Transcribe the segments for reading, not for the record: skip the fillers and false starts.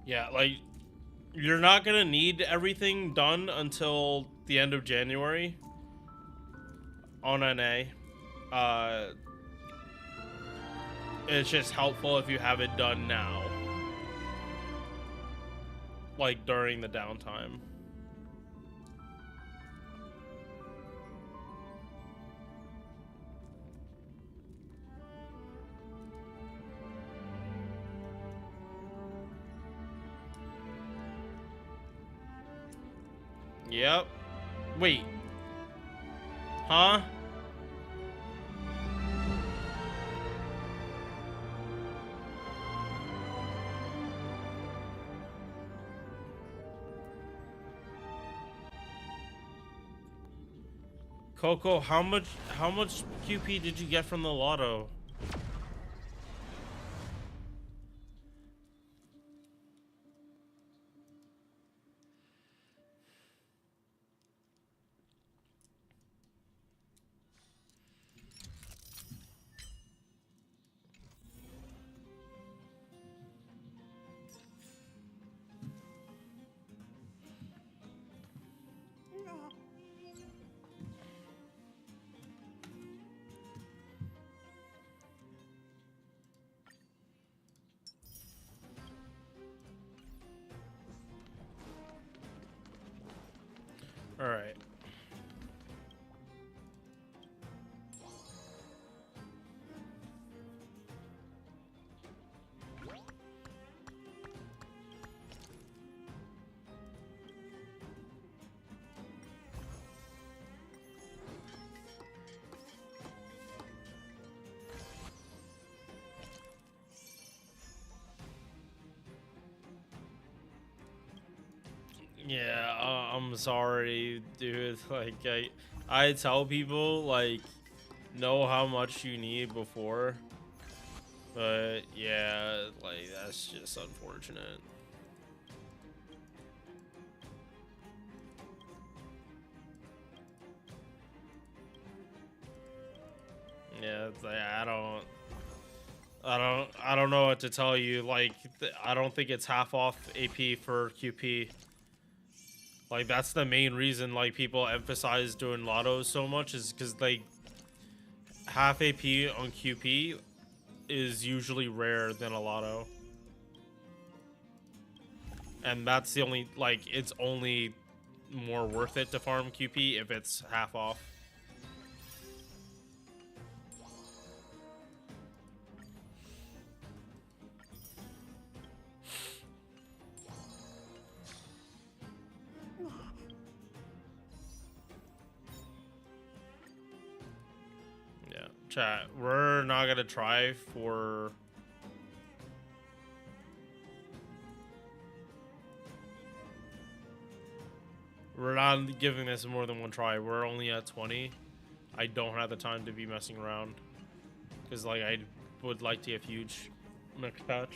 Yeah, like, you're not gonna need everything done until the end of January on NA. Uh, it's just helpful if you have it done now, like during the downtime. Yep. Wait. Huh? Coco, how much QP did you get from the lotto? All right. Yeah, I'm sorry, dude. Like, I tell people, like, know how much you need before. But, yeah, like, that's just unfortunate. Yeah, it's like, I don't know what to tell you. Like, I don't think it's half off AP for QP. Like, that's the main reason, like, people emphasize doing lottos so much is because, like, half AP on QP is usually rare than a lotto. And that's the only, like, it's only more worth it to farm QP if it's half off. Yeah, chat, we're not gonna try for... We're not giving this more than one try. We're only at 20. I don't have the time to be messing around. Because, like, I would like to get huge next patch.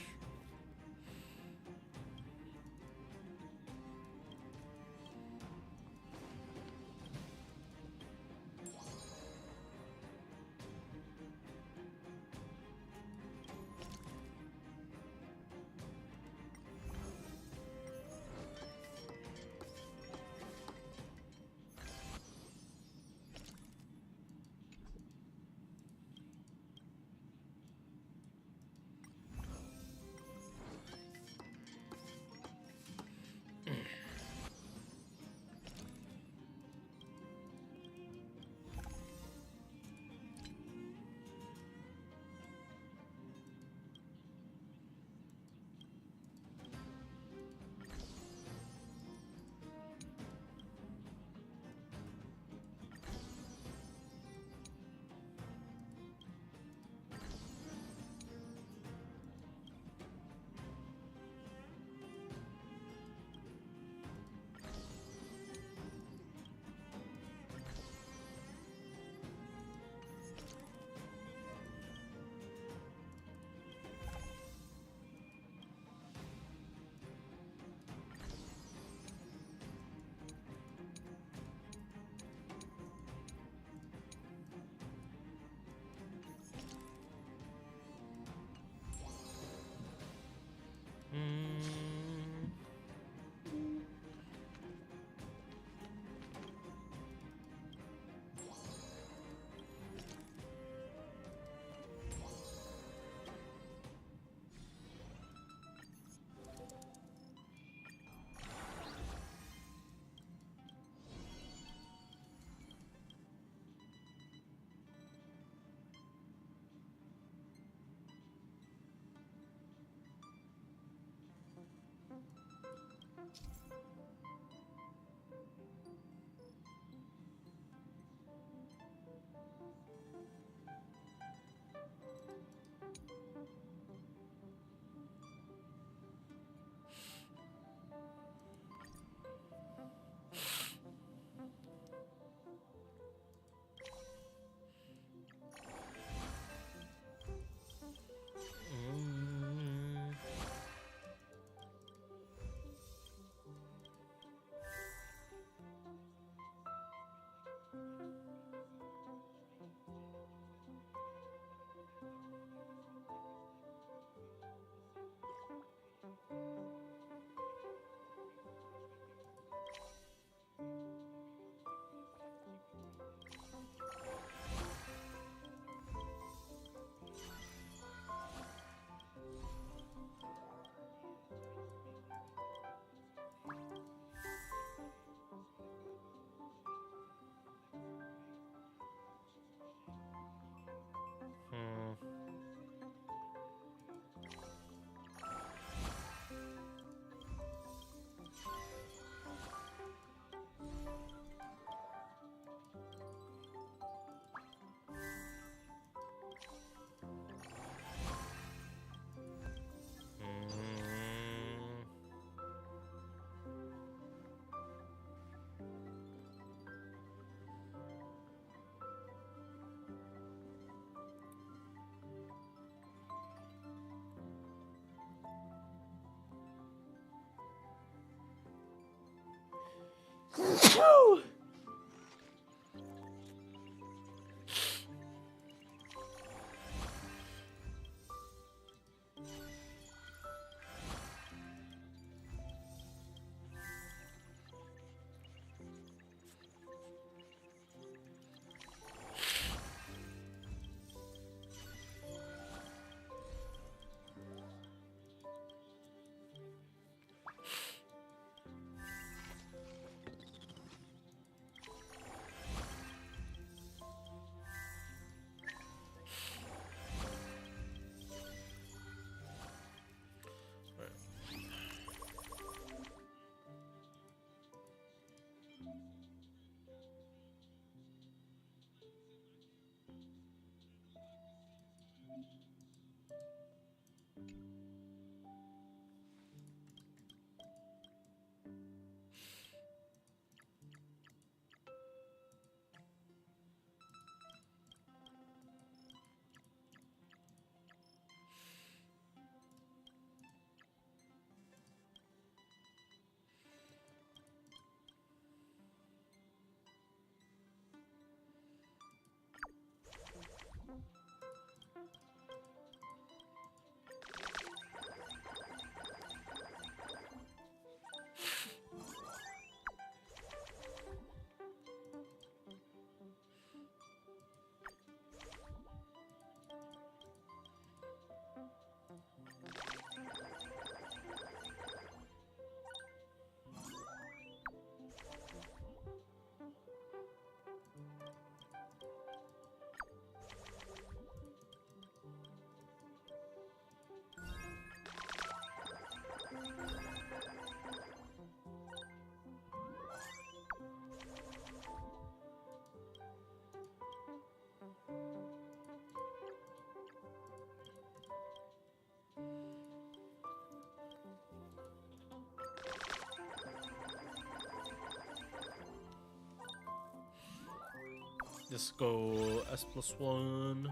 Just go S+1.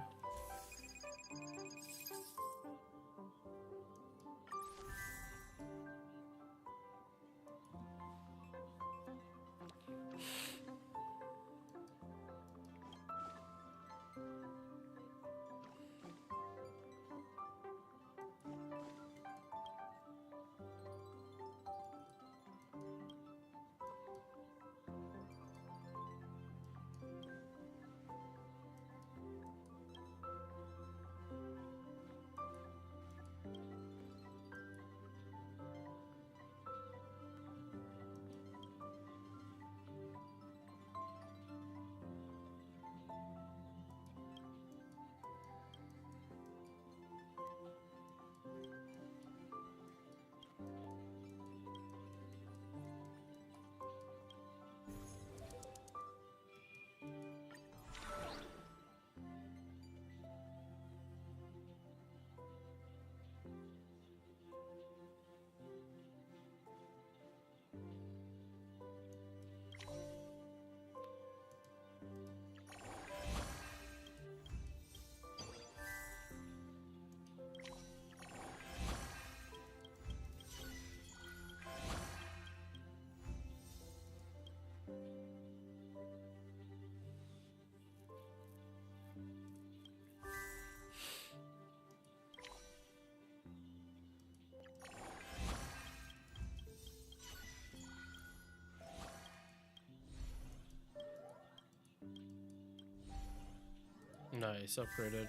Nice, upgraded.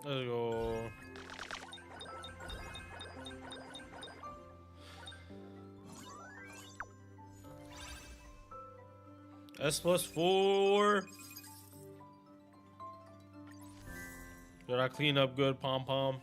Let's go. S+4. Did I clean up good, Pom Pom?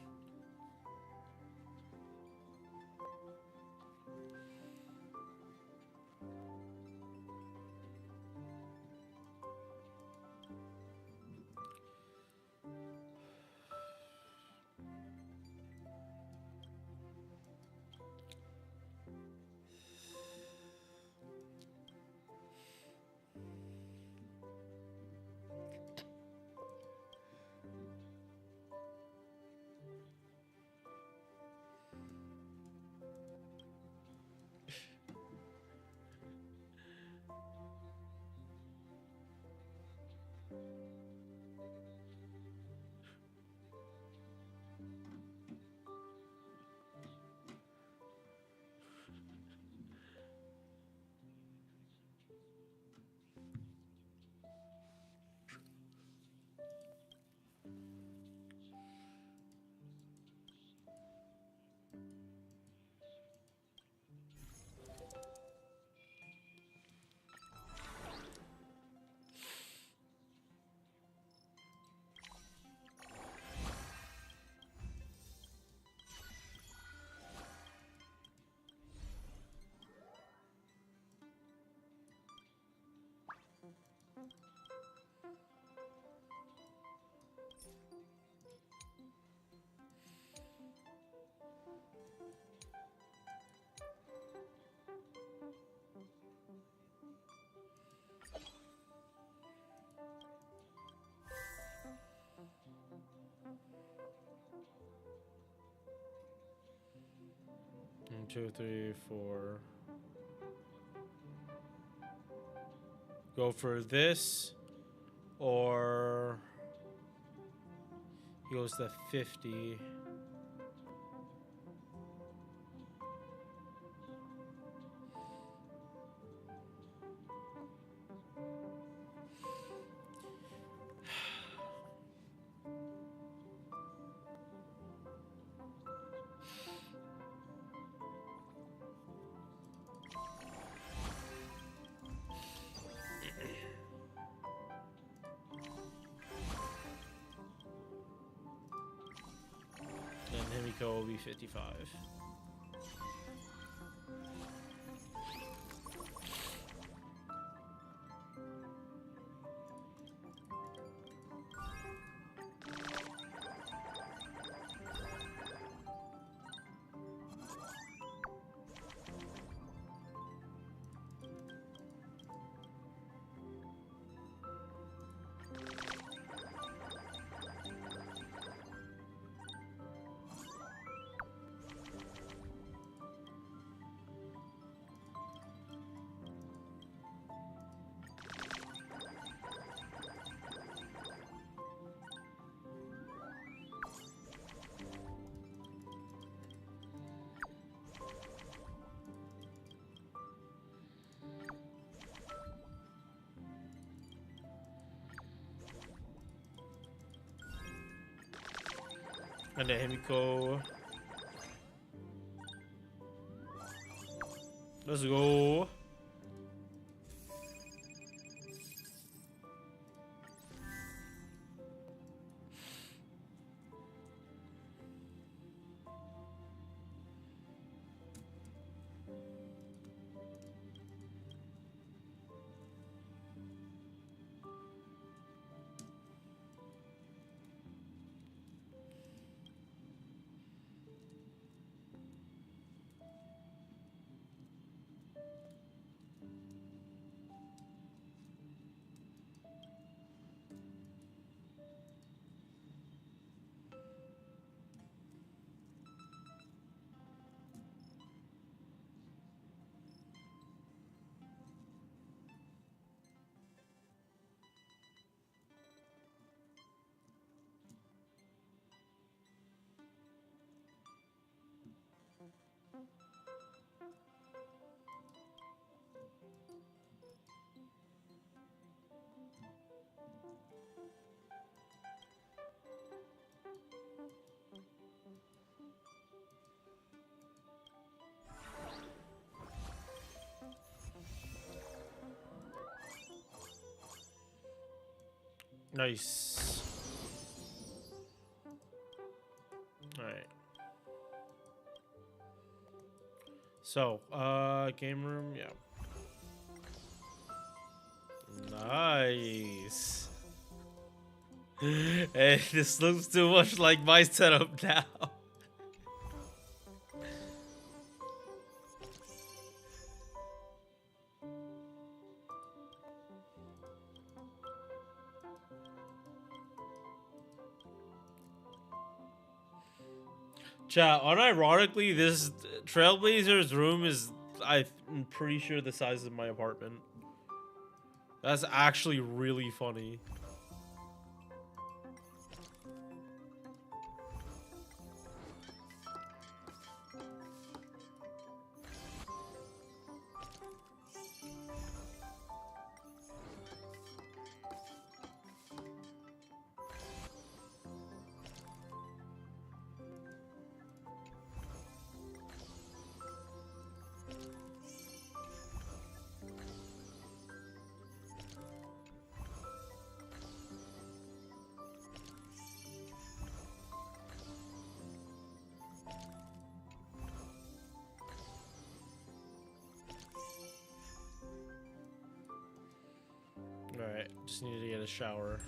One, two, three, four. Go for this, or he goes to 50. And Himiko will be 55. And then Himiko. Let's go. Nice. Alright. So, game room, yeah. Nice. Hey, this looks too much like my setup now. Chat, unironically, this Trailblazer's room is, I'm pretty sure, the size of my apartment. That's actually really funny. Alright, just need to get a shower.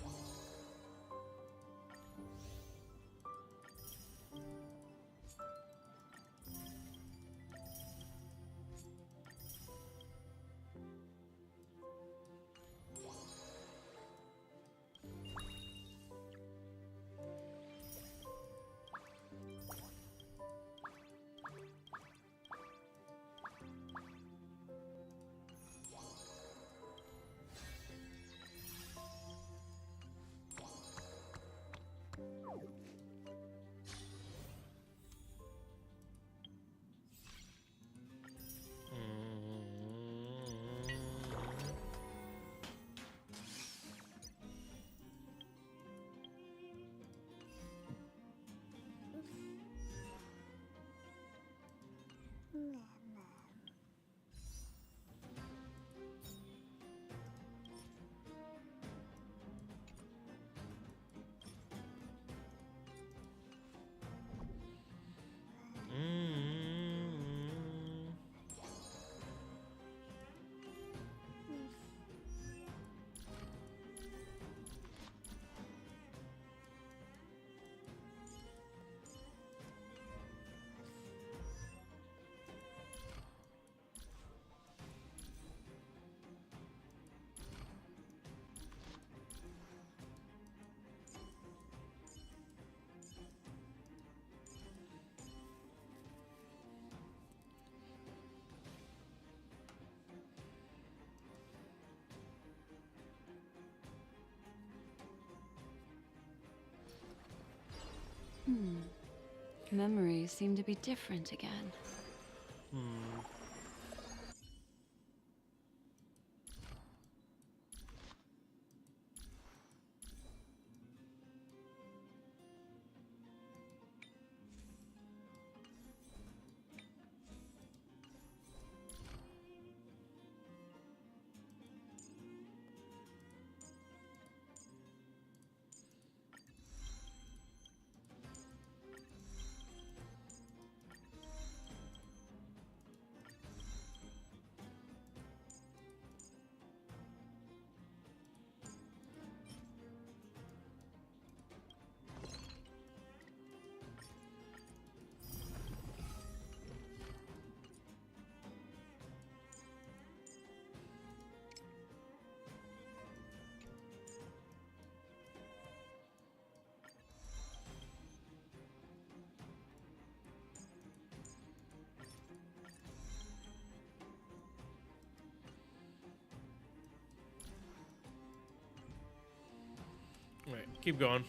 Memories seem to be different again. Alright, keep going.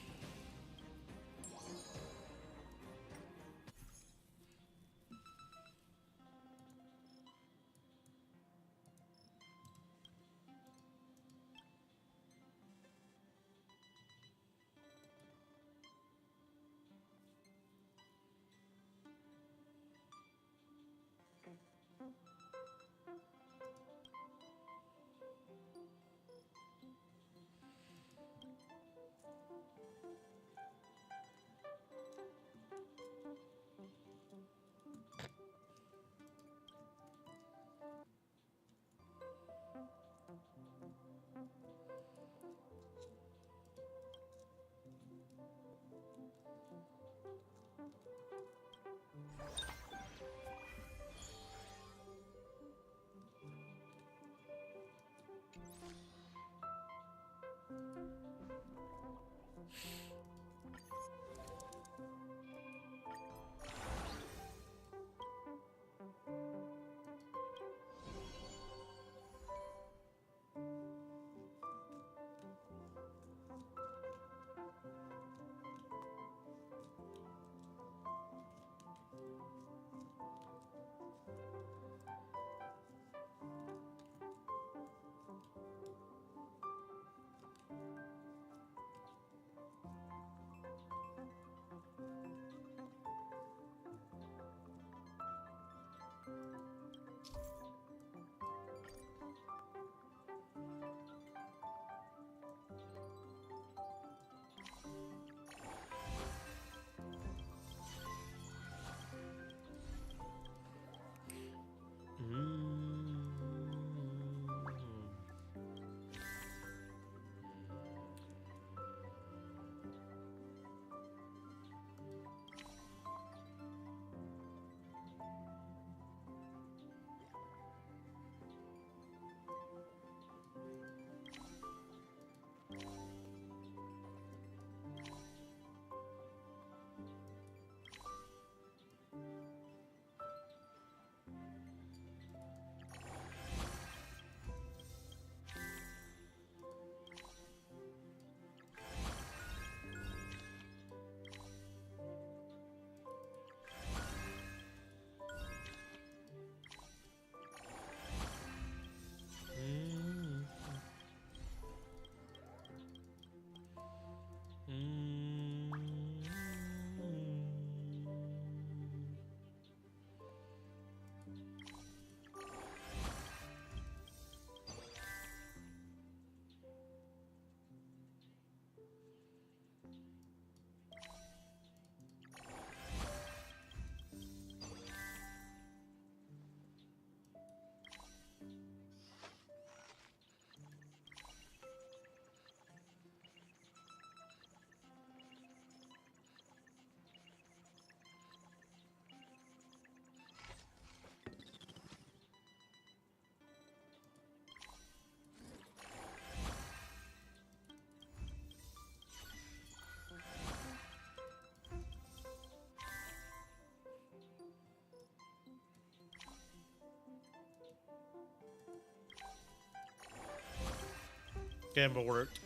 Gamble worked.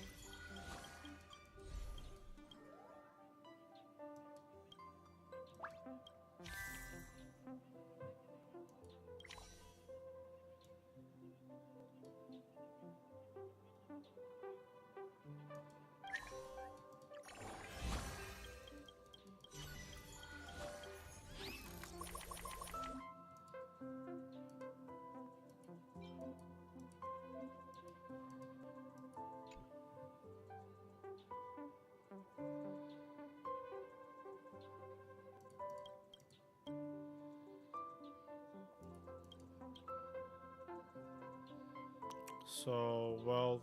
So, well,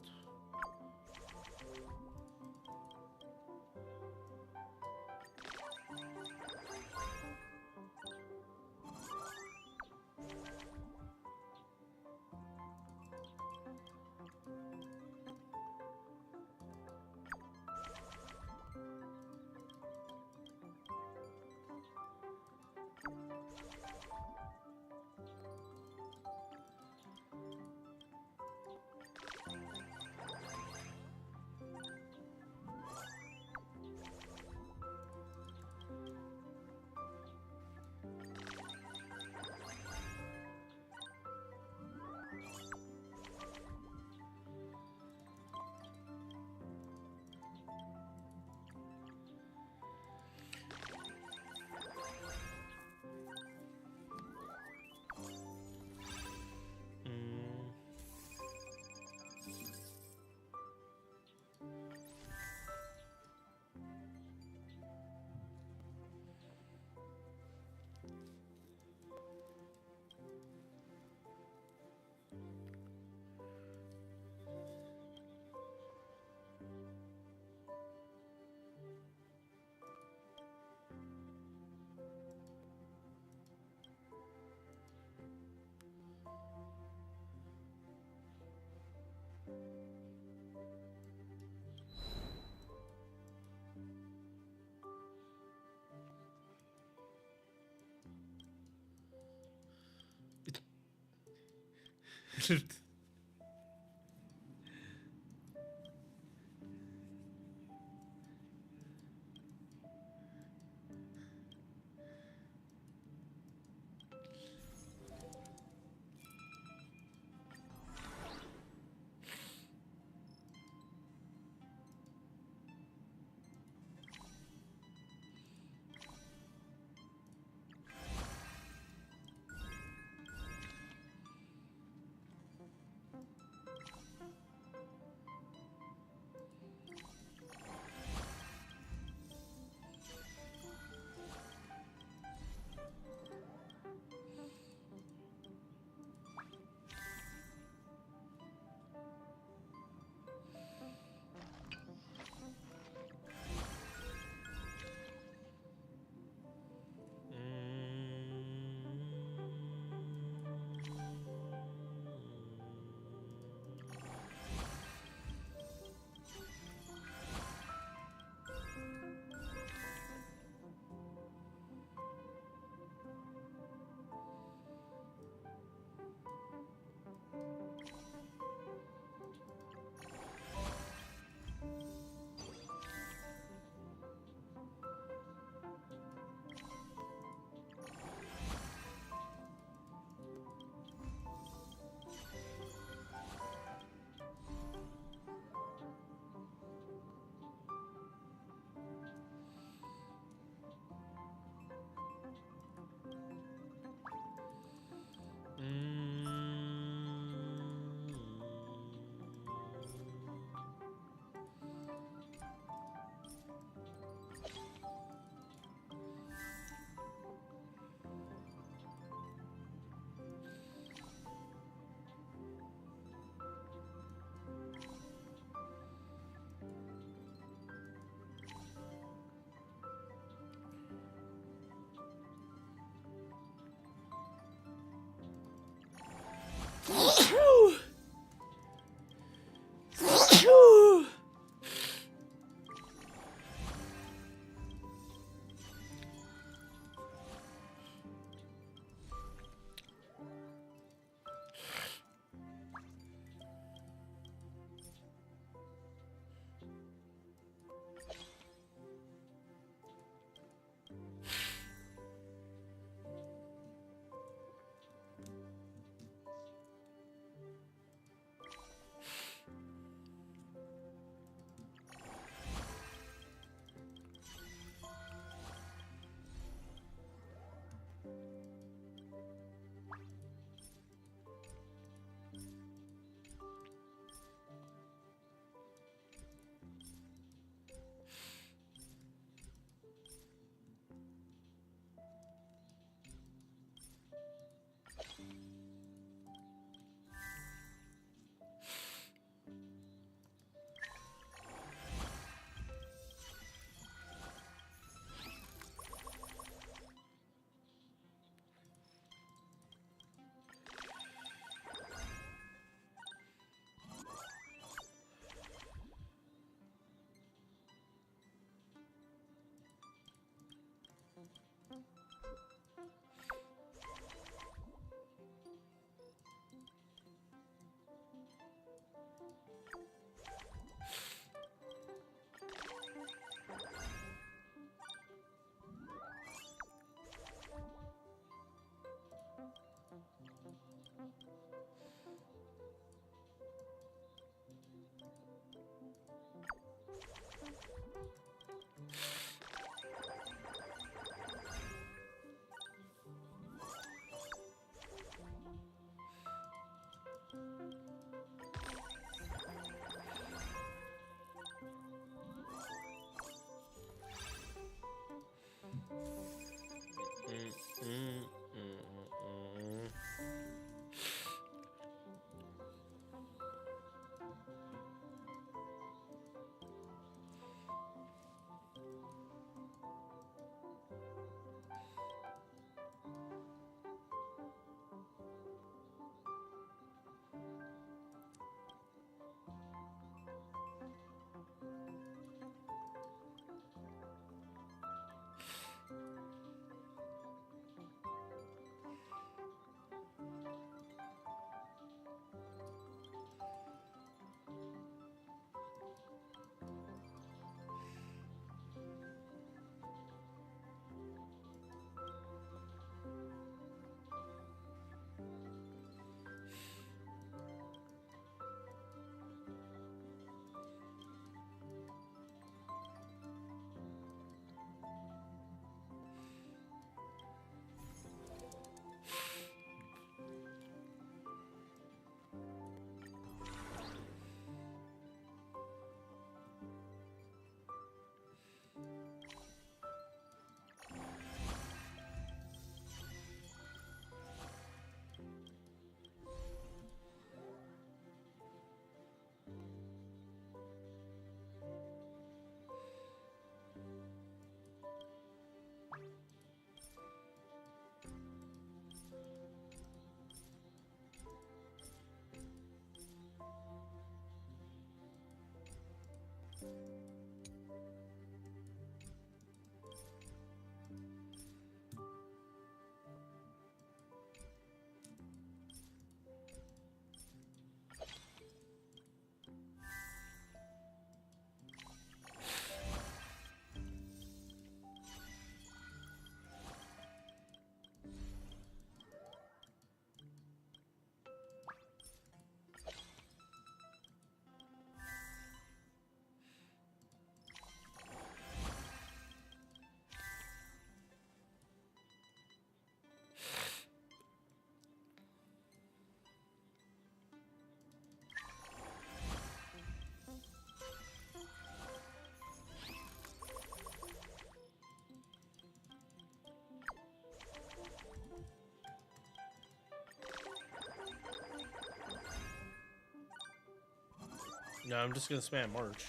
No, I'm just gonna spam March.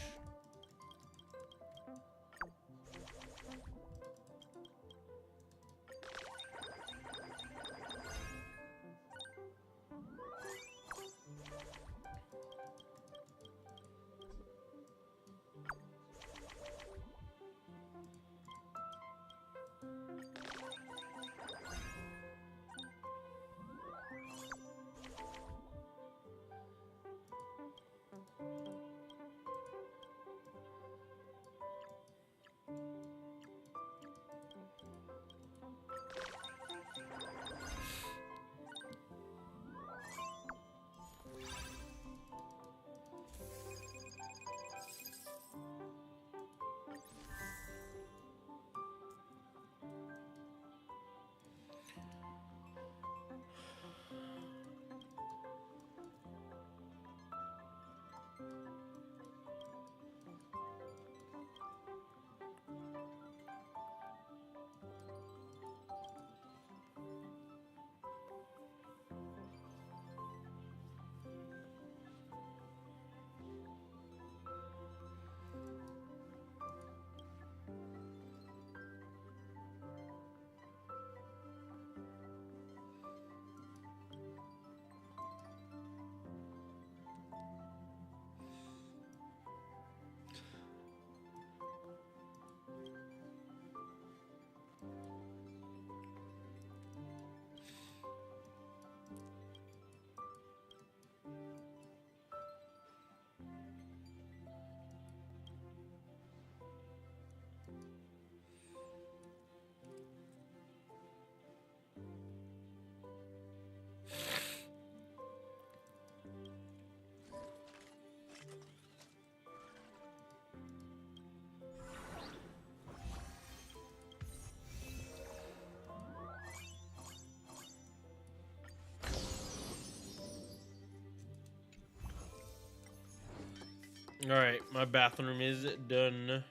All right, my bathroom is done.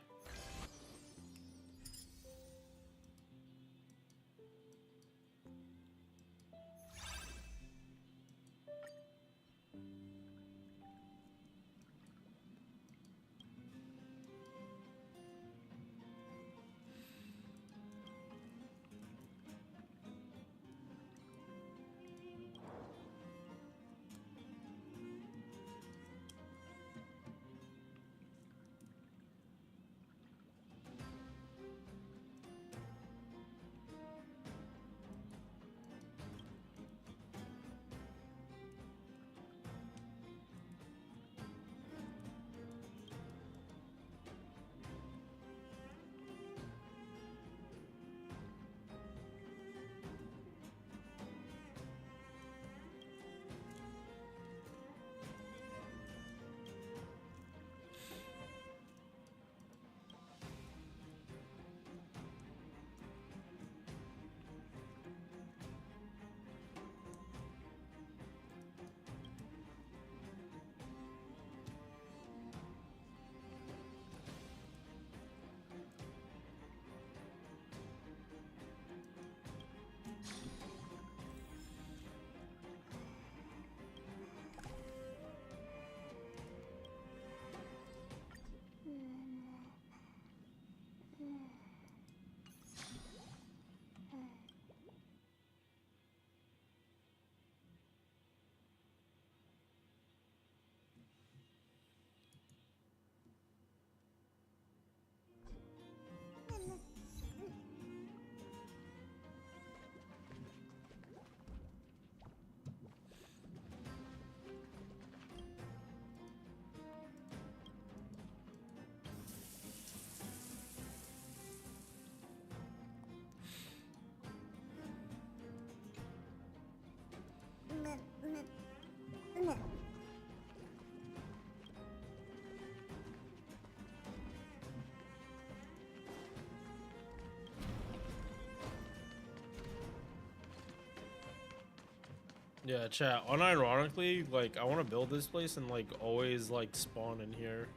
Yeah, chat. Unironically, like I want to build this place and like always like spawn in here.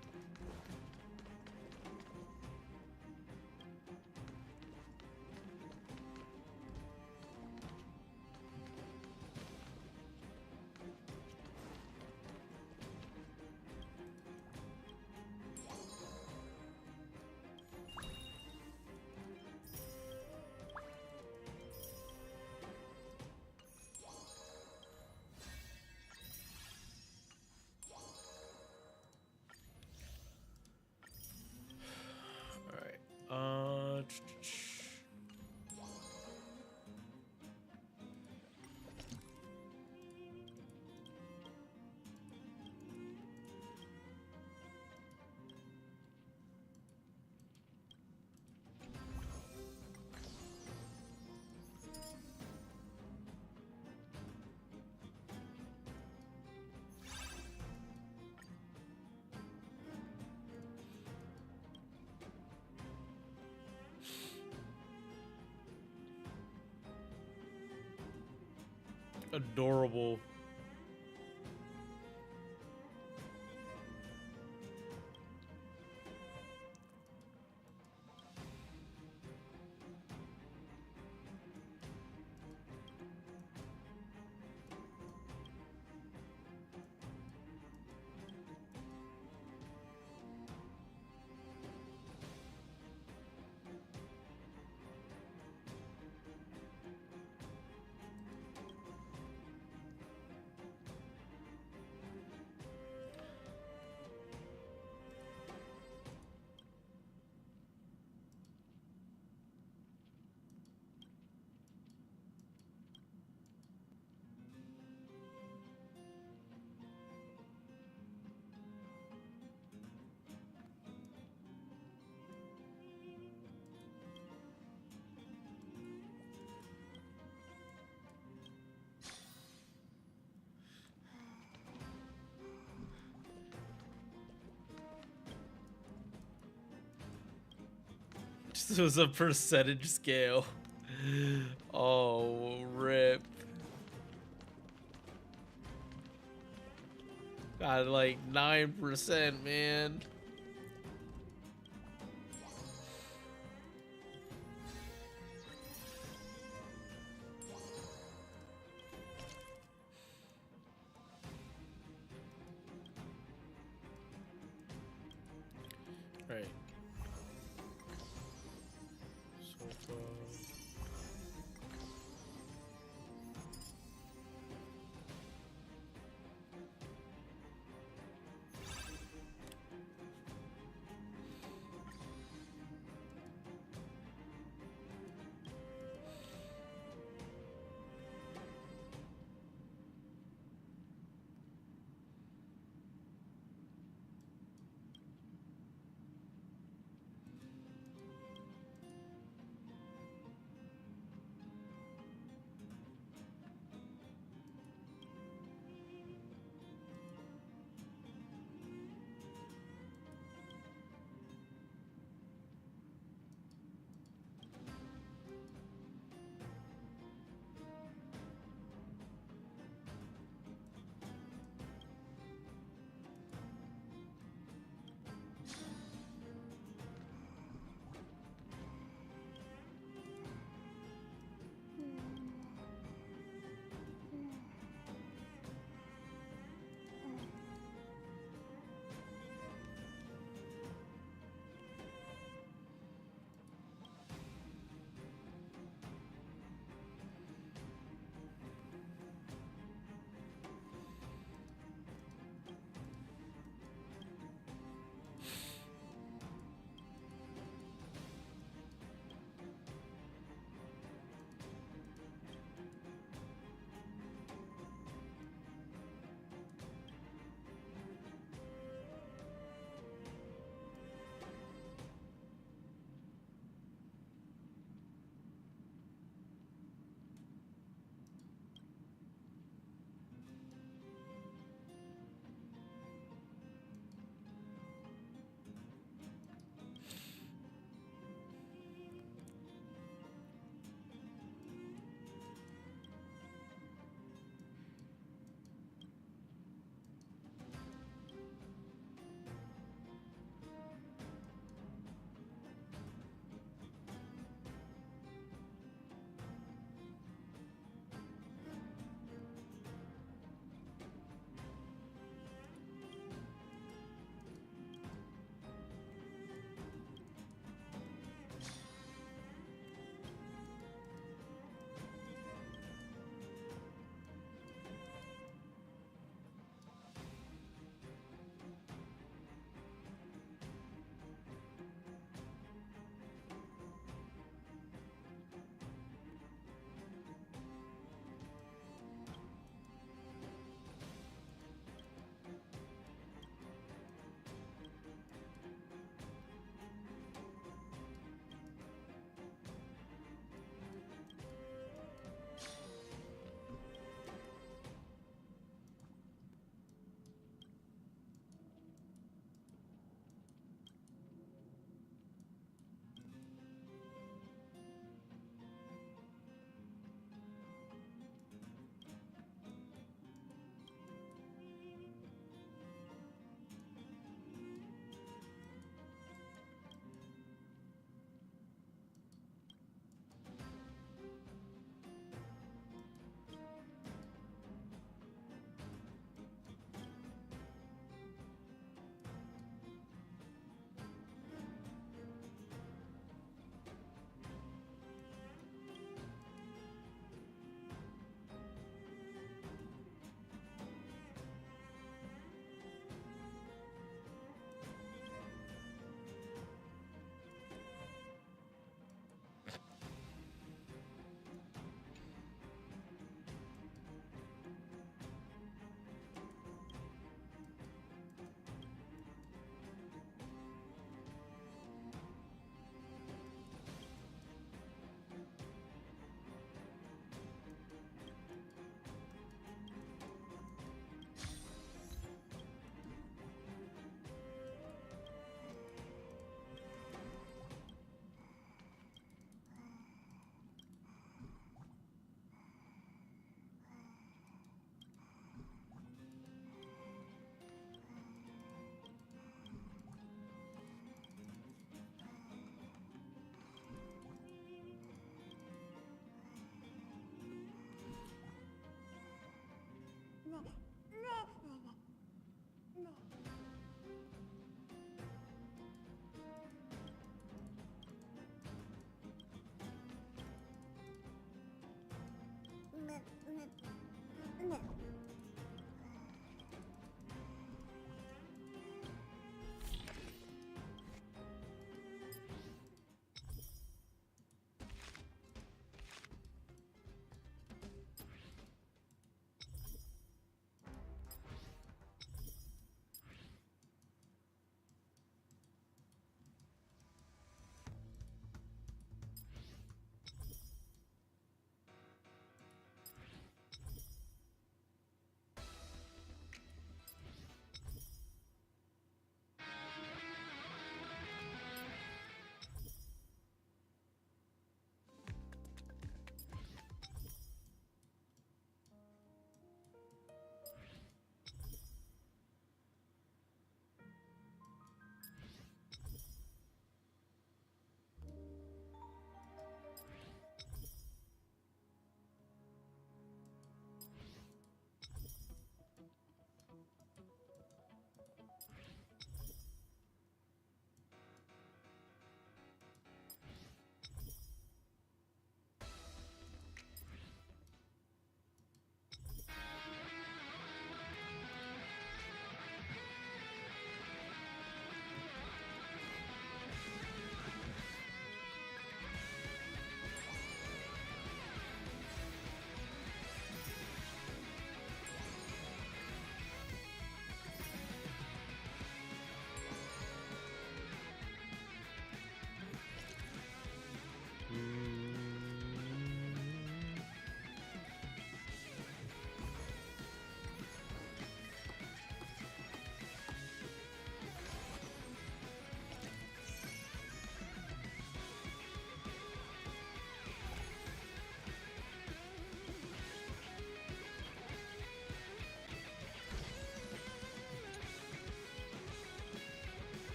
All right. Adorable. This was a percentage scale. Oh, rip. Got like 9%, man. Right. Sofa.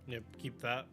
Yep, keep that.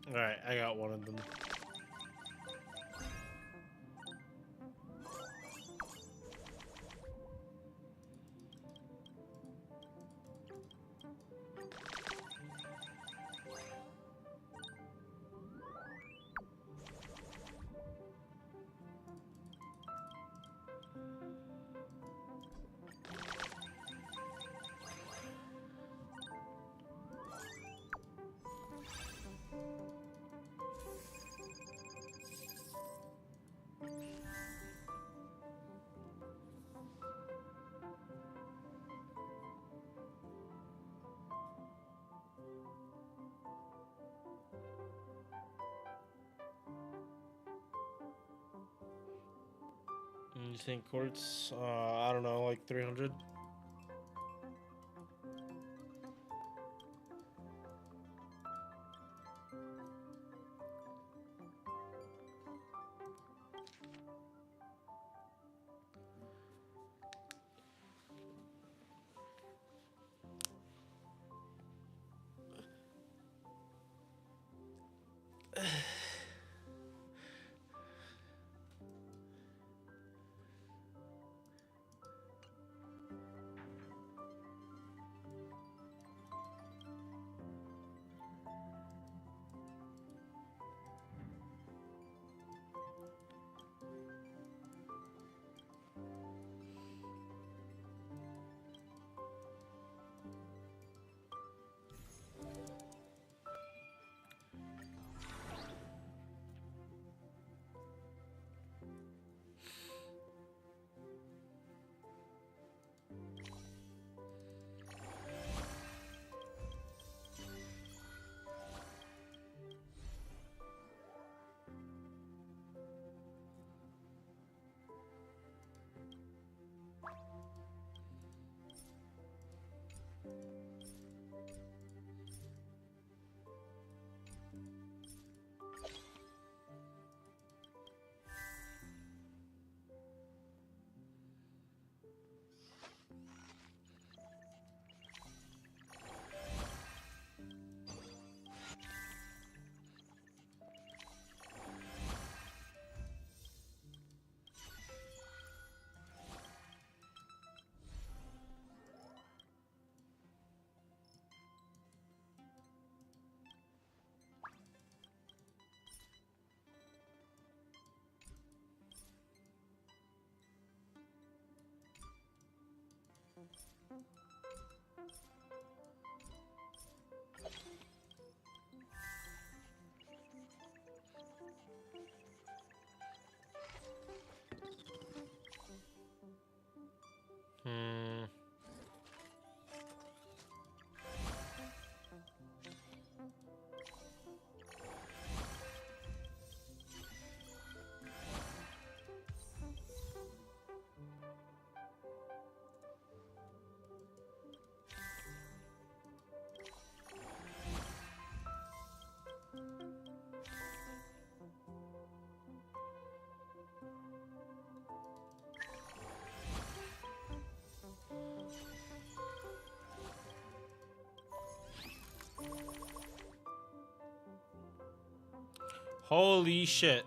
All right, I got one of them. You think quartz? I don't know, like 300. Hmm. Holy shit.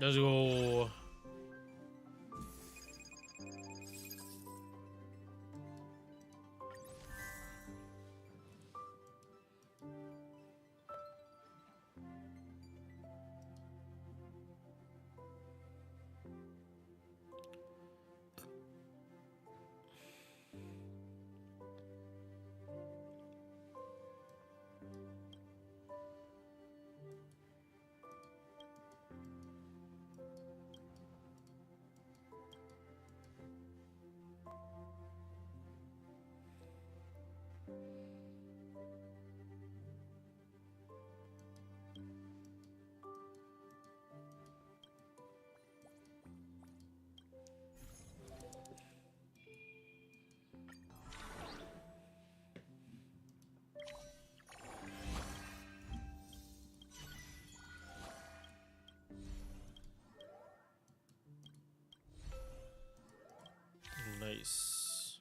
Let's go. Nice.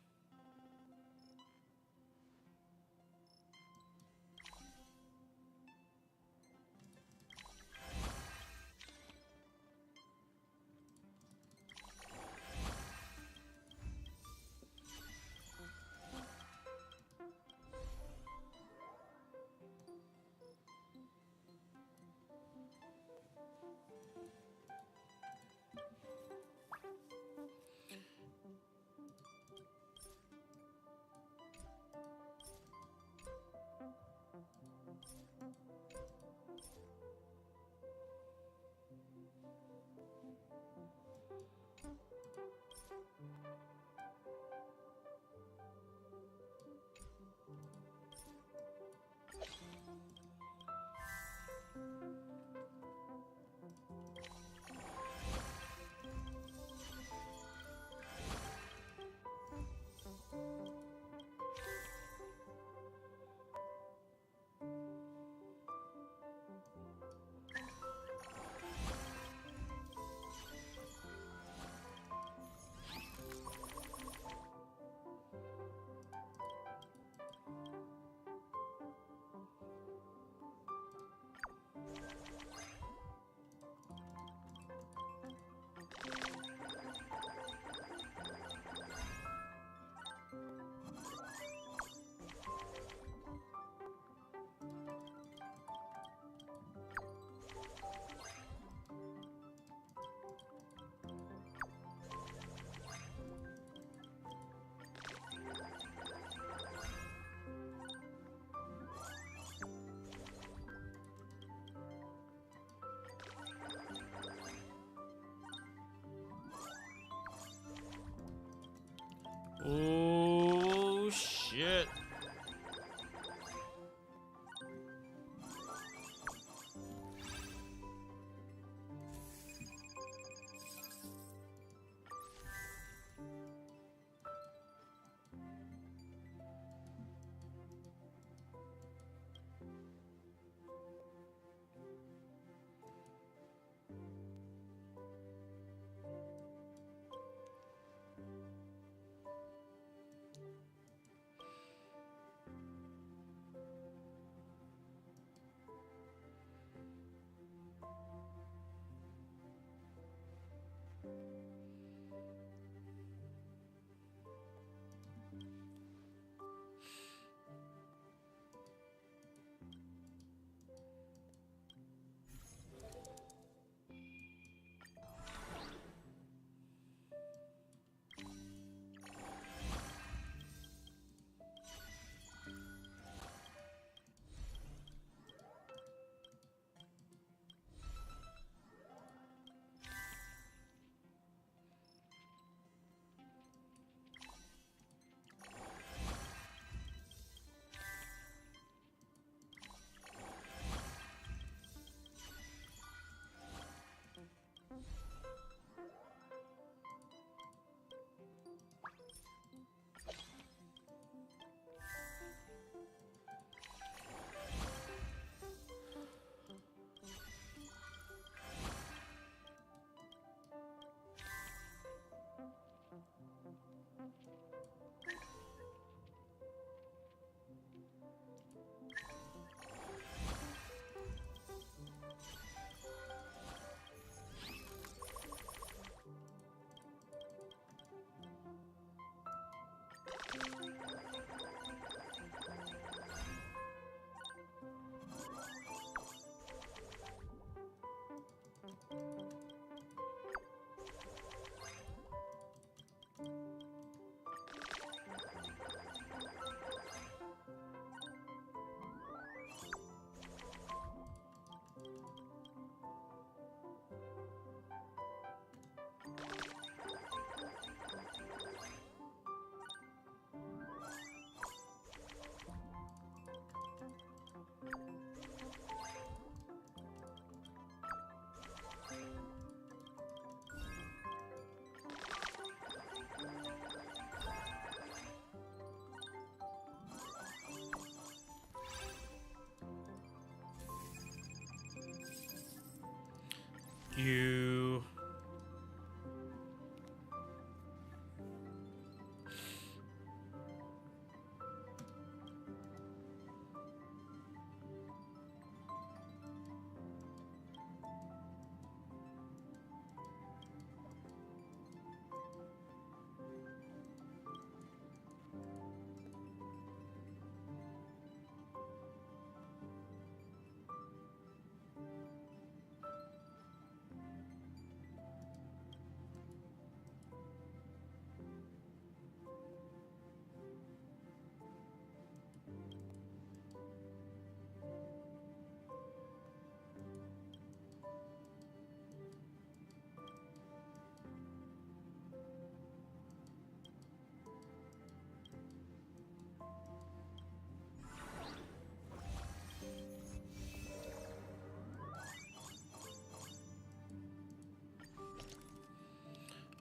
You.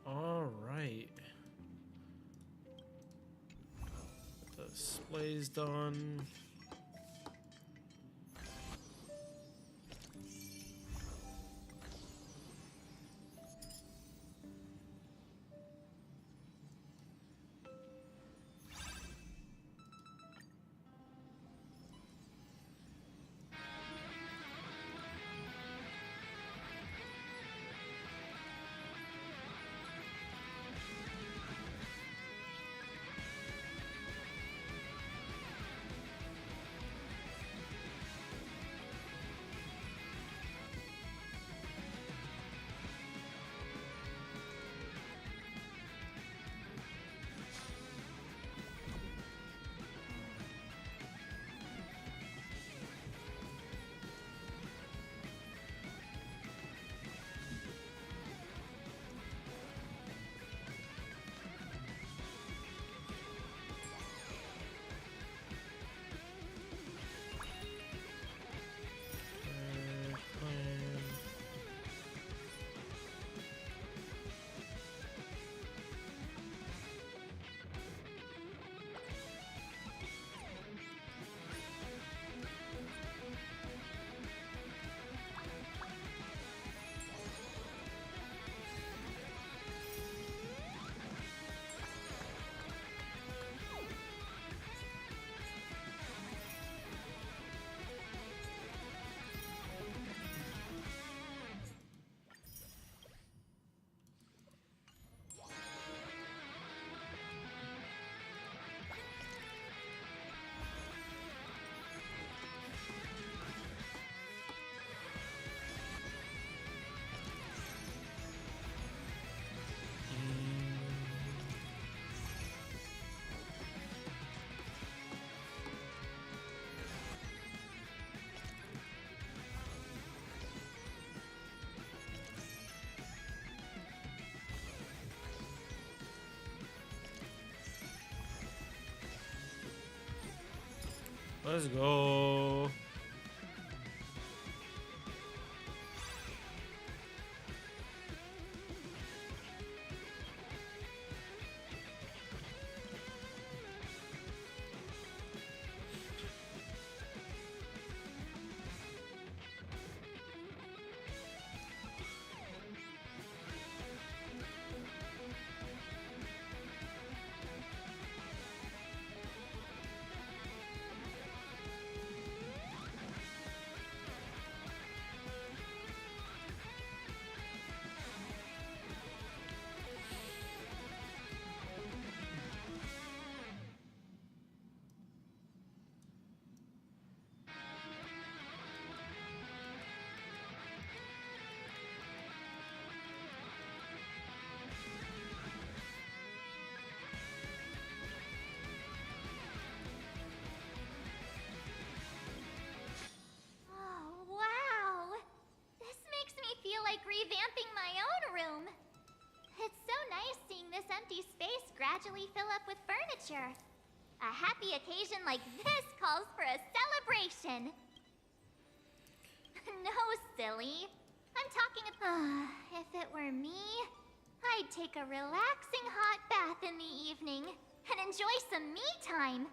All right. The display's done. Let's go. Like revamping my own room. It's so nice seeing this empty space gradually fill up with furniture. A happy occasion like this calls for a celebration. No, silly. I'm talking about... if it were me, I'd take a relaxing hot bath in the evening and enjoy some me time.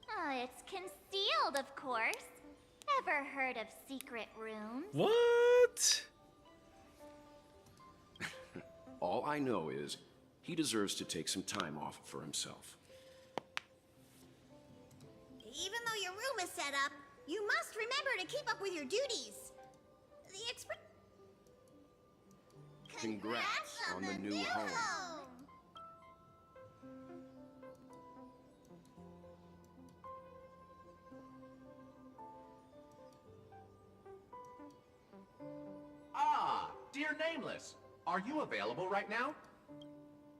Oh, it's concealed, of course. Ever heard of secret rooms? What? All I know is he deserves to take some time off for himself. Even though your room is set up, you must remember to keep up with your duties. The expert. Congrats on the new home. Ah, dear Nameless, are you available right now?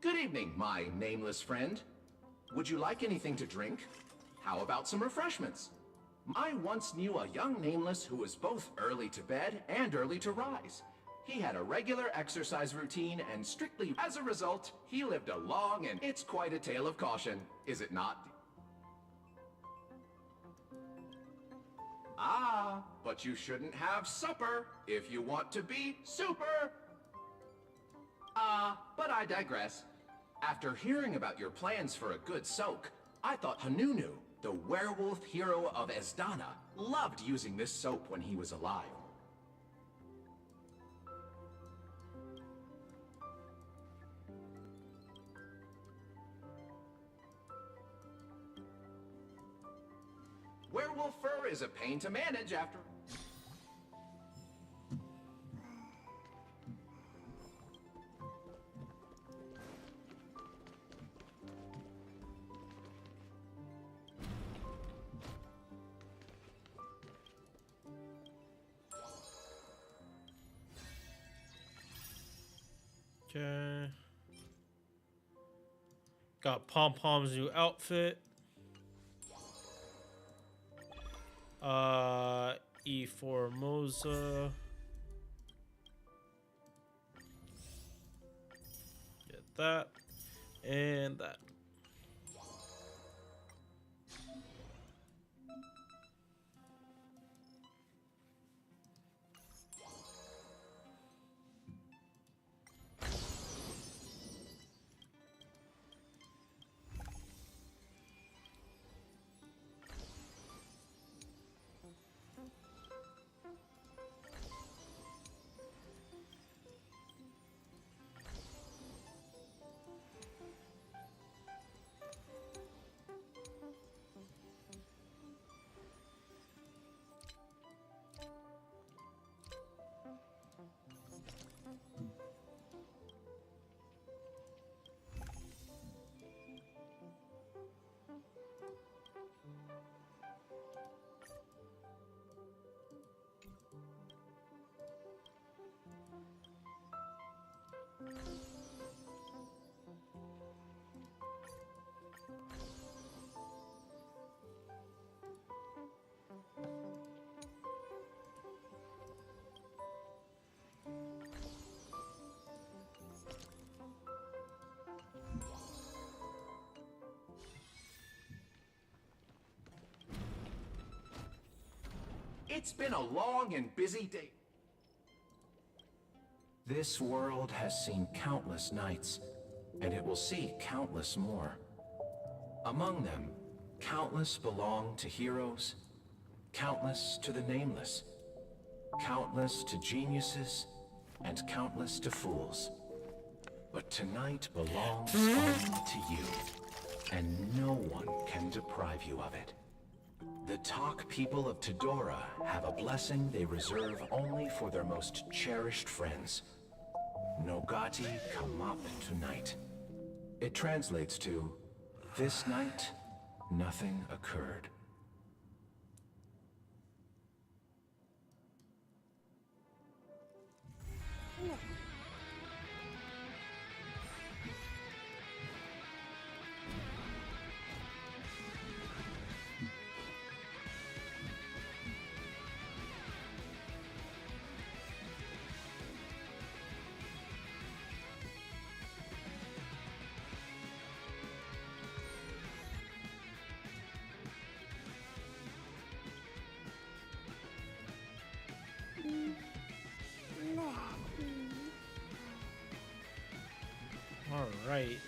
Good evening, my nameless friend. Would you like anything to drink? How about some refreshments? I once knew a young Nameless who was both early to bed and early to rise. He had a regular exercise routine, and strictly as a result, he lived a long and it's quite a tale of caution, is it not? Ah, but you shouldn't have supper if you want to be super. But I digress. After hearing about your plans for a good soak, I thought Hanunu, the werewolf hero of Esdana, loved using this soap when he was alive. Werewolf fur is a pain to manage after... Okay. Got Pom Pom's new outfit. E Formosa. Get that and that. It's been a long and busy day. This world has seen countless nights, and it will see countless more. Among them, countless belong to heroes, countless to the nameless, countless to geniuses, and countless to fools. But tonight belongs only to you, and no one can deprive you of it. The Talk people of Tidora have a blessing they reserve only for their most cherished friends. Nogati come up tonight. It translates to, this night, nothing occurred. All right.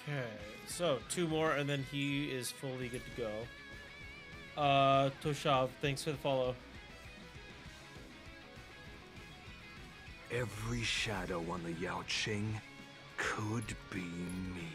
Okay, so 2 more, and then he is fully good to go. Toshav, thanks for the follow. Every shadow on the Yao Qing could be me.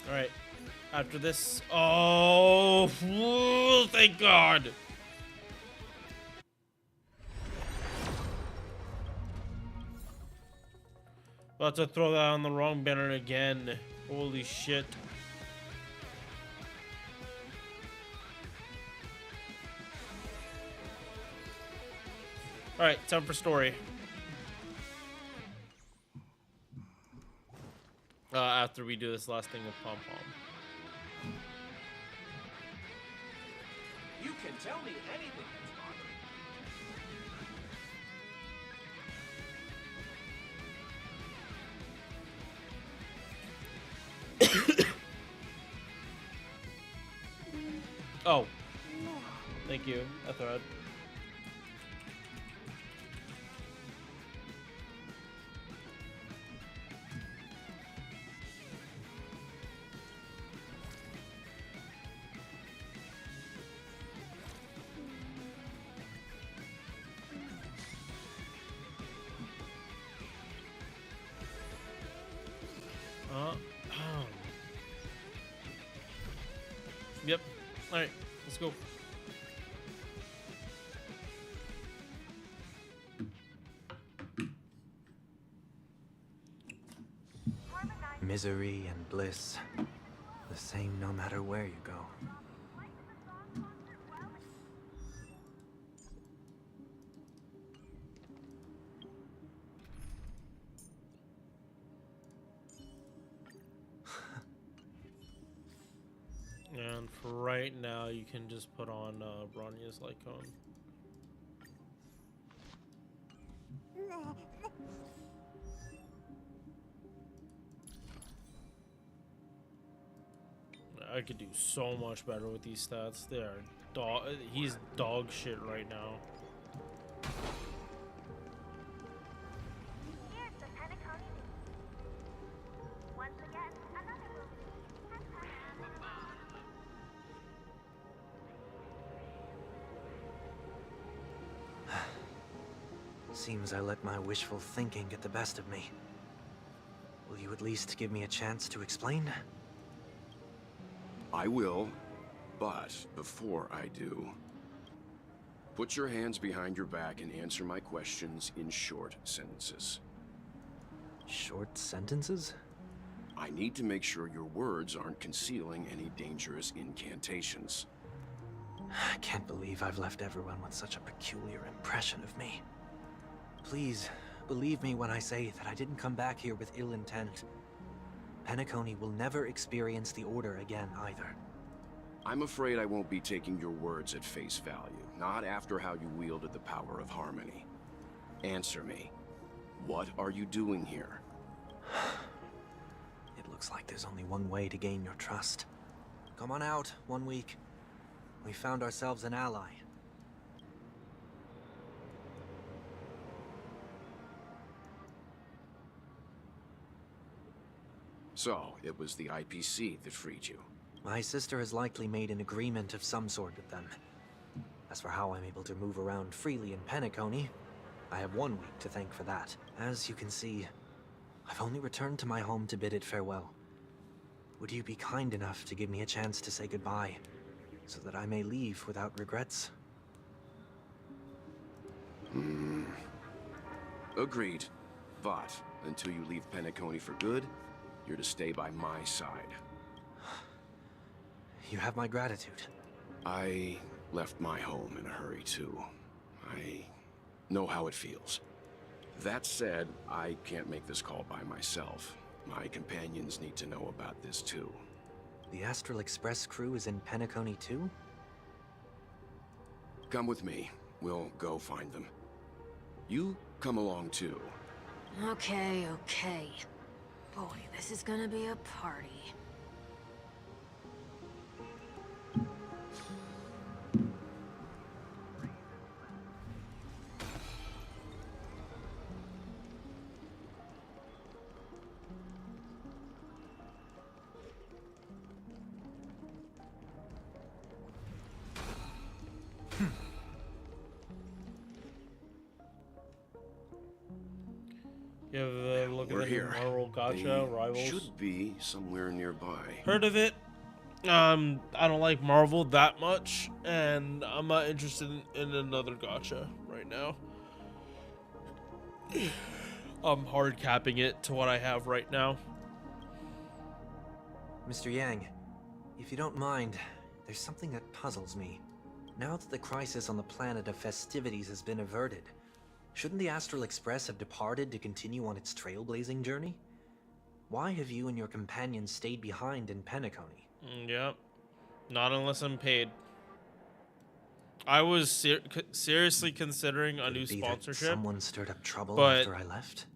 All right, after this, oh, woo, thank God. About to throw that on the wrong banner again. Holy shit. All right, time for story. After we do this last thing with Pom Pom. You can tell me anything that's bothering Oh, thank you, Etherad. Yep. All right, let's go. Misery and bliss, the same no matter where you go. And for right now, you can just put on Bronya's Lycone. I could do so much better with these stats. They are dog. He's dog shit right now. Here's the Penacony. Once again, another movie. Seems I let my wishful thinking get the best of me. Will you at least give me a chance to explain? I will, but before I do, put your hands behind your back and answer my questions in short sentences. Short sentences? I need to make sure your words aren't concealing any dangerous incantations. I can't believe I've left everyone with such a peculiar impression of me. Please, believe me when I say that I didn't come back here with ill intent. Penacony will never experience the Order again, either. I'm afraid I won't be taking your words at face value, not after how you wielded the power of harmony. Answer me. What are you doing here? It looks like there's only one way to gain your trust. Come on out, 1 week. We found ourselves an ally. So, it was the IPC that freed you. My sister has likely made an agreement of some sort with them. As for how I'm able to move around freely in Penacony, I have 1 week to thank for that. As you can see, I've only returned to my home to bid it farewell. Would you be kind enough to give me a chance to say goodbye, so that I may leave without regrets? Agreed. But, until you leave Penacony for good, you're to stay by my side. You have my gratitude. I left my home in a hurry, too. I know how it feels. That said, I can't make this call by myself. My companions need to know about this too. The Astral Express crew is in Penacony too? Come with me. We'll go find them. You come along too. Okay, okay. Boy, this is gonna be a party. You have a look at We're the new here. Marvel Gotcha They Rivals. should be somewhere nearby. Heard of it? I don't like Marvel that much, and I'm not interested in another Gotcha right now. I'm hard capping it to what I have right now. Mr. Yang, if you don't mind, there's something that puzzles me. Now that the crisis on the planet of festivities has been averted, shouldn't the Astral Express have departed to continue on its trailblazing journey? Why have you and your companions stayed behind in Penacony? Yep. Not unless I'm paid. I was seriously considering a Could new it be that sponsorship. someone stirred up trouble but- after I left?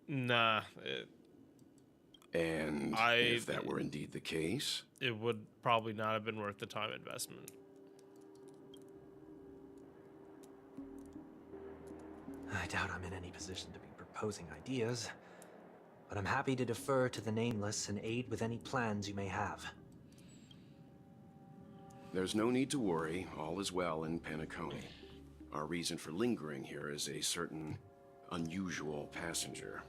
Nah, And if that were indeed the case, it would probably not have been worth the time investment. I doubt I'm in any position to be proposing ideas, but I'm happy to defer to the Nameless and aid with any plans you may have. there's no need to worry. All is well in Penacony. Our reason for lingering here is a certain unusual passenger.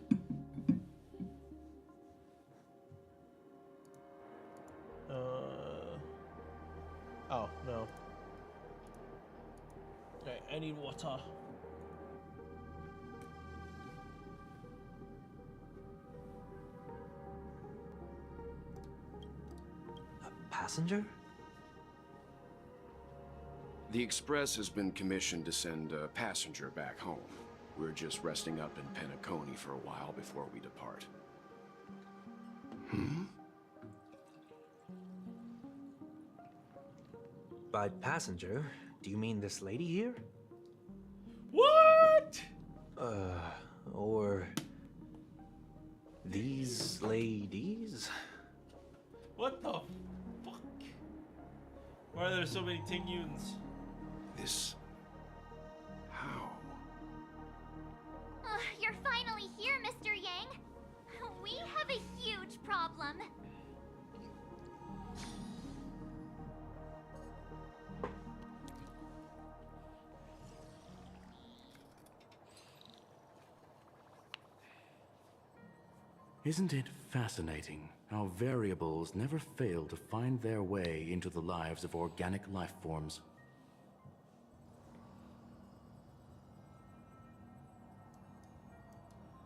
Oh, no. Okay, I need water. A passenger? The Express has been commissioned to send a passenger back home. We're just resting up in Penacony for a while before we depart. By passenger, do you mean this lady here? What? Or these ladies? What the fuck? Why are there so many Tingyuns? This... how? You're finally here, Mr. Yang. We have a huge problem. Isn't it fascinating how variables never fail to find their way into the lives of organic life forms?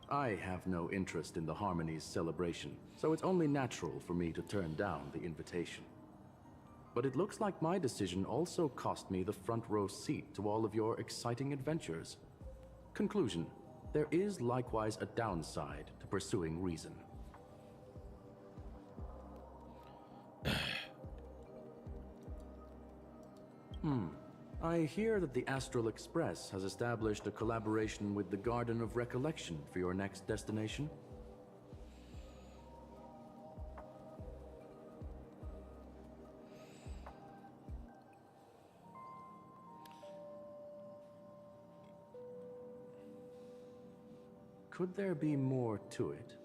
I have no interest in the Harmony's celebration, so it's only natural for me to turn down the invitation. But it looks like my decision also cost me the front row seat to all of your exciting adventures. Conclusion: there is likewise a downside to pursuing reason. I hear that the Astral Express has established a collaboration with the Garden of Recollection for your next destination. Could there be more to it?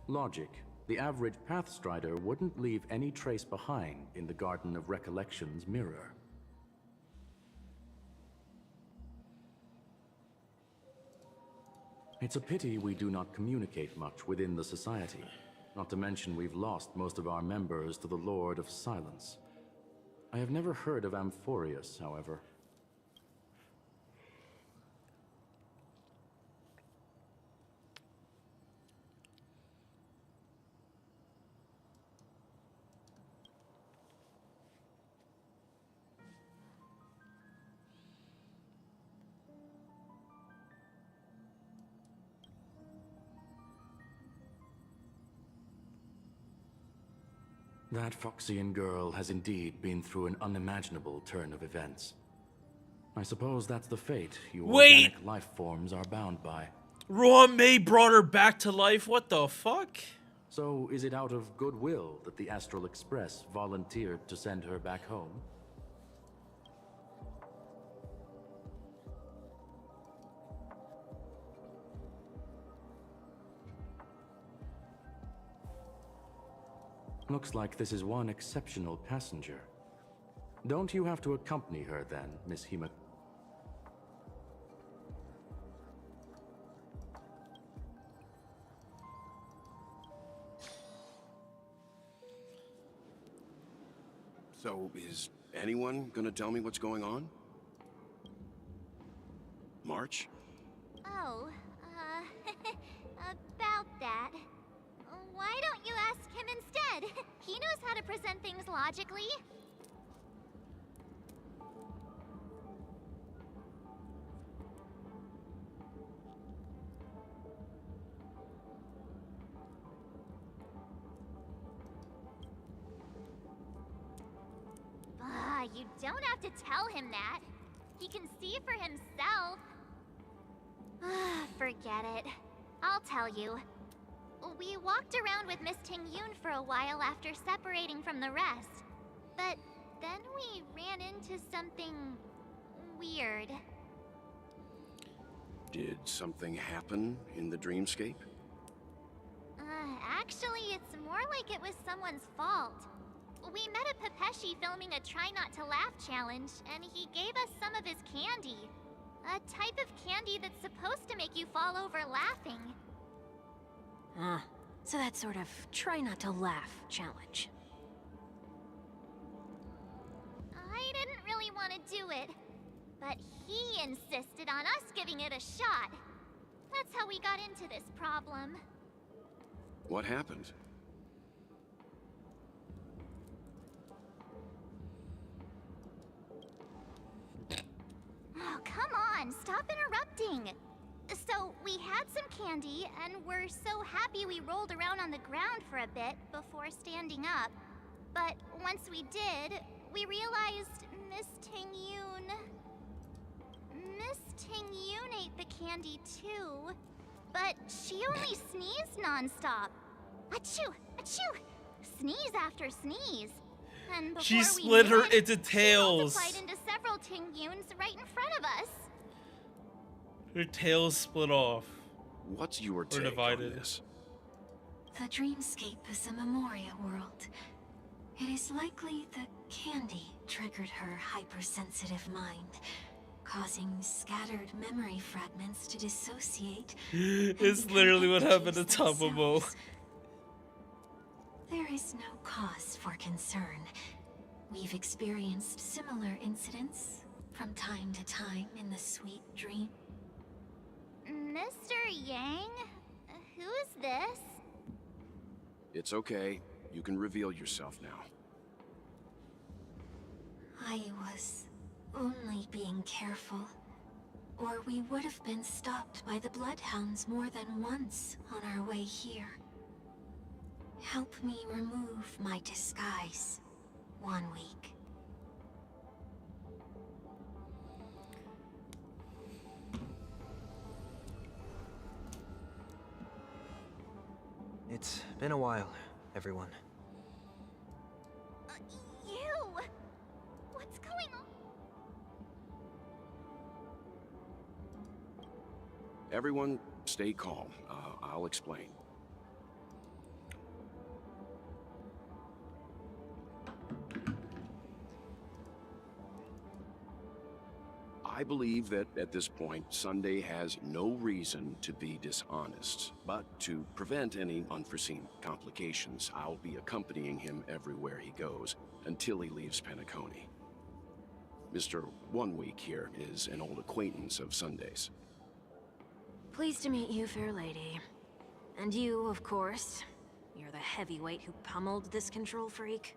Logic. The average Pathstrider wouldn't leave any trace behind in the Garden of Recollection's mirror. It's a pity we do not communicate much within the society. Not to mention we've lost most of our members to the Lord of Silence. I have never heard of Amphorius, however. That Foxian girl has indeed been through an unimaginable turn of events. I suppose that's the fate you Wait! organic life forms are bound by. Rohan May brought her back to life? What the fuck? So is it out of goodwill that the Astral Express volunteered to send her back home? Looks like this is one exceptional passenger. Don't you have to accompany her then, Miss Hima? So, is anyone gonna tell me what's going on? March? Oh, about that. Why don't you ask him instead? He knows how to present things logically. You don't have to tell him that. He can see for himself. Forget it. I'll tell you. We walked around with Miss Ting-Yun for a while after separating from the rest. But then we ran into something weird. Did something happen in the dreamscape? Actually, it's more like it was someone's fault. We met a Pepeshi filming a Try Not to Laugh challenge, and he gave us some of his candy. A type of candy that's supposed to make you fall over laughing. So that sort of try not to laugh challenge. I didn't really want to do it, but he insisted on us giving it a shot. That's how we got into this problem. What happened? Oh, come on, stop interrupting. So, we had some candy, and we're so happy we rolled around on the ground for a bit before standing up. But once we did, we realized Miss Ting-Yun ate the candy too. But she only sneezed nonstop. Achoo! Achoo! Sneeze after sneeze. And before She we split knew her it, into she tails. multiplied into several Ting-Yuns right in front of us. Her tails split off. What's your take divided. on this? The dreamscape is a Memoria world. It is likely the candy triggered her hypersensitive mind, causing scattered memory fragments to dissociate. It's literally what happened to Tabomo. There is no cause for concern. We've experienced similar incidents from time to time in the sweet dream. Mr. Yang? Who's this? It's okay. You can reveal yourself now. I was only being careful, or we would have been stopped by the Bloodhounds more than once on our way here. Help me remove my disguise 1 week. It's been a while, everyone. You! What's going on? Everyone, stay calm. I'll explain. I believe that at this point, Sunday has no reason to be dishonest. But to prevent any unforeseen complications, I'll be accompanying him everywhere he goes until he leaves Penacony. Mr. 1 Week here is an old acquaintance of Sunday's. Pleased to meet you, fair lady. And you, of course. You're the heavyweight who pummeled this control freak.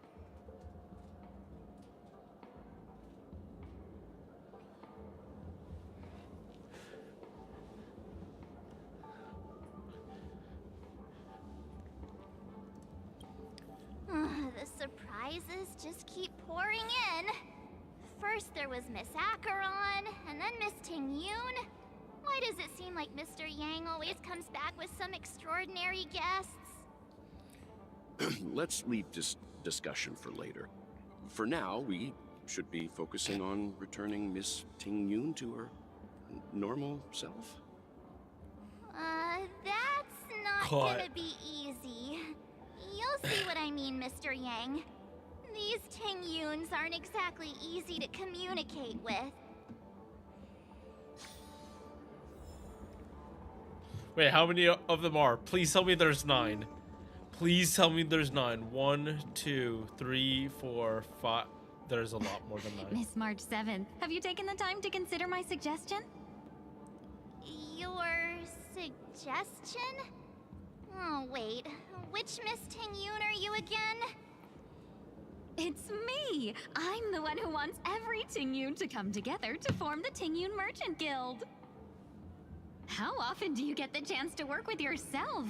The surprises just keep pouring in. First there was Miss Acheron, and then Miss Ting-Yoon. Why does it seem like Mr. Yang always comes back with some extraordinary guests? Let's leave this discussion for later. For now, we should be focusing on returning Miss Ting-Yoon to her normal self. That's not gonna be easy. You'll see what I mean, Mr. Yang. These Ting-Yoons aren't exactly easy to communicate with. Wait, how many of them are? Please tell me there's 9. Please tell me there's 9. 1, 2, 3, 4, 5. There's a lot more than 9. Miss March 7th, have you taken the time to consider my suggestion? Your suggestion? Oh, wait. Which Miss Ting-Yoon are you again? It's me! I'm the one who wants every Ting-Yoon to come together to form the Ting-Yoon Merchant Guild. How often do you get the chance to work with yourself?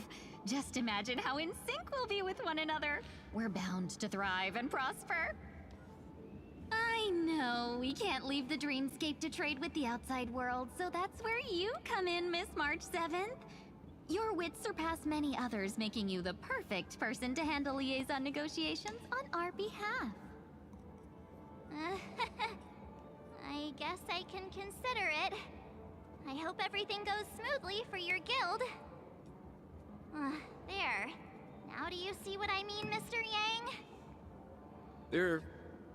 Just imagine how in sync we'll be with one another. We're bound to thrive and prosper. I know, we can't leave the dreamscape to trade with the outside world, so that's where you come in, Miss March 7th. Your wits surpass many others, making you the perfect person to handle liaison negotiations on our behalf. I guess I can consider it. I hope everything goes smoothly for your guild. There. Now do you see what I mean, Mr. Yang? There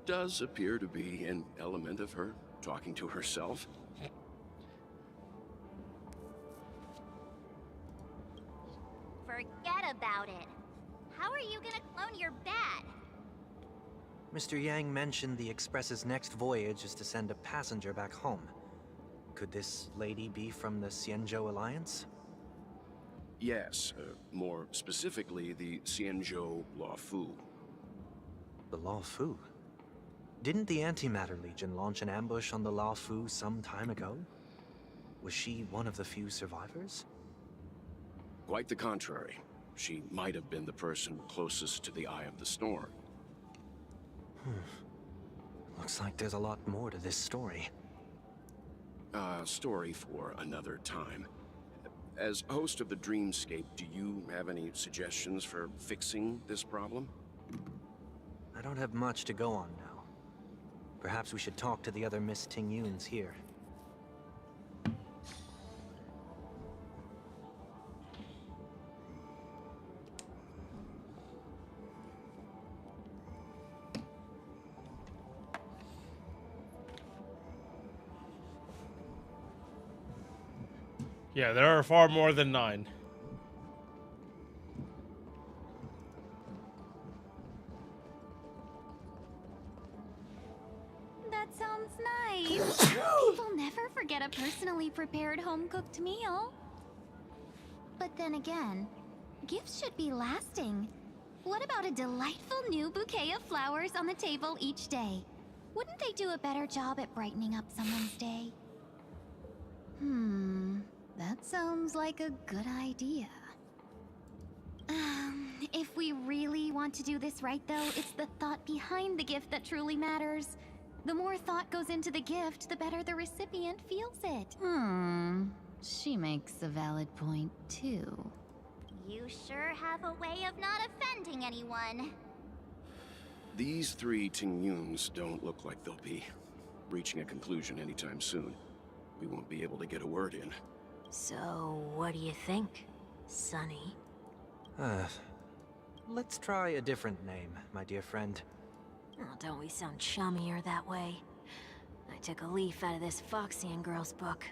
does appear to be an element of her talking to herself. Forget about it. How are you gonna clone your bat? Mr. Yang mentioned the Express's next voyage is to send a passenger back home. Could this lady be from the Xianzhou Alliance? Yes, more specifically, the Xianzhou Luofu. The Luofu? Didn't the Antimatter Legion launch an ambush on the Luofu some time ago? Was she one of the few survivors? Quite the contrary. She might have been the person closest to the Eye of the Storm. Looks like there's a lot more to this story. Story for another time. As host of the Dreamscape, do you have any suggestions for fixing this problem? I don't have much to go on now. Perhaps we should talk to the other Miss Ting-Yoons here. Yeah, there are far more than 9. That sounds nice. People never forget a personally prepared home-cooked meal. But then again, gifts should be lasting. What about a delightful new bouquet of flowers on the table each day? Wouldn't they do a better job at brightening up someone's day? That sounds like a good idea. If we really want to do this right, though, it's the thought behind the gift that truly matters. The more thought goes into the gift, the better the recipient feels it. She makes a valid point, too. You sure have a way of not offending anyone. These 3 Ting-Yoons don't look like they'll be reaching a conclusion anytime soon. We won't be able to get a word in. So, what do you think, Sonny? Let's try a different name, my dear friend. Oh, don't we sound chummier that way? I took a leaf out of this Foxian girl's book.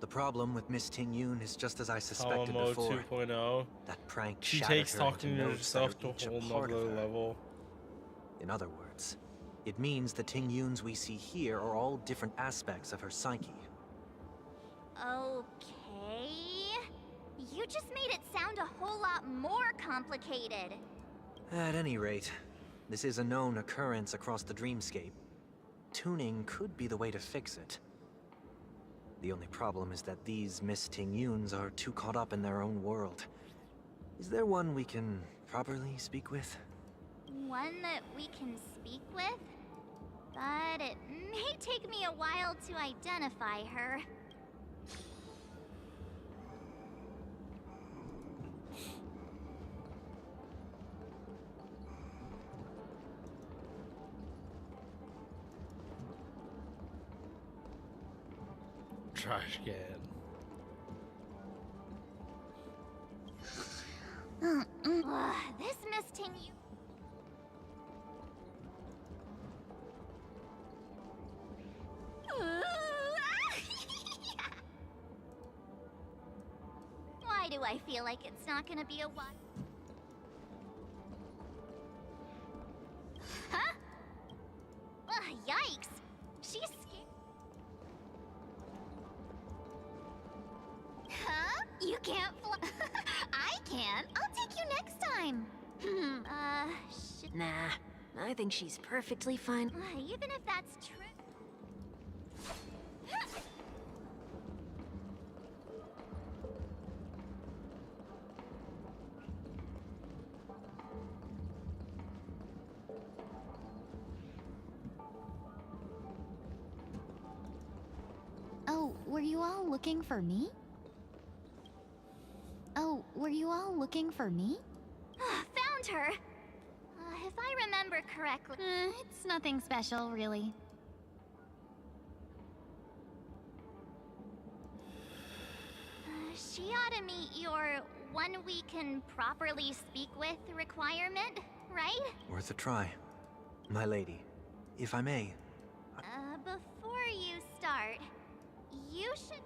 The problem with Miss Ting-Yoon is just as I suspected Alamo before. 2.0. That prank She shattered takes her talking into to notes that herself are to each a a whole part of nother her. level. In other words, it means the Ting-Yoons we see here are all different aspects of her psyche. Okay. You just made it sound a whole lot more complicated. At any rate, this is a known occurrence across the dreamscape. Tuning could be the way to fix it. The only problem is that these Miss Ting-Yoons are too caught up in their own world. Is there one we can properly speak with? One that we can speak with? But it may take me a while to identify her. Trash can. This Miss Ting Why do I feel like it's not gonna be a while? Huh? Yikes! She's scared. Huh? You can't fly. I can. I'll take you next time. Nah, I think she's perfectly fine. Even if that's true. Oh, were you all looking for me? Oh, were you all looking for me? Found her! If I remember correctly... It's nothing special, really. She ought to meet your one we can properly speak with requirement, right? Worth a try. My lady, if I may. Before you start, you should...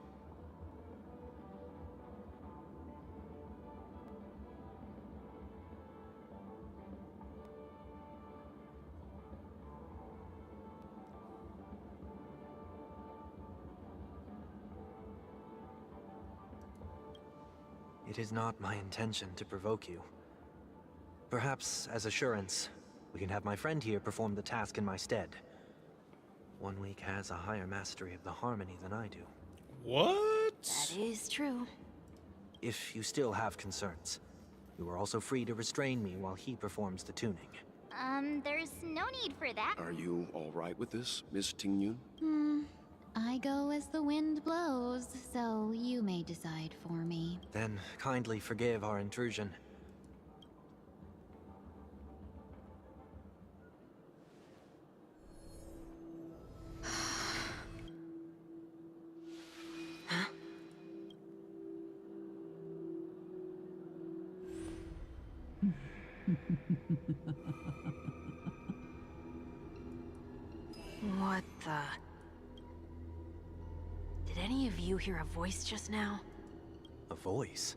It is not my intention to provoke you. Perhaps, as assurance, we can have my friend here perform the task in my stead. 1 week has a higher mastery of the harmony than I do. What? That is true. If you still have concerns, you are also free to restrain me while he performs the tuning. There's no need for that. Are you all right with this, Miss Ting Yun? I go as the wind blows, so you may decide for me. Then kindly forgive our intrusion. What the... Did any of you hear a voice just now? A voice?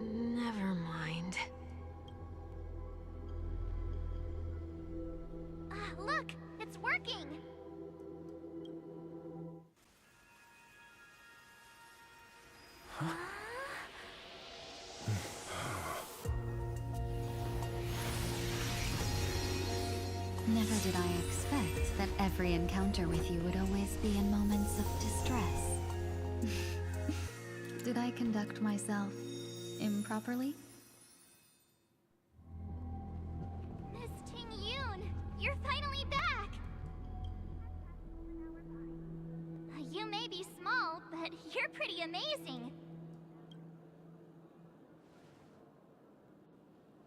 Never mind. Look! It's working! Never did I expect that every encounter with you would always be in moments of distress. Did I conduct myself improperly? Miss Ting Yun, you're finally back! You may be small, but you're pretty amazing.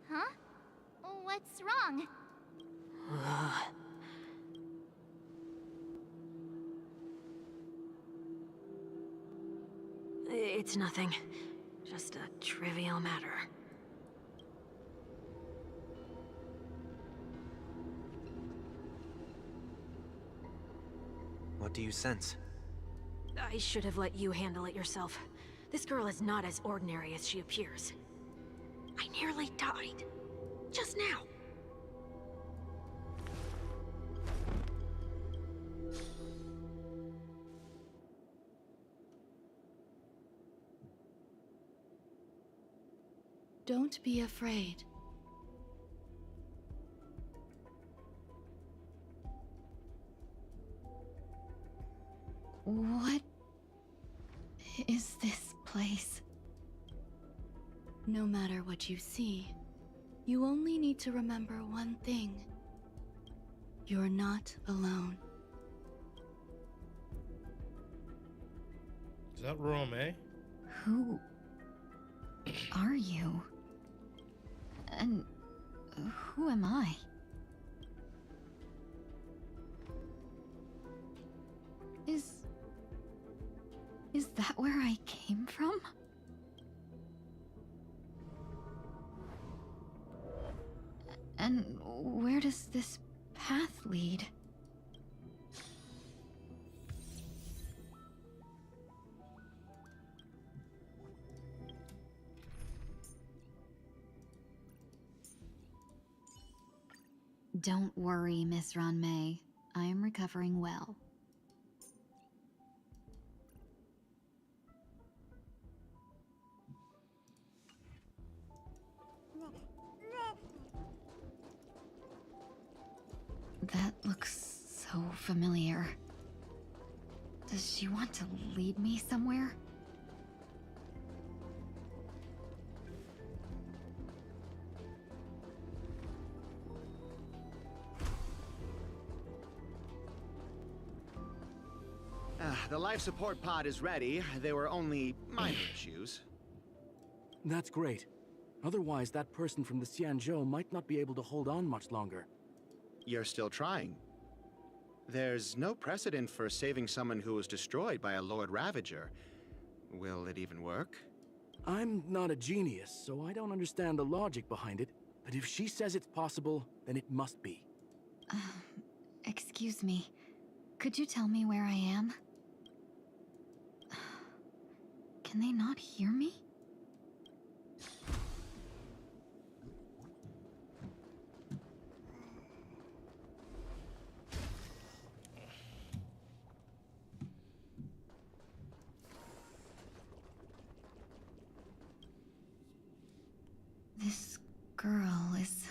Huh? What's wrong? It's nothing. Just a trivial matter. What do you sense? I should have let you handle it yourself. This girl is not as ordinary as she appears. I nearly died. Just now. Don't be afraid. What is this place? No matter what you see, you only need to remember one thing. You're not alone. Is that Rome? Who are you? And who am I? Is that where I came from? And where does this path lead? Don't worry, Miss Ranmei. I am recovering well. That looks so familiar. Does she want to lead me somewhere? The life support pod is ready. There were only minor issues. That's great. Otherwise, that person from the Xianzhou might not be able to hold on much longer. You're still trying. There's no precedent for saving someone who was destroyed by a Lord Ravager. Will it even work? I'm not a genius, so I don't understand the logic behind it. But if she says it's possible, then it must be. Excuse me. Could you tell me where I am? Can they not hear me? This girl is...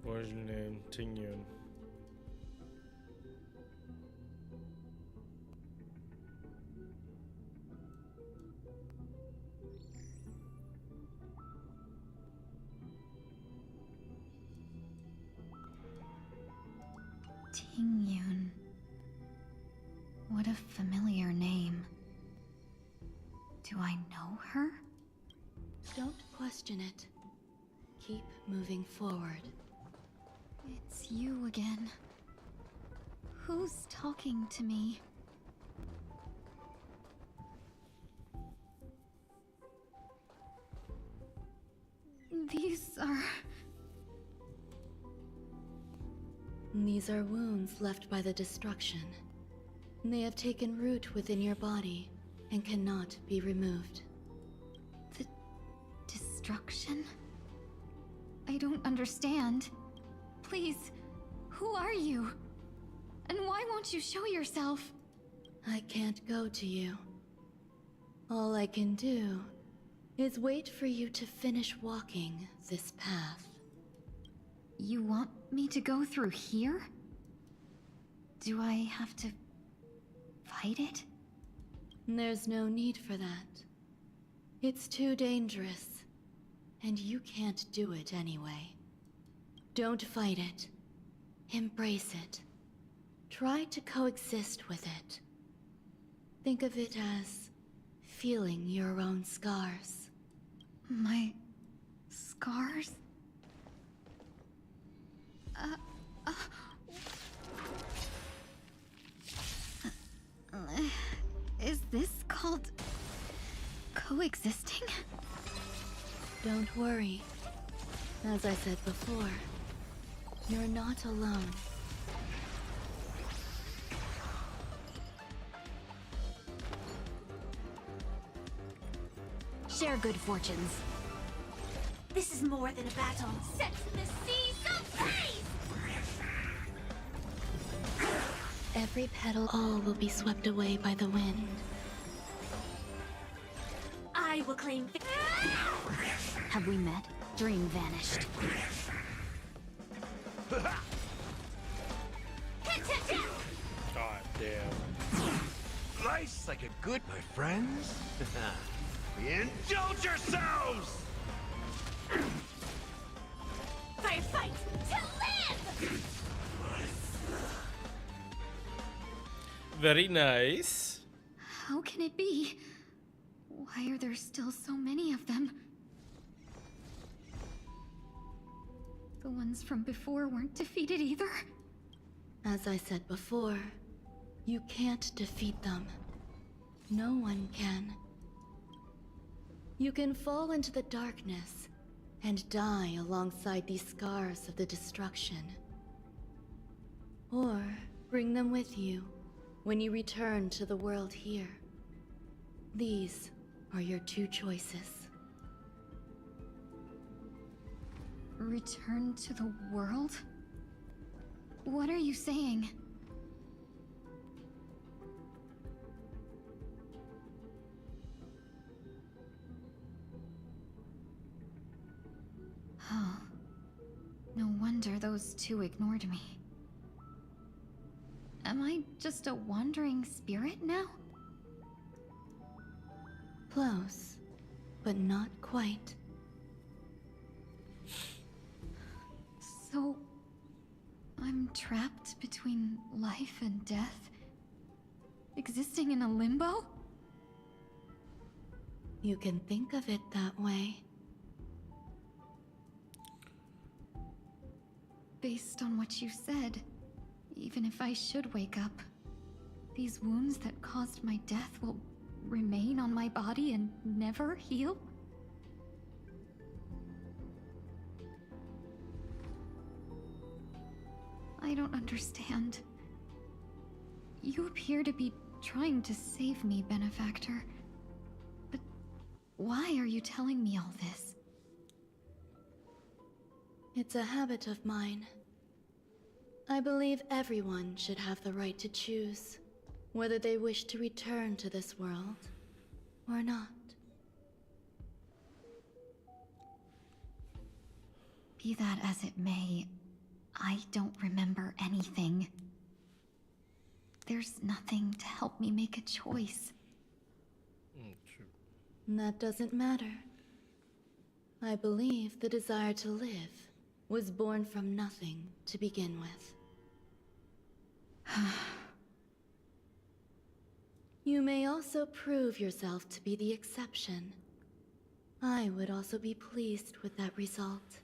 What is your name? Tingyun. Tingyun. What a familiar name. Do I know her? Don't question it. Keep moving forward. It's you again. Who's talking to me? These are wounds left by the destruction. They have taken root within your body and cannot be removed. The destruction? I don't understand. Please, who are you? And why won't you show yourself? I can't go to you. All I can do is wait for you to finish walking this path. You want me to go through here? Do I have to fight it? There's no need for that. It's too dangerous, and you can't do it anyway. Don't fight it. Embrace it. Try to coexist with it. Think of it as feeling your own scars. My scars? Is this called coexisting? Don't worry. As I said before, you're not alone. Share good fortunes. This is more than a battle. Set the seas ablaze! Every petal, all will be swept away by the wind. I will claim Have we met? Dream vanished. God damn. Life's like a good, my friends. Indulge yourselves! Firefight to live! Very nice. How can it be? Why are there still so many of them? The ones from before weren't defeated either? As I said before, you can't defeat them. No one can. You can fall into the darkness and die alongside these scars of the destruction. Or bring them with you when you return to the world here. These are your two choices. Return to the world? What are you saying? Oh. No wonder those two ignored me. Am I just a wandering spirit now? Close, but not quite. So... I'm trapped between life and death? Existing in a limbo? You can think of it that way. Based on what you said, even if I should wake up, these wounds that caused my death will remain on my body and never heal? I don't understand. You appear to be trying to save me, Benefactor. But why are you telling me all this? It's a habit of mine. I believe everyone should have the right to choose whether they wish to return to this world or not. Be that as it may, I don't remember anything. There's nothing to help me make a choice. True. That doesn't matter. I believe the desire to live was born from nothing to begin with. You may also prove yourself to be the exception. I would also be pleased with that result.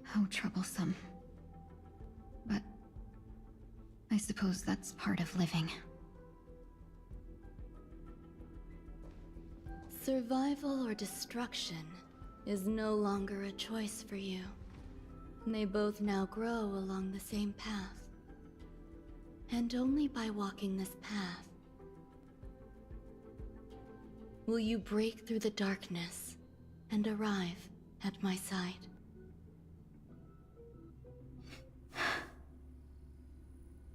How troublesome. But I suppose that's part of living. Survival or destruction is no longer a choice for you. They both now grow along the same path. And only by walking this path will you break through the darkness and arrive at my side.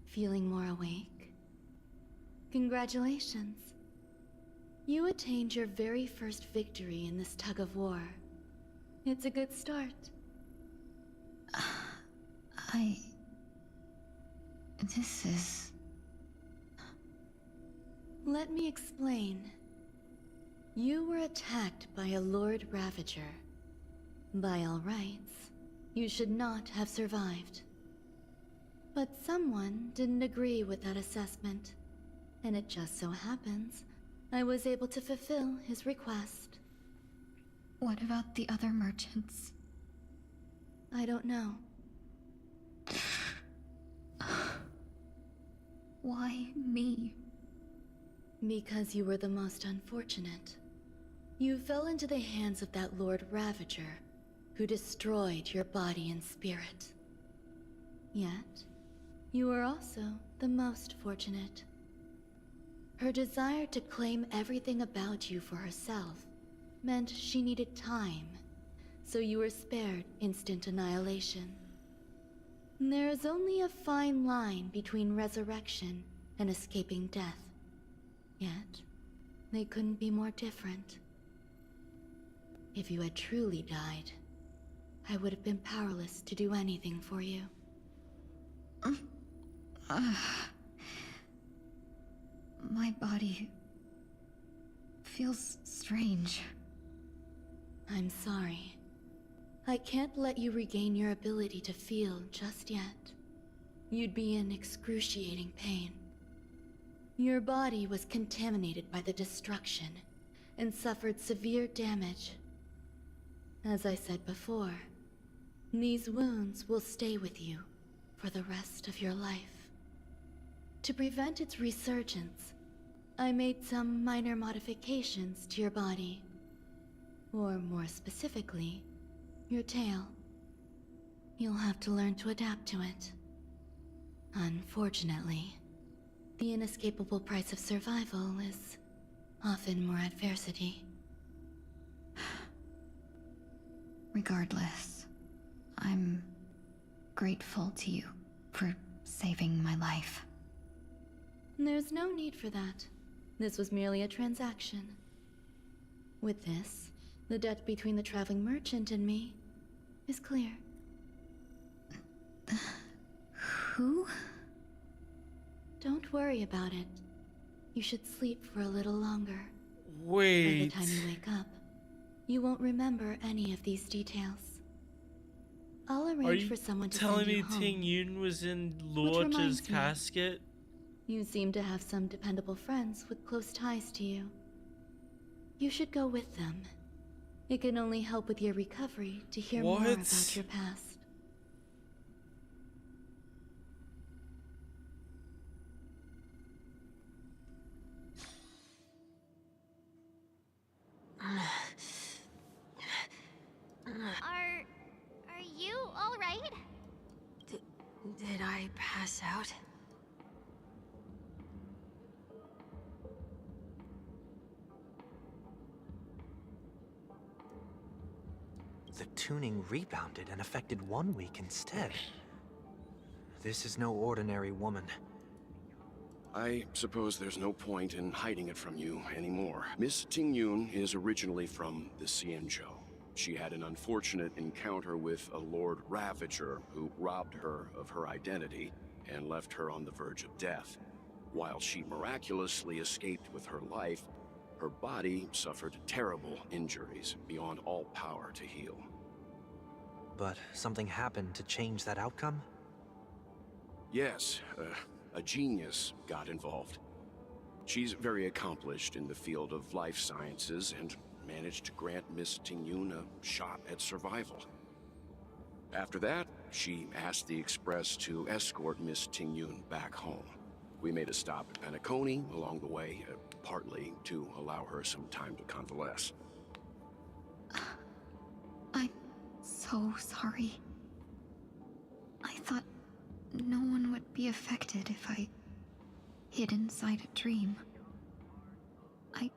Feeling more awake? Congratulations. You attained your very first victory in this tug of war. It's a good start. This is... Let me explain. You were attacked by a Lord Ravager. By all rights, you should not have survived. But someone didn't agree with that assessment, and it just so happens I was able to fulfill his request. What about the other merchants? I don't know. Why me? Because you were the most unfortunate. You fell into the hands of that Lord Ravager, who destroyed your body and spirit. Yet, you were also the most fortunate. Her desire to claim everything about you for herself meant she needed time, so you were spared instant annihilation. There is only a fine line between resurrection and escaping death. Yet, they couldn't be more different. If you had truly died, I would have been powerless to do anything for you. My body feels strange. I'm sorry. I can't let you regain your ability to feel just yet. You'd be in excruciating pain. Your body was contaminated by the destruction and suffered severe damage. As I said before, these wounds will stay with you for the rest of your life. To prevent its resurgence, I made some minor modifications to your body. Or more specifically, your tail. You'll have to learn to adapt to it. Unfortunately, the inescapable price of survival is often more adversity. Regardless, I'm grateful to you for saving my life. There's no need for that. This was merely a transaction. With this, the debt between the traveling merchant and me is clear. Who? Don't worry about it. You should sleep for a little longer. Wait. By the time you wake up, you won't remember any of these details. I'll arrange for someone to send you home. Telling me Ting Yun was in Which Luocha's reminds me, casket? You seem to have some dependable friends with close ties to you. You should go with them. It can only help with your recovery to hear more about your past. Are you all right? Did I pass out? The tuning rebounded and affected 1 week instead. This is no ordinary woman. I suppose there's no point in hiding it from you anymore. Miss Ting Yun is originally from the Xianzhou. She had an unfortunate encounter with a Lord Ravager who robbed her of her identity and left her on the verge of death. While she miraculously escaped with her life, her body suffered terrible injuries beyond all power to heal. But something happened to change that outcome? Yes, a genius got involved. She's very accomplished in the field of life sciences and managed to grant Miss Ting Yun a shot at survival. After that, she asked the Express to escort Miss Ting Yun back home. We made a stop at Penacony along the way, partly to allow her some time to convalesce. I'm so sorry. I thought no one would be affected if I hid inside a dream. I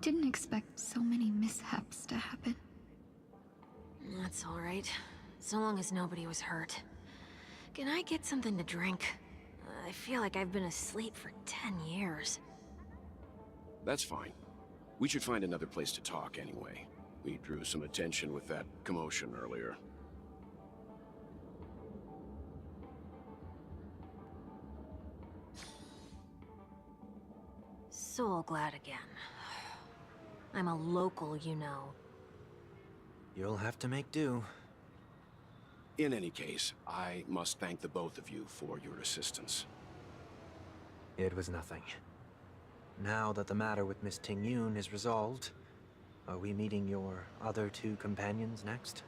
didn't expect so many mishaps to happen. That's all right. So long as nobody was hurt. Can I get something to drink? I feel like I've been asleep for 10 years. That's fine. We should find another place to talk anyway. We drew some attention with that commotion earlier. Soul glad again. I'm a local, you know. You'll have to make do. In any case, I must thank the both of you for your assistance. It was nothing. Now that the matter with Miss Ting Yun is resolved, are we meeting your other two companions next?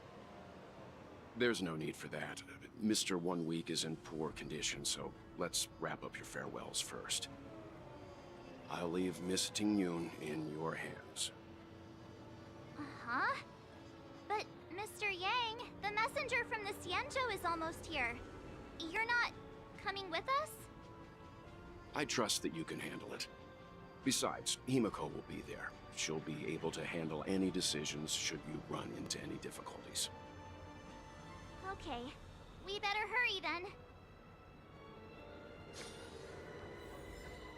There's no need for that. Mr. 1 Week is in poor condition, so let's wrap up your farewells first. I'll leave Miss Tingyun in your hands. Uh-huh. But, Mr. Yang, the messenger from the Xianzhou is almost here. You're not coming with us? I trust that you can handle it. Besides, Himiko will be there. She'll be able to handle any decisions should you run into any difficulties. Okay. We better hurry then.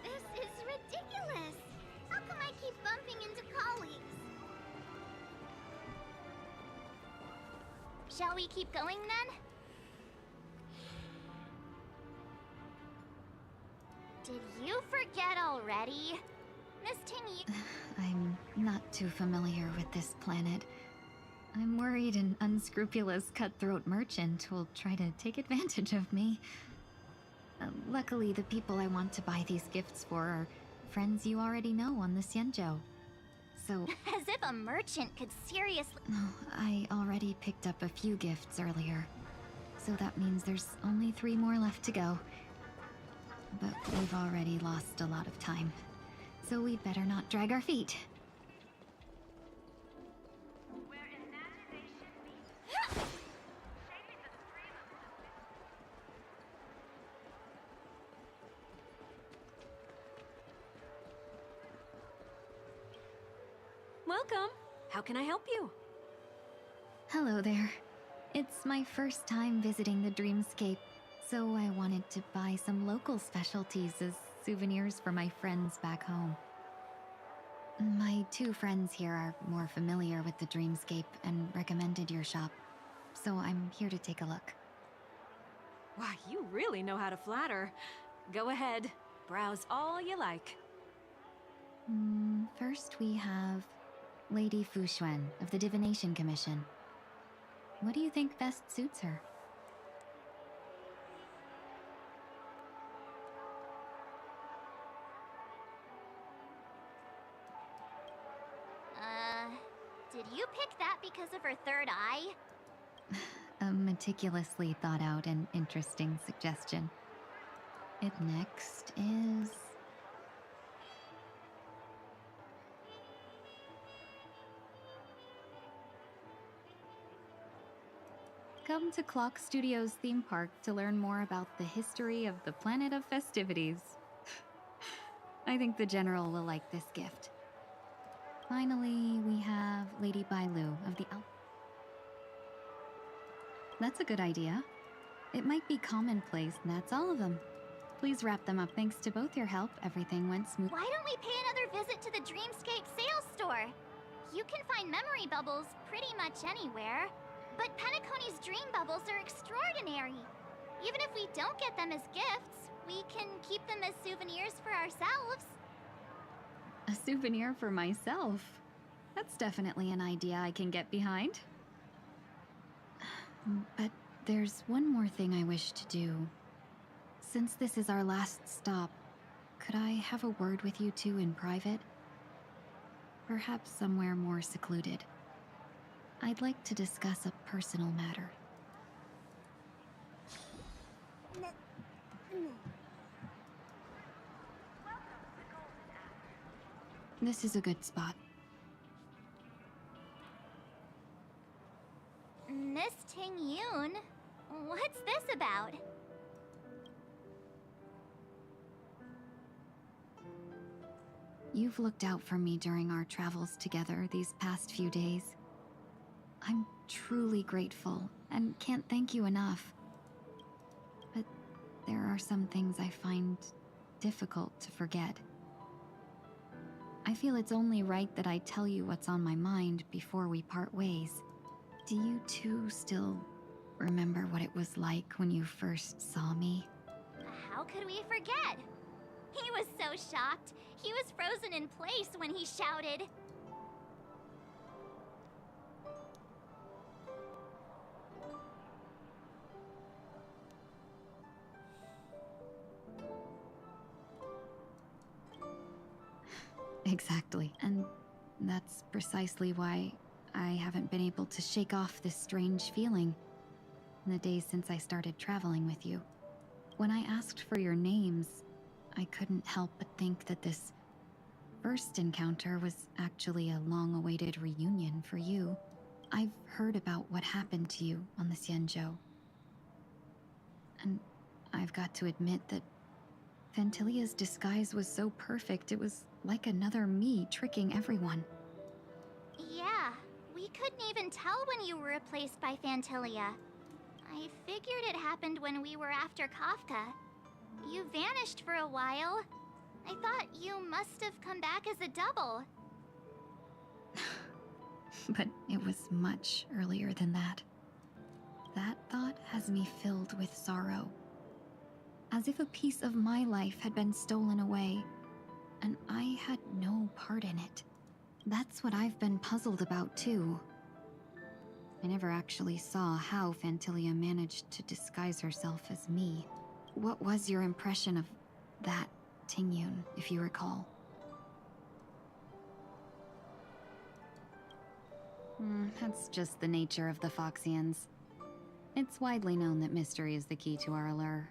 This is ridiculous! How come I keep bumping into colleagues? Shall we keep going then? Did you forget already? Miss Ting, I'm not too familiar with this planet. I'm worried an unscrupulous cutthroat merchant will try to take advantage of me. Luckily, the people I want to buy these gifts for are friends you already know on the Xianzhou. So... As if a merchant could seriously... No, I already picked up a few gifts earlier. So that means there's only 3 more left to go. But we've already lost a lot of time. So we'd better not drag our feet. Welcome. How can I help you? Hello there. It's my first time visiting the Dreamscape, so I wanted to buy some local specialties as souvenirs for my friends back home. My 2 friends here are more familiar with the Dreamscape and recommended your shop, so I'm here to take a look. Wow, you really know how to flatter. Go ahead. Browse all you like. First we have Lady Fu Xuan of the Divination Commission. What do you think best suits her? Did you pick that because of her third eye? A meticulously thought out and interesting suggestion. It next is... Come to Clock Studios theme park to learn more about the history of the planet of festivities. I think the General will like this gift. Finally, we have Lady Bailu of the That's a good idea. It might be commonplace, and that's all of them. Please wrap them up. Thanks to both your help, everything went smooth. Why don't we pay another visit to the Dreamscape sales store? You can find memory bubbles pretty much anywhere. But Penacony's dream bubbles are extraordinary. Even if we don't get them as gifts, we can keep them as souvenirs for ourselves. A souvenir for myself? That's definitely an idea I can get behind. But there's one more thing I wish to do. Since this is our last stop, could I have a word with you two in private? Perhaps somewhere more secluded. I'd like to discuss a personal matter. This is a good spot. Miss Ting-Yun, what's this about? You've looked out for me during our travels together these past few days. I'm truly grateful and can't thank you enough. But there are some things I find difficult to forget. I feel it's only right that I tell you what's on my mind before we part ways. Do you two still remember what it was like when you first saw me? How could we forget? He was so shocked. He was frozen in place when he shouted. Exactly. And that's precisely why I haven't been able to shake off this strange feeling in the days since I started traveling with you. When I asked for your names, I couldn't help but think that this first encounter was actually a long-awaited reunion for you. I've heard about what happened to you on the Xianzhou. And I've got to admit that Fantilia's disguise was so perfect, it was like another me tricking everyone. Yeah, we couldn't even tell when you were replaced by Fantilia. I figured it happened when we were after Kafka. You vanished for a while. I thought you must have come back as a double. But it was much earlier than that. That thought has me filled with sorrow. As if a piece of my life had been stolen away, and I had no part in it. That's what I've been puzzled about, too. I never actually saw how Fantilia managed to disguise herself as me. What was your impression of that Tingyun, if you recall? That's just the nature of the Foxians. It's widely known that mystery is the key to our allure.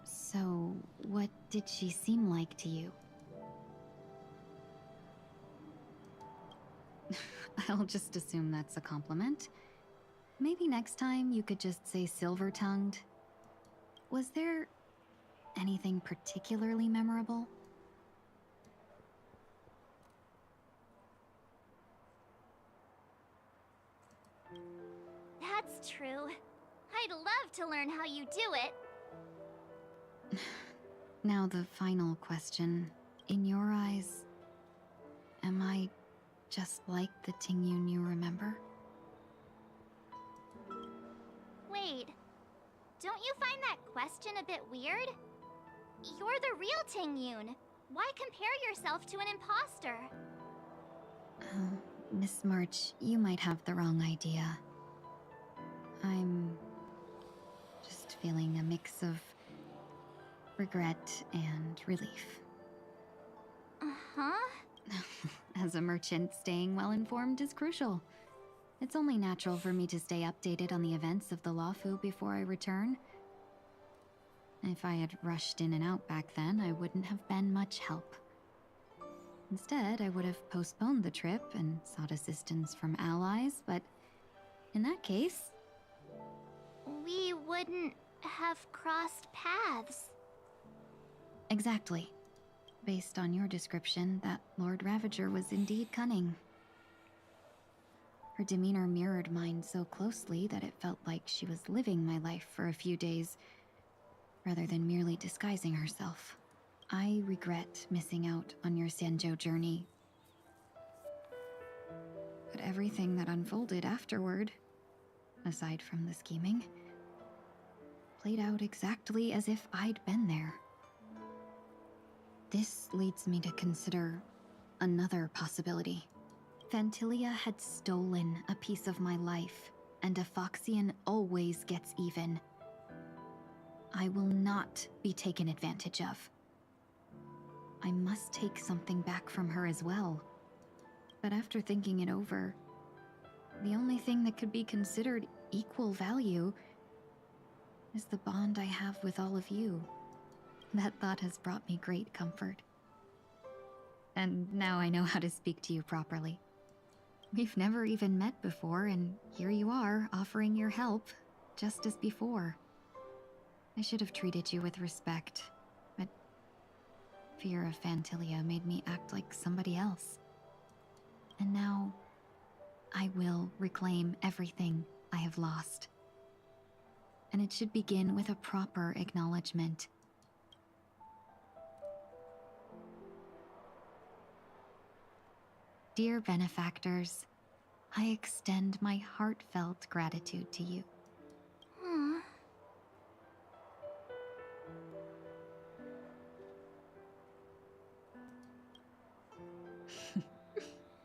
So, what did she seem like to you? I'll just assume that's a compliment. Maybe next time you could just say silver-tongued. Was there anything particularly memorable? That's true. I'd love to learn how you do it. Now the final question. In your eyes, am I just like the Tingyun you remember? Wait, don't you find that question a bit weird? You're the real Tingyun. Why compare yourself to an imposter? Miss March, you might have the wrong idea. I'm just feeling a mix of regret and relief. Uh-huh? As a merchant, staying well-informed is crucial. It's only natural for me to stay updated on the events of the Luofu before I return. If I had rushed in and out back then, I wouldn't have been much help. Instead, I would have postponed the trip and sought assistance from allies, but in that case... We wouldn't have crossed paths. Exactly. Based on your description, that Lord Ravager was indeed cunning. Her demeanor mirrored mine so closely that it felt like she was living my life for a few days, rather than merely disguising herself. I regret missing out on your Xianzhou journey. But everything that unfolded afterward, aside from the scheming, played out exactly as if I'd been there. This leads me to consider another possibility. Fantilia had stolen a piece of my life, and a Foxian always gets even. I will not be taken advantage of. I must take something back from her as well. But after thinking it over, the only thing that could be considered equal value is the bond I have with all of you. That thought has brought me great comfort. And now I know how to speak to you properly. We've never even met before, and here you are, offering your help, just as before. I should have treated you with respect, but fear of Fantilia made me act like somebody else. And now, I will reclaim everything I have lost. And it should begin with a proper acknowledgement. Dear benefactors, I extend my heartfelt gratitude to you.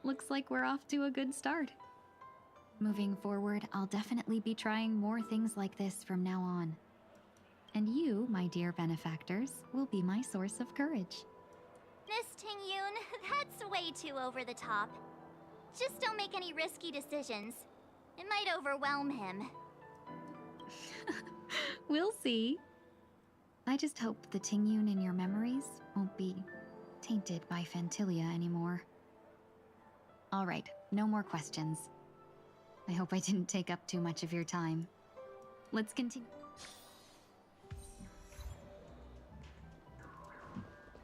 Looks like we're off to a good start. Moving forward, I'll definitely be trying more things like this from now on. And you, my dear benefactors, will be my source of courage. Miss Tingyun, that's way too over the top. Just don't make any risky decisions. It might overwhelm him. We'll see. I just hope the Tingyun in your memories won't be tainted by Fantilia anymore. Alright, no more questions. I hope I didn't take up too much of your time. Let's continue.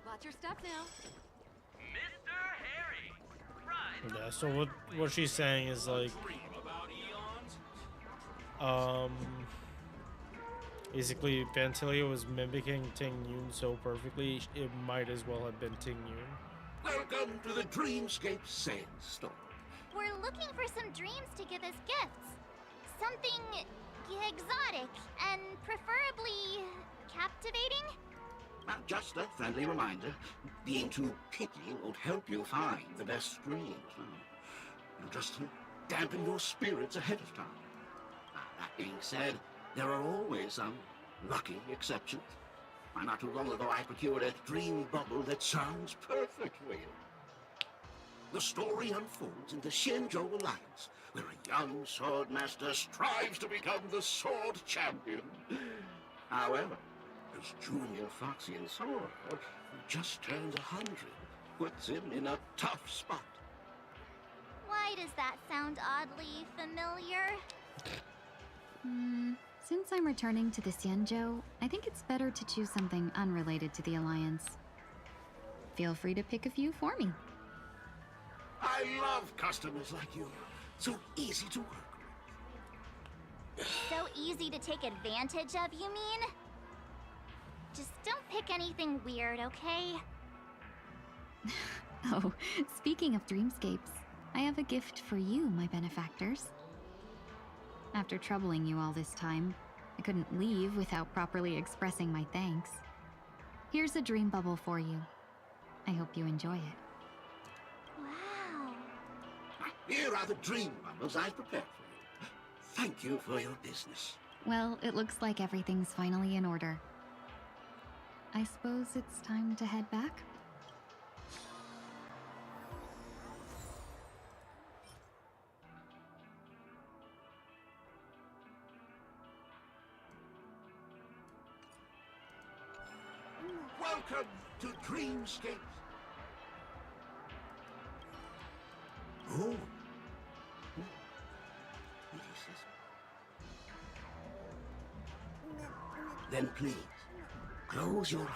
Watch your step now. Yeah, so what she's saying is like, basically Fantilia was mimicking Ting Yun so perfectly, it might as well have been Ting Yun. Welcome to the Dreamscape Sandstorm. We're looking for some dreams to give as gifts. Something exotic and preferably captivating. Now, just a friendly reminder, being too picky won't help you find the best dreams. You'll just dampen your spirits ahead of time. That being said, there are always some lucky exceptions. Not too long ago, I procured a dream bubble that sounds perfect for you. The story unfolds in the Xianzhou Alliance, where a young swordmaster strives to become the sword champion. However, his junior Foxian sword, who just turned 100, puts him in a tough spot. Why does that sound oddly familiar? Since I'm returning to the Xianzhou, I think it's better to choose something unrelated to the Alliance. Feel free to pick a few for me. I love customers like you. So easy to work with. So easy to take advantage of, you mean? Just don't pick anything weird, okay? Oh, speaking of dreamscapes, I have a gift for you, my benefactors. After troubling you all this time, I couldn't leave without properly expressing my thanks. Here's a dream bubble for you. I hope you enjoy it. Wow. Here are the dream bubbles I've prepared for you. Thank you for your business. Well, it looks like everything's finally in order. I suppose it's time to head back? Welcome to Dreamscape. Oh. What is this? Then please, close your eyes.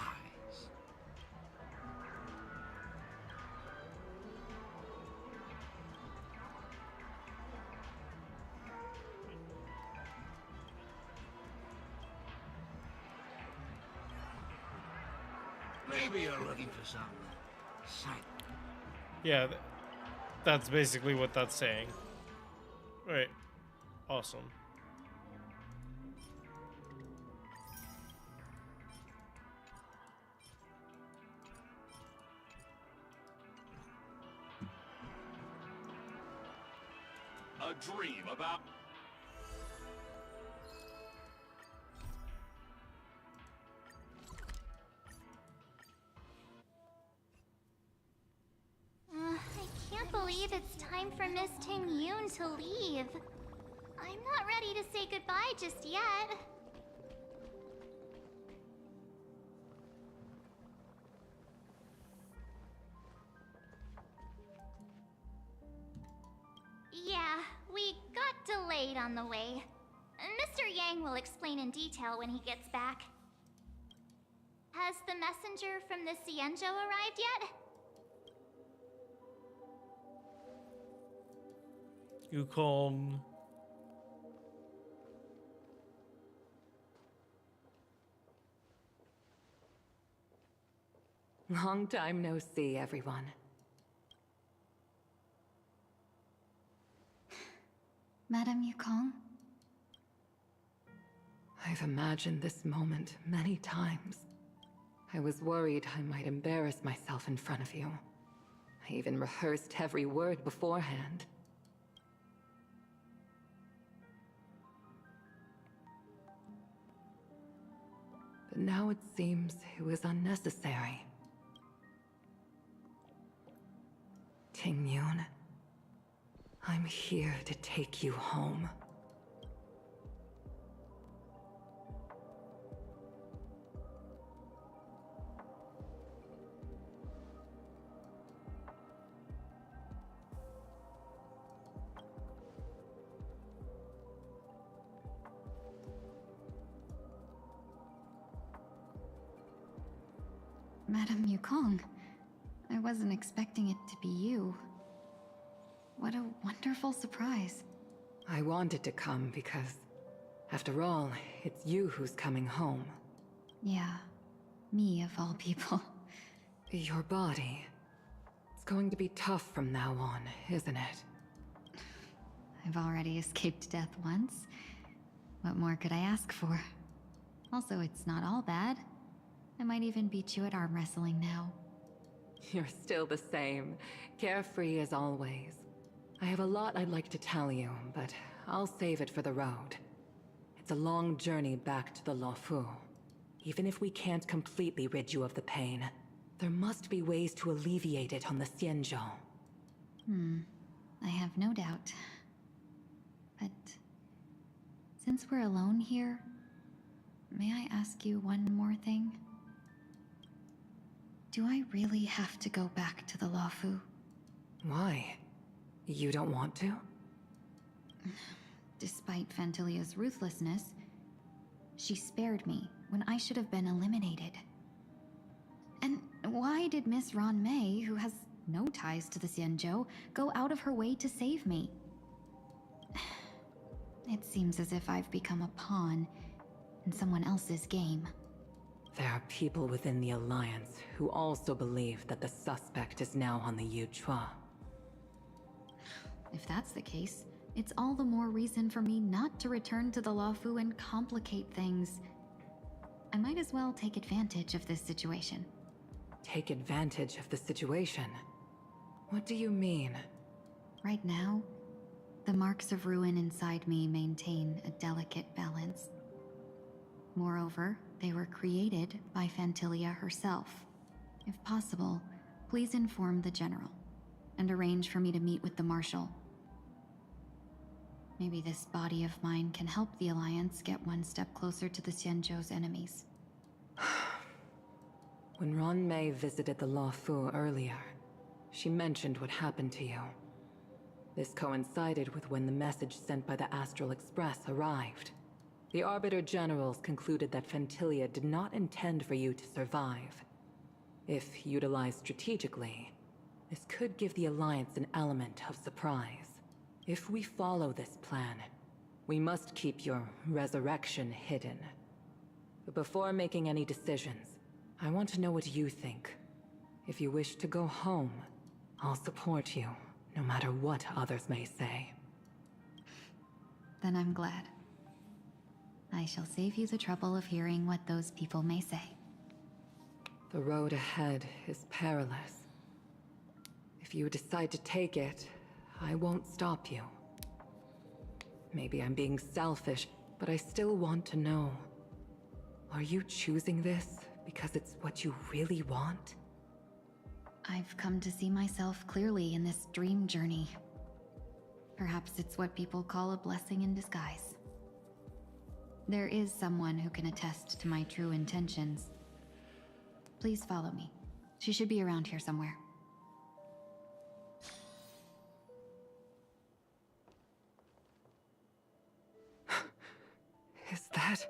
Maybe you're looking for some sight. Yeah, that's basically what that's saying. Right. Awesome. A dream about... I can't believe it's time for Miss Ting Yun to leave. I'm not ready to say goodbye just yet. Yeah, we got delayed on the way. Mr. Yang will explain in detail when he gets back. Has the messenger from the Xianzhou arrived yet? Yukong. Long time no see, everyone. Madame Yukong? I've imagined this moment many times. I was worried I might embarrass myself in front of you. I even rehearsed every word beforehand. But now it seems it was unnecessary. Ting Yun, I'm here to take you home. Madame Yukong. I wasn't expecting it to be you. What a wonderful surprise. I wanted to come because, after all, it's you who's coming home. Yeah, me of all people. Your body. It's going to be tough from now on, isn't it? I've already escaped death once. What more could I ask for? Also, it's not all bad. I might even beat you at arm wrestling now. You're still the same, carefree as always. I have a lot I'd like to tell you, but I'll save it for the road. It's a long journey back to the Luofu. Even if we can't completely rid you of the pain, there must be ways to alleviate it on the Xianzhou. I have no doubt. But since we're alone here, may I ask you one more thing? Do I really have to go back to the Luofu? Why? You don't want to? Despite Fantilia's ruthlessness, she spared me when I should have been eliminated. And why did Miss Ron Mei, who has no ties to the Xianzhou, go out of her way to save me? It seems as if I've become a pawn in someone else's game. There are people within the Alliance who also believe that the suspect is now on the Yuchua. If that's the case, it's all the more reason for me not to return to the Luofu and complicate things. I might as well take advantage of this situation. Take advantage of the situation? What do you mean? Right now, the marks of ruin inside me maintain a delicate balance. Moreover, they were created by Fantilia herself. If possible, please inform the General and arrange for me to meet with the Marshal. Maybe this body of mine can help the Alliance get one step closer to the Xianzhou's enemies. When Ron Mei visited the Luofu earlier, she mentioned what happened to you. This coincided with when the message sent by the Astral Express arrived. The Arbiter Generals concluded that Fantilia did not intend for you to survive. If utilized strategically, this could give the Alliance an element of surprise. If we follow this plan, we must keep your resurrection hidden. But before making any decisions, I want to know what you think. If you wish to go home, I'll support you, no matter what others may say. Then I'm glad. I shall save you the trouble of hearing what those people may say. The road ahead is perilous. If you decide to take it, I won't stop you. Maybe I'm being selfish, but I still want to know. Are you choosing this because it's what you really want? I've come to see myself clearly in this dream journey. Perhaps it's what people call a blessing in disguise. There is someone who can attest to my true intentions. Please follow me. She should be around here somewhere. Is that...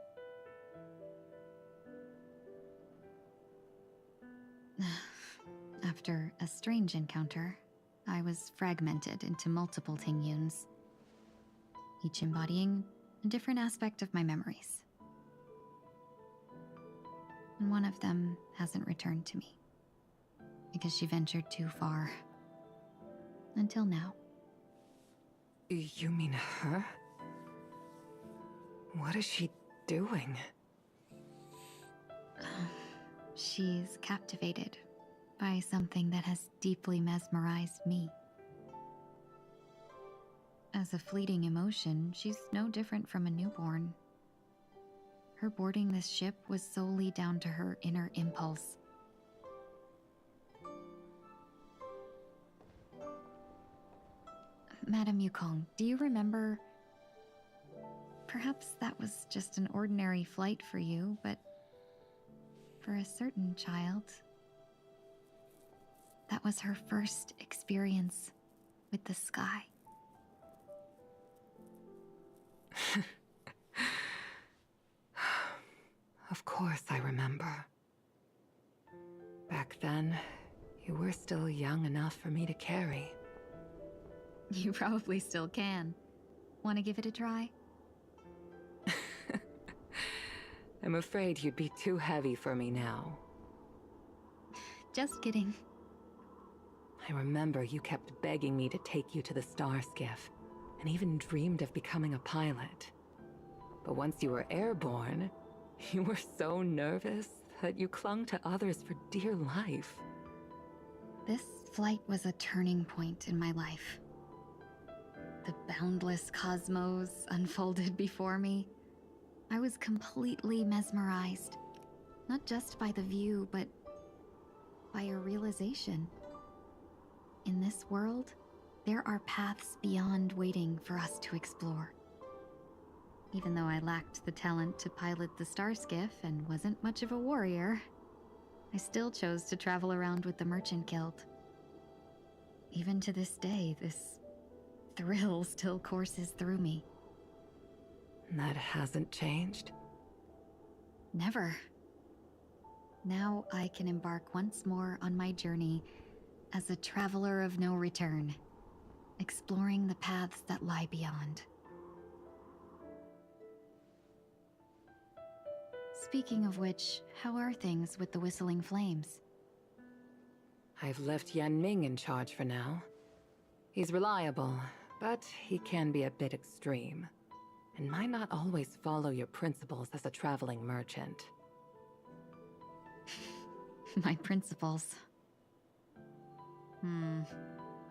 After a strange encounter, I was fragmented into multiple Tingyuns, each embodying a different aspect of my memories. And one of them hasn't returned to me, because she ventured too far. Until now. You mean her? What is she doing? She's captivated by something that has deeply mesmerized me. As a fleeting emotion, she's no different from a newborn. Her boarding this ship was solely down to her inner impulse. Madame Yukong, do you remember? Perhaps that was just an ordinary flight for you, but for a certain child, that was her first experience with the sky. Of course I remember. back then, you were still young enough for me to carry. You probably still can. Want to give it a try? I'm afraid you'd be too heavy for me now. Just kidding. I remember you kept begging me to take you to the star skiff, and even dreamed of becoming a pilot. But once you were airborne, you were so nervous that you clung to others for dear life. This flight was a turning point in my life. The boundless cosmos unfolded before me. I was completely mesmerized, not just by the view, but by a realization. In this world, there are paths beyond waiting for us to explore. Even though I lacked the talent to pilot the star skiff and wasn't much of a warrior, I still chose to travel around with the Merchant Guild. Even to this day, this thrill still courses through me. That hasn't changed? Never. Now I can embark once more on my journey as a traveler of no return, exploring the paths that lie beyond. Speaking of which, how are things with the Whistling Flames? I've left Yan Ming in charge for now. He's reliable, but he can be a bit extreme, and might not always follow your principles as a traveling merchant. My principles.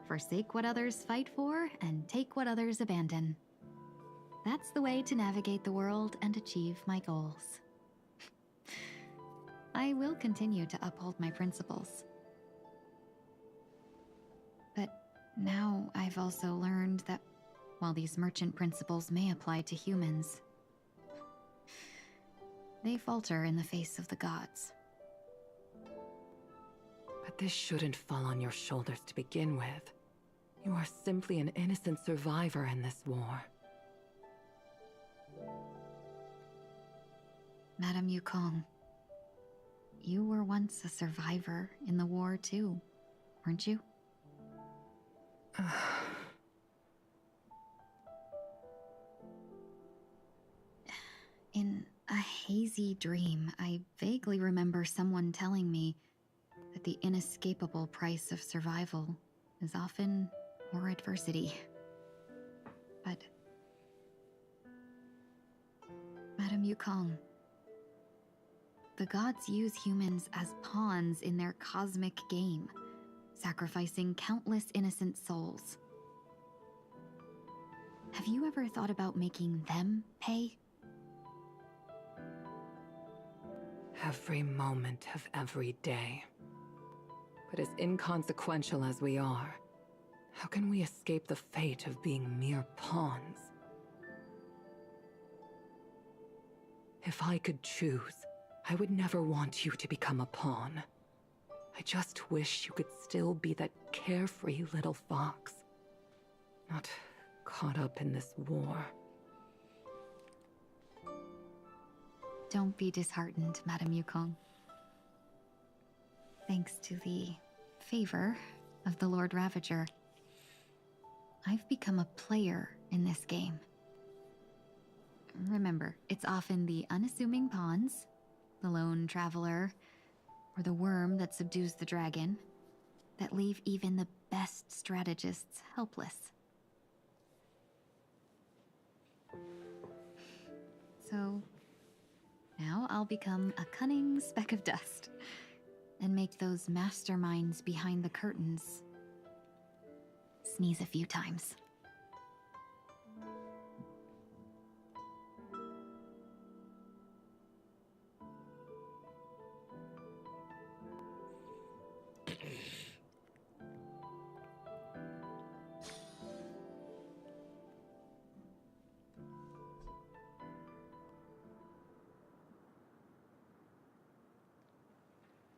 Forsake what others fight for, and take what others abandon. That's the way to navigate the world and achieve my goals. I will continue to uphold my principles. But now I've also learned that while these merchant principles may apply to humans, they falter in the face of the gods. But this shouldn't fall on your shoulders to begin with. You are simply an innocent survivor in this war. Madame Yukong, you were once a survivor in the war too, weren't you? In a hazy dream, I vaguely remember someone telling me that the inescapable price of survival is often more adversity. But Madame Yukong, the gods use humans as pawns in their cosmic game, sacrificing countless innocent souls. Have you ever thought about making them pay? Every moment of every day. But as inconsequential as we are, how can we escape the fate of being mere pawns? If I could choose, I would never want you to become a pawn. I just wish you could still be that carefree little fox, not caught up in this war. Don't be disheartened, Madame Yukong. Thanks to the favor of the Lord Ravager, I've become a player in this game. Remember, it's often the unassuming pawns, the lone traveler, or the worm that subdues the dragon, that leave even the best strategists helpless. So, now I'll become a cunning speck of dust, and make those masterminds behind the curtains sneeze a few times.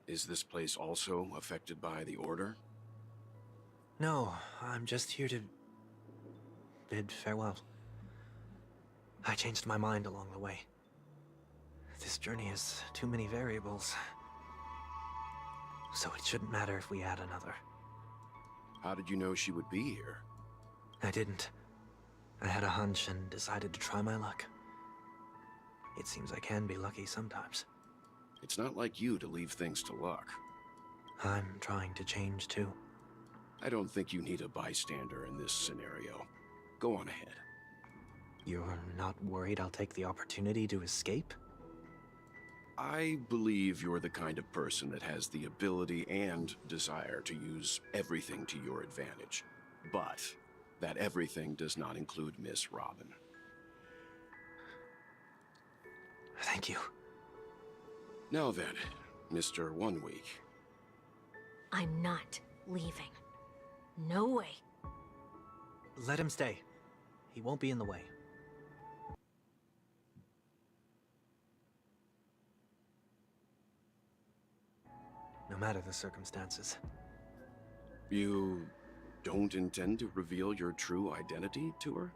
Is this place also affected by the Order? No, I'm just here to bid farewell. I changed my mind along the way. This journey has too many variables. so it shouldn't matter if we add another. How did you know she would be here? I didn't. I had a hunch and decided to try my luck. It seems I can be lucky sometimes. It's not like you to leave things to luck. I'm trying to change too. I don't think you need a bystander in this scenario. Go on ahead. You're not worried I'll take the opportunity to escape? I believe you're the kind of person that has the ability and desire to use everything to your advantage. But that everything does not include Miss Robin. Thank you. Now then, Mr. 1 Week. I'm not leaving. No way. Let him stay. He won't be in the way. No matter the circumstances. You don't intend to reveal your true identity to her?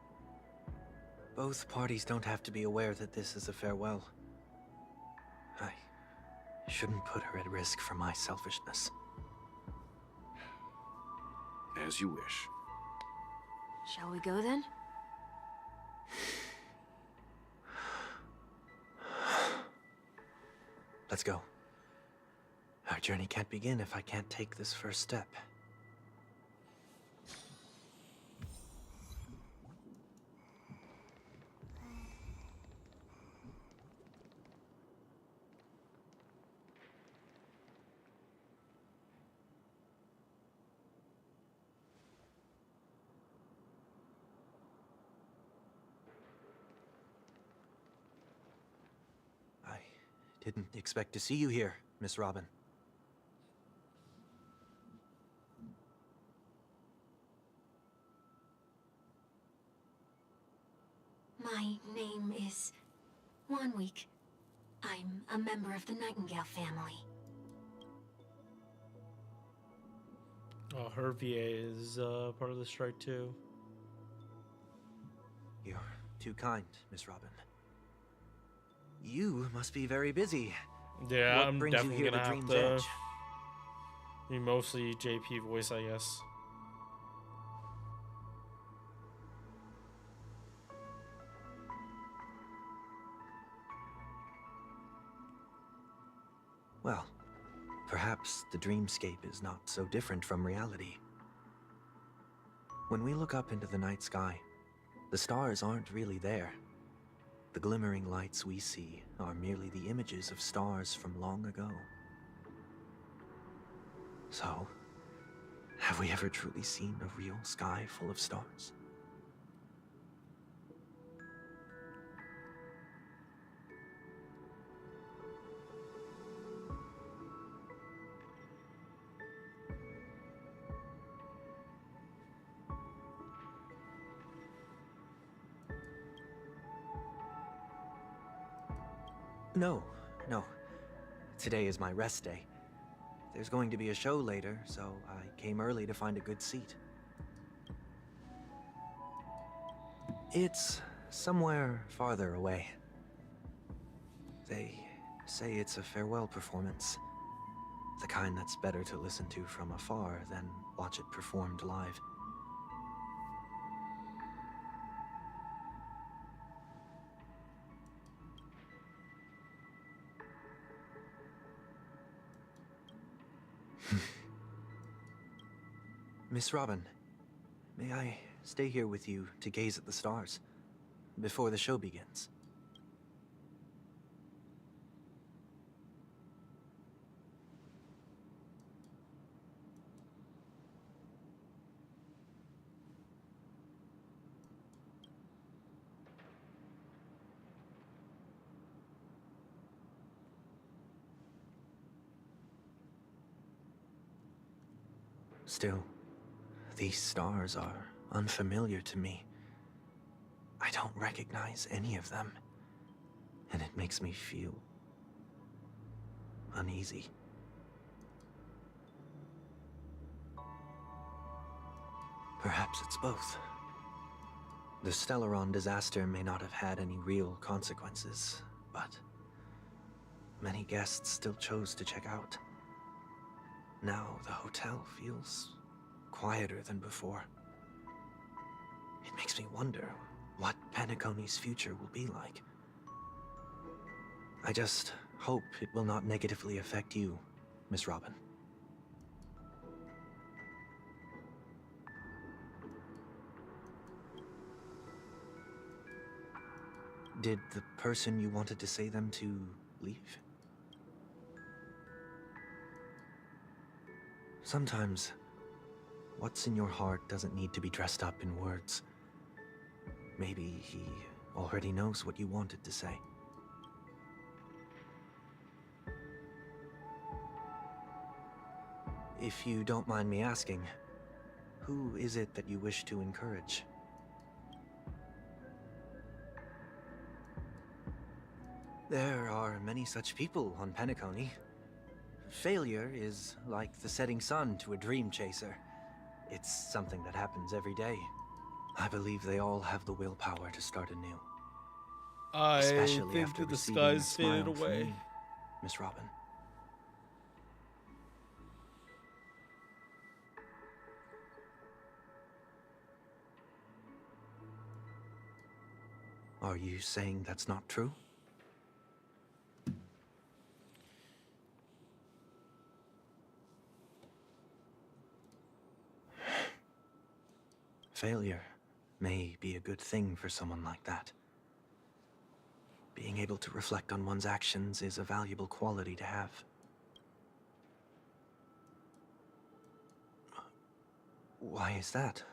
Both parties don't have to be aware that this is a farewell. I shouldn't put her at risk for my selfishness. As you wish. Shall we go then? Let's go. Our journey can't begin if I can't take this first step. I didn't expect to see you here, Miss Robin. My name is 1 Week. I'm a member of the Nightingale family. Oh, her VA is part of the strike too. You're too kind, Miss Robin. You must be very busy. Yeah, What I'm brings you definitely here gonna to have Dream's to. Edge? I mean, mostly JP voice, I guess. Well, perhaps the dreamscape is not so different from reality. When we look up into the night sky, the stars aren't really there. The glimmering lights we see are merely the images of stars from long ago. So, have we ever truly seen a real sky full of stars? No. Today is my rest day. There's going to be a show later, so I came early to find a good seat. It's somewhere farther away. They say it's a farewell performance. The kind that's better to listen to from afar than watch it performed live. Miss Robin, may I stay here with you to gaze at the stars before the show begins? Still, these stars are unfamiliar to me. I don't recognize any of them, and it makes me feel uneasy. Perhaps it's both. The Stellaron disaster may not have had any real consequences, but many guests still chose to check out. Now the hotel feels quieter than before. It makes me wonder what Penacony's future will be like. I just hope it will not negatively affect you, Miss Robin. Did the person you wanted to say them to leave? Sometimes, what's in your heart doesn't need to be dressed up in words. Maybe he already knows what you wanted to say. If you don't mind me asking, who is it that you wish to encourage? There are many such people on Penacony. Failure is like the setting sun to a dream chaser. It's something that happens every day. I believe they all have the willpower to start anew. Especially after the receiving a skies faded smile from away. me, Miss Robin. Are you saying that's not true? Failure may be a good thing for someone like that. Being able to reflect on one's actions is a valuable quality to have. Why is that?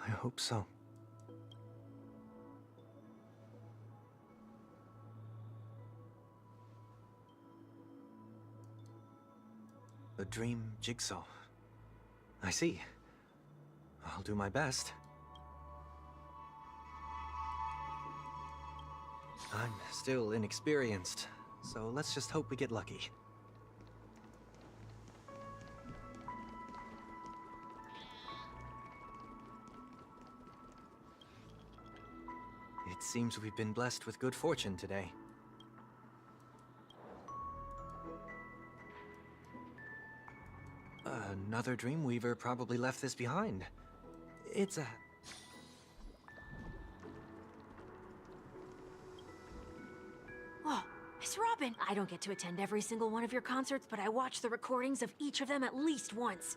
I hope so. A dream jigsaw. I see. I'll do my best. I'm still inexperienced, so let's just hope we get lucky. It seems we've been blessed with good fortune today. Another Dreamweaver probably left this behind. It's a... Oh, Miss Robin! I don't get to attend every single one of your concerts, but I watch the recordings of each of them at least once.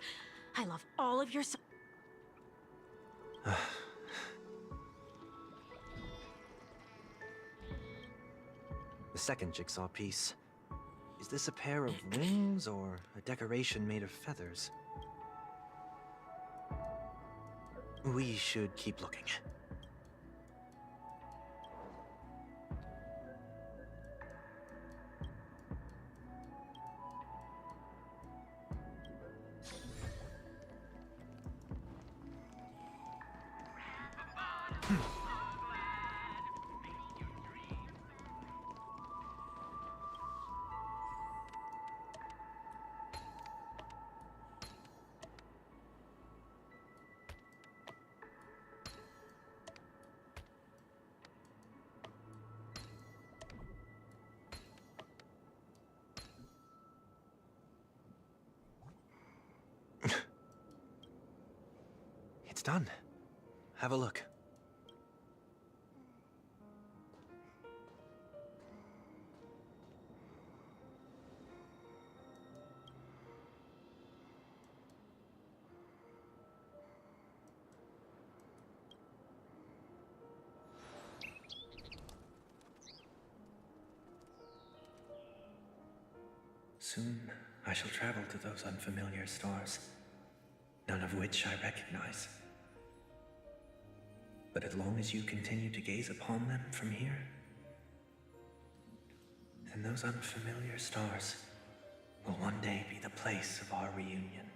I love all of your The second jigsaw piece. Is this a pair of wings or a decoration made of feathers? We should keep looking. It's done. Have a look. Soon, I shall travel to those unfamiliar stars, none of which I recognize. But as long as you continue to gaze upon them from here, then those unfamiliar stars will one day be the place of our reunion.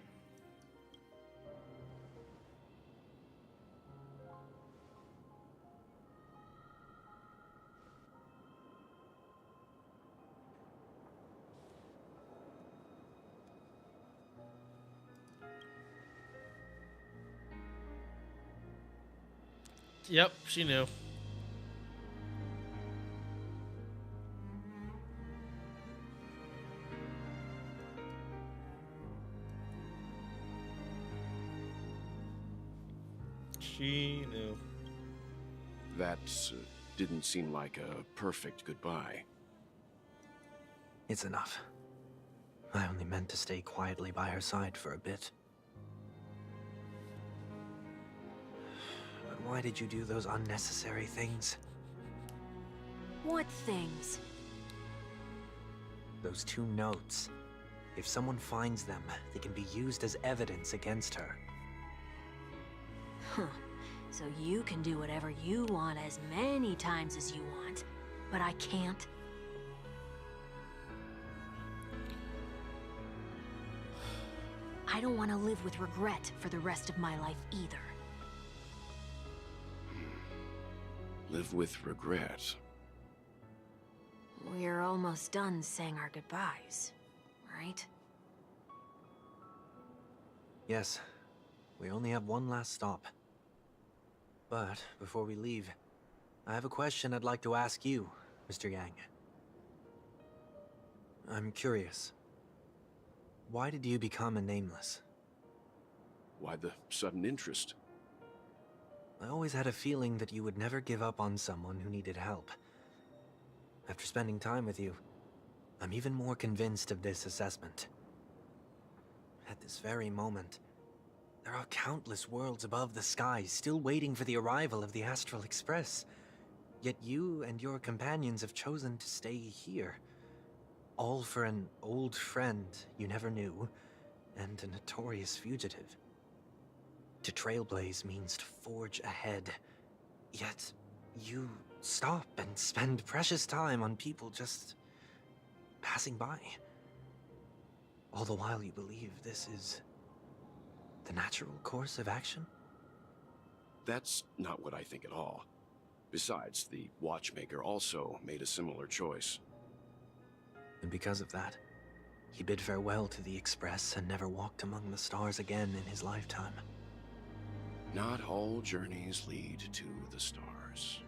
Yep, she knew. She knew. That didn't seem like a perfect goodbye. It's enough. I only meant to stay quietly by her side for a bit. But why did you do those unnecessary things? What things? Those 2 notes. If someone finds them, they can be used as evidence against her. Huh. So you can do whatever you want as many times as you want, but I can't? I don't want to live with regret for the rest of my life either. Live with regret. We're almost done saying our goodbyes, right? Yes. We only have one last stop. But before we leave, I have a question I'd like to ask you, Mr. Yang. I'm curious. Why did you become a Nameless? Why the sudden interest? I always had a feeling that you would never give up on someone who needed help. After spending time with you, I'm even more convinced of this assessment. At this very moment, there are countless worlds above the sky still waiting for the arrival of the Astral Express. Yet you and your companions have chosen to stay here. All for an old friend you never knew, and a notorious fugitive. To trailblaze means to forge ahead. Yet, you stop and spend precious time on people just passing by. All the while you believe this is the natural course of action? That's not what I think at all. Besides, the watchmaker also made a similar choice. And because of that, he bid farewell to the Express and never walked among the stars again in his lifetime. Not all journeys lead to the stars.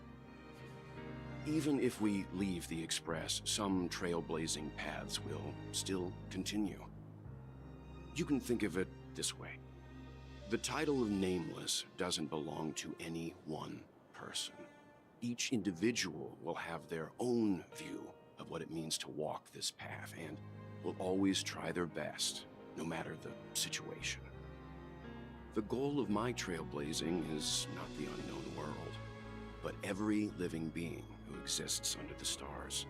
Even if we leave the Express, some trailblazing paths will still continue. You can think of it this way. The title of Nameless doesn't belong to any one person. Each individual will have their own view of what it means to walk this path and will always try their best, no matter the situation. The goal of my trailblazing is not the unknown world, but every living being who exists under the stars.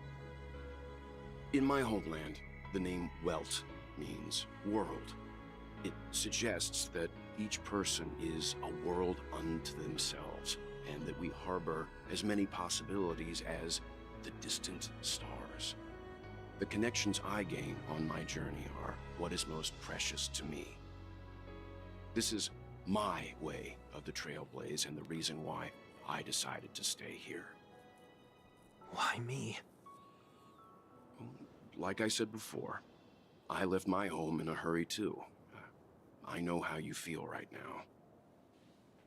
In my homeland, the name Welt means world. It suggests that each person is a world unto themselves, and that we harbor as many possibilities as the distant stars. The connections I gain on my journey are what is most precious to me. This is my way of the trailblaze and the reason why I decided to stay here. Why me? Like I said before, I left my home in a hurry too. I know how you feel right now.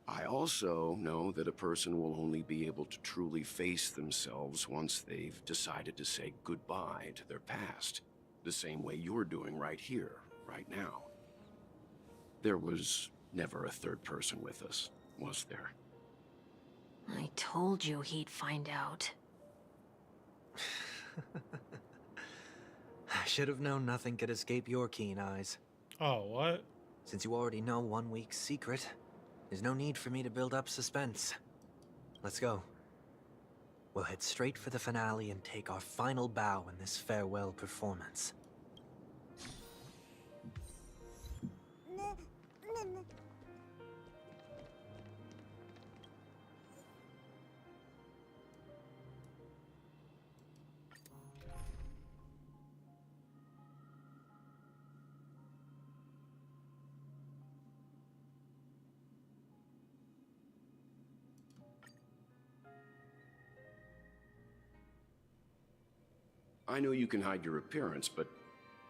I also know that a person will only be able to truly face themselves once they've decided to say goodbye to their past, the same way you're doing right here, right now. There was never a third person with us, was there? I told you he'd find out. I should have known nothing could escape your keen eyes. Oh, what? Since you already know 1 week's secret, there's no need for me to build up suspense. Let's go. We'll head straight for the finale and take our final bow in this farewell performance. I know you can hide your appearance, but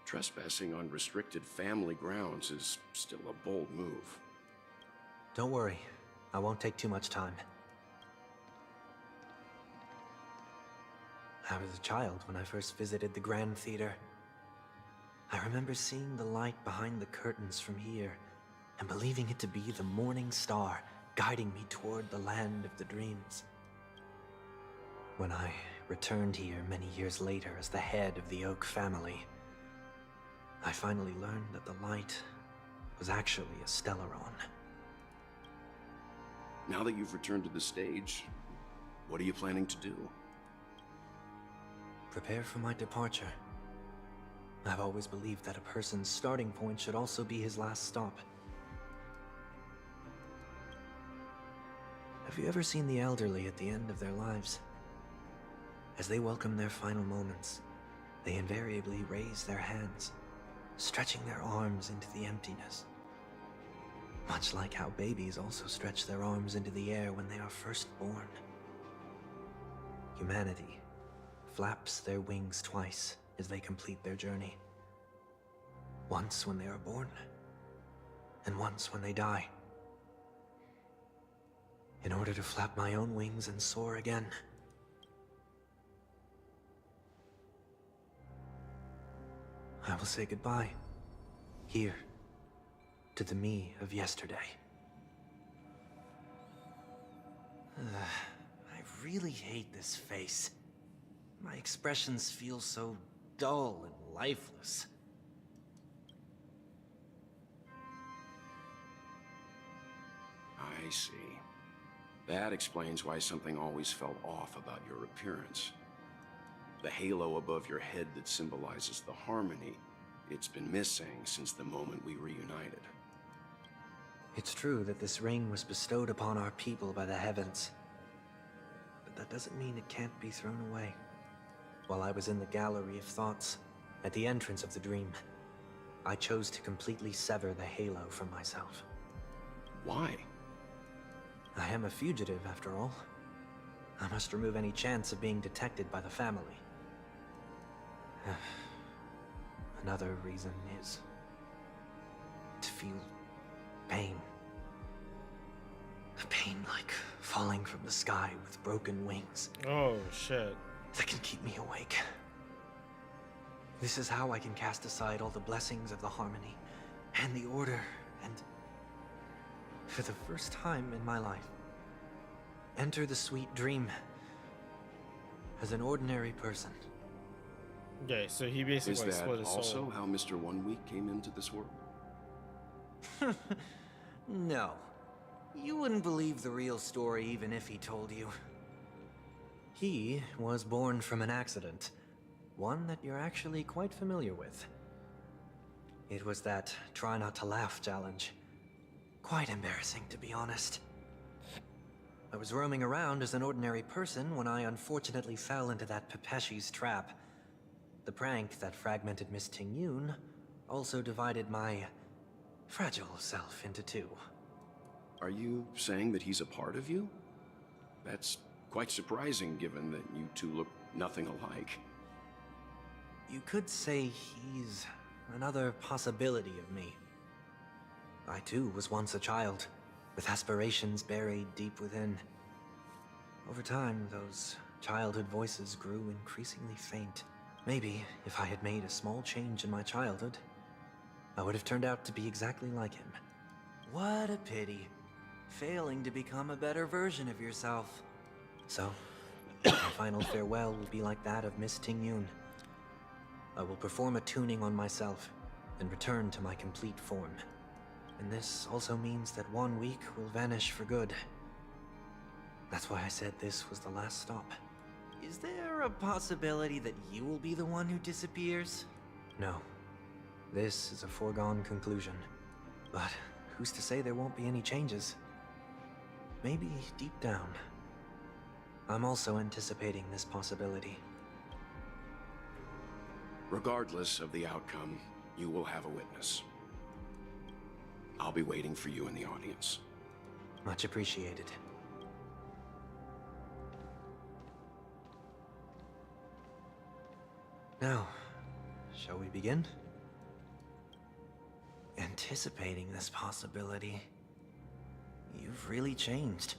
trespassing on restricted family grounds is still a bold move. Don't worry, I won't take too much time. I was a child when I first visited the Grand Theater. I remember seeing the light behind the curtains from here and believing it to be the morning star guiding me toward the land of the dreams. When I returned here many years later as the head of the Oak family, I finally learned that the light was actually a Stellaron. Now that you've returned to the stage, what are you planning to do? Prepare for my departure. I've always believed that a person's starting point should also be his last stop. Have you ever seen the elderly at the end of their lives? As they welcome their final moments, they invariably raise their hands, stretching their arms into the emptiness. Much like how babies also stretch their arms into the air when they are first born. Humanity flaps their wings twice as they complete their journey. Once when they are born, and once when they die. In order to flap my own wings and soar again. I will say goodbye, here, to the me of yesterday. I really hate this face. My expressions feel so dull and lifeless. I see. That explains why something always felt off about your appearance. The halo above your head that symbolizes the harmony, it's been missing since the moment we reunited. It's true that this ring was bestowed upon our people by the heavens. But that doesn't mean it can't be thrown away. While I was in the gallery of thoughts, at the entrance of the dream, I chose to completely sever the halo from myself. Why? I am a fugitive, after all. I must remove any chance of being detected by the family. Another reason is to feel pain. A pain like falling from the sky with broken wings. Oh, shit. That can keep me awake. This is how I can cast aside all the blessings of the harmony and the order and, for the first time in my life, enter the sweet dream as an ordinary person. Okay, so he basically Is split that his also soul. how Mr. 1 Week came into this world? No. You wouldn't believe the real story even if he told you. He was born from an accident. One that you're actually quite familiar with. It was that try not to laugh challenge. Quite embarrassing, to be honest. I was roaming around as an ordinary person when I unfortunately fell into that Pepeshi's trap. The prank that fragmented Miss Ting-Yun also divided my fragile self into two. Are you saying that he's a part of you? That's quite surprising given that you two look nothing alike. You could say he's another possibility of me. I too was once a child, with aspirations buried deep within. Over time, those childhood voices grew increasingly faint. Maybe, if I had made a small change in my childhood, I would have turned out to be exactly like him. What a pity. Failing to become a better version of yourself. So, my final farewell will be like that of Miss Ting-Yun. I will perform a tuning on myself and return to my complete form. And this also means that 1 week will vanish for good. That's why I said this was the last stop. Is there a possibility that you will be the one who disappears? No. This is a foregone conclusion. But who's to say there won't be any changes? Maybe deep down, I'm also anticipating this possibility. Regardless of the outcome, you will have a witness. I'll be waiting for you in the audience. Much appreciated. Now, shall we begin? Anticipating this possibility, you've really changed.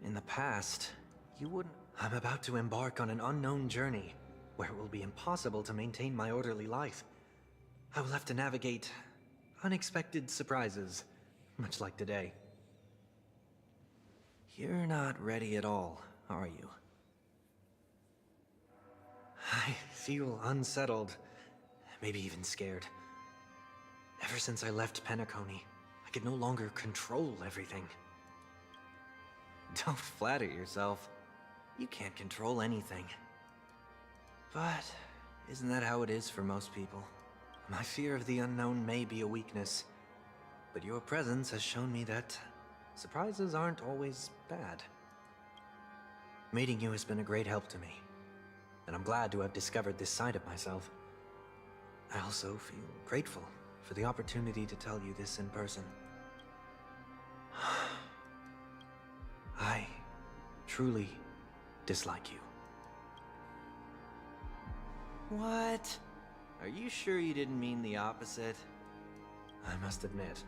In the past, you wouldn't... I'm about to embark on an unknown journey where it will be impossible to maintain my orderly life. I will have to navigate unexpected surprises, much like today. You're not ready at all, are you? I feel unsettled, maybe even scared. Ever since I left Penacony, I could no longer control everything. Don't flatter yourself. You can't control anything. But isn't that how it is for most people? My fear of the unknown may be a weakness, but your presence has shown me that surprises aren't always bad. Meeting you has been a great help to me, and I'm glad to have discovered this side of myself. I also feel grateful for the opportunity to tell you this in person. I truly dislike you. What? Are you sure you didn't mean the opposite? I must admit,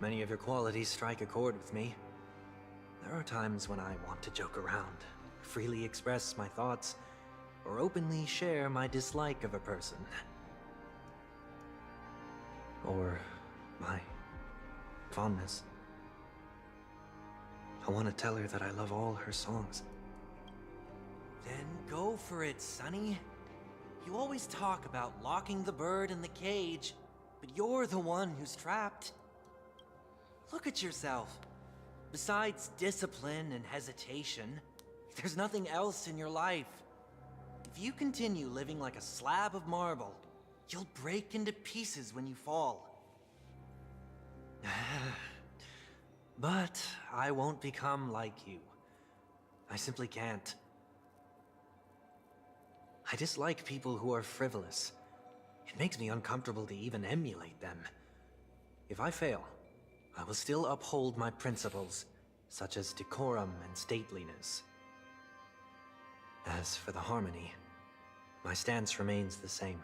many of your qualities strike a chord with me. There are times when I want to joke around, freely express my thoughts, or openly share my dislike of a person. Or my fondness. I want to tell her that I love all her songs. Then go for it, Sonny. You always talk about locking the bird in the cage, but you're the one who's trapped. Look at yourself. Besides discipline and hesitation, there's nothing else in your life. If you continue living like a slab of marble, you'll break into pieces when you fall. But I won't become like you. I simply can't. I dislike people who are frivolous. It makes me uncomfortable to even emulate them. If I fail, I will still uphold my principles, such as decorum and stateliness. As for the harmony, my stance remains the same.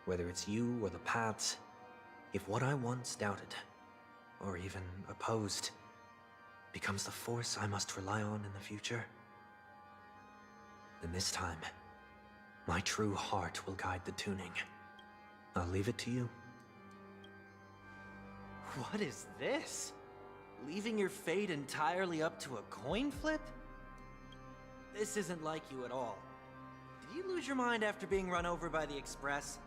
Whether it's you or the paths, if what I once doubted, or even opposed, becomes the force I must rely on in the future, then this time, my true heart will guide the tuning. I'll leave it to you. What is this? Leaving your fate entirely up to a coin flip? This isn't like you at all. Did you lose your mind after being run over by the Express?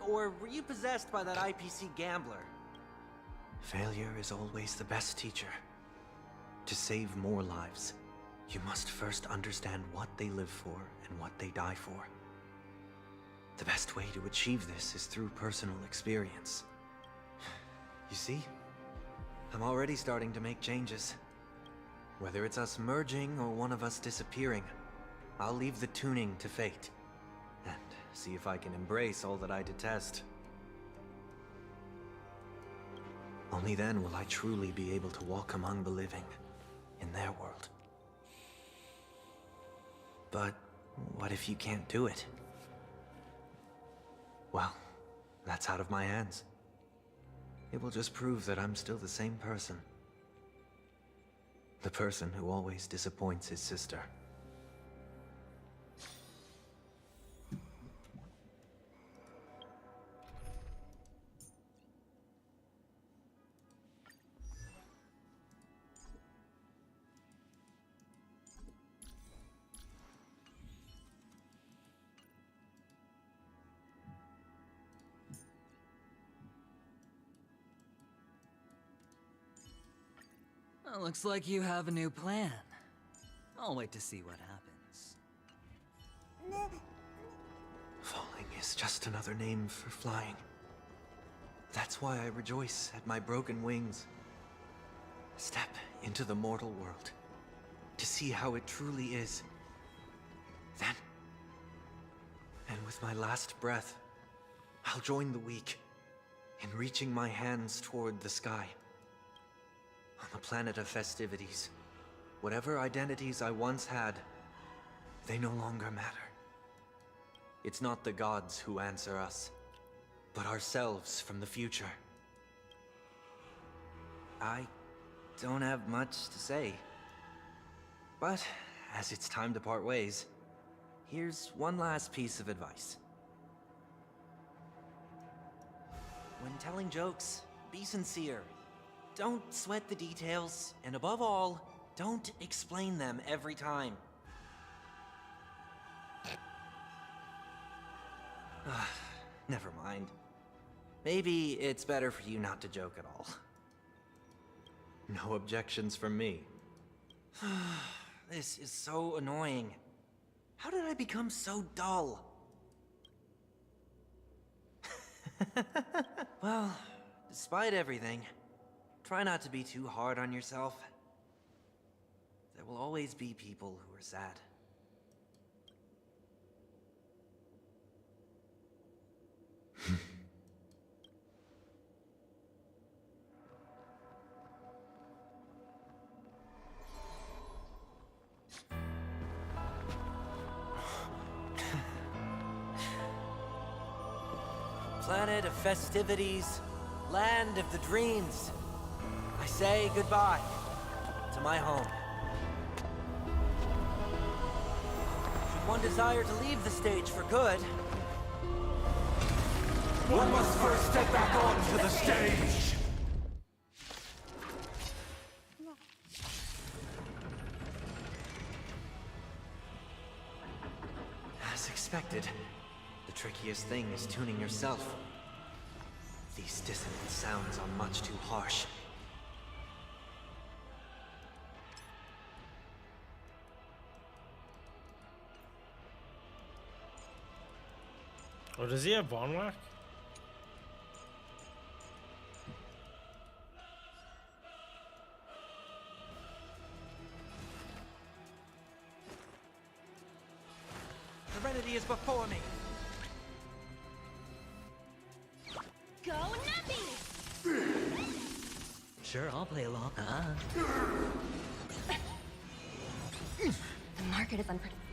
Or were you possessed by that IPC gambler? Failure is always the best teacher. To save more lives, you must first understand what they live for and what they die for. The best way to achieve this is through personal experience. You see, I'm already starting to make changes. Whether it's us merging or one of us disappearing, I'll leave the tuning to fate, and see if I can embrace all that I detest. Only then will I truly be able to walk among the living, in their world. But what if you can't do it? Well, that's out of my hands. It will just prove that I'm still the same person. The person who always disappoints his sister. Well, looks like you have a new plan. I'll wait to see what happens. Falling is just another name for flying. That's why I rejoice at my broken wings. Step into the mortal world, to see how it truly is. Then, and with my last breath, I'll join the weak in reaching my hands toward the sky. On the planet of festivities, whatever identities I once had, they no longer matter. It's not the gods who answer us, but ourselves from the future. I don't have much to say, but as it's time to part ways, here's one last piece of advice. When telling jokes, be sincere. Don't sweat the details, and above all, don't explain them every time. Never mind. Maybe it's better for you not to joke at all. No objections from me. This is so annoying. How did I become so dull? Well, despite everything, try not to be too hard on yourself. There will always be people who are sad. Planet of festivities, land of the dreams. I say goodbye to my home. Should one desire to leave the stage for good, One must first step back onto the stage! as expected, the trickiest thing is tuning yourself. These dissonant sounds are much too harsh. Oh, does he have Von Whack? Serenity is before me. Go Nappy! Sure, I'll play along. The market is unpredictable.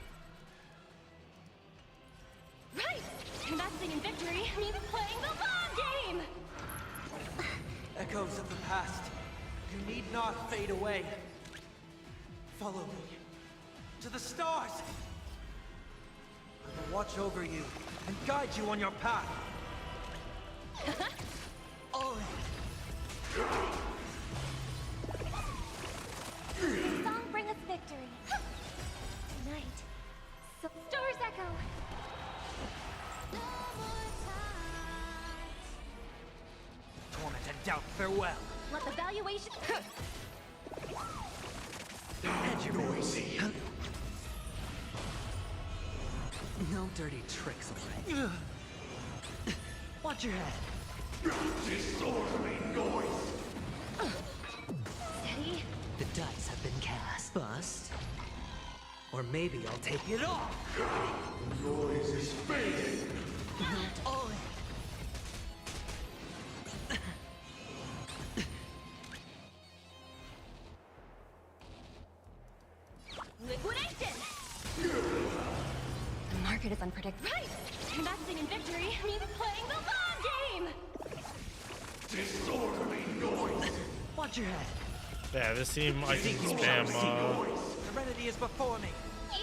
Right! Investing in victory means playing the long game! Echoes of the past. You need not fade away. Follow me. To the stars! I will watch over you and guide you on your path. Song bring us victory. Tonight. So stars echo. Torment and doubt, farewell. Let the valuation. And you're noisy. No dirty tricks, alright? Watch your head. Disorderly noise! Steady. The dice have been cast. Bust. Or maybe I'll take it off. Noise is fading! Not all in. Liquidation! The market is unpredictable. Right! Investing in victory means playing the long game! Disorderly noise! Watch your head. Yeah, this team I can spam. Serenity is before me.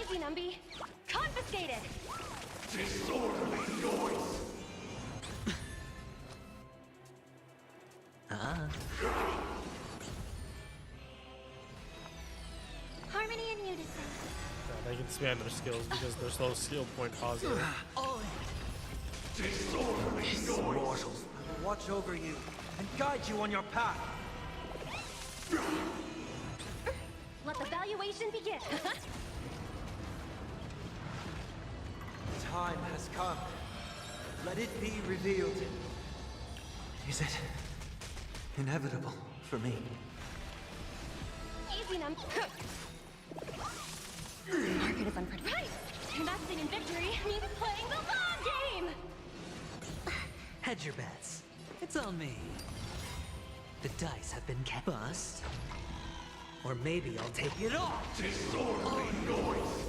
Easy, Numby. Confiscated! Disorderly noise! Harmony and unison. Yeah, they can spam their skills because they're so skill point positive. All in. Disorderly noise! Mortals, I will watch over you and guide you on your path. Let the valuation begin. The time has come. Let it be revealed. Is it inevitable for me? Easy, Numby. The market is unpredictable. Right! Investing in victory means playing the long game! Hedge your bets. It's on me. The dice have been cast. Bust. Or maybe I'll take it off. Disorderly noise!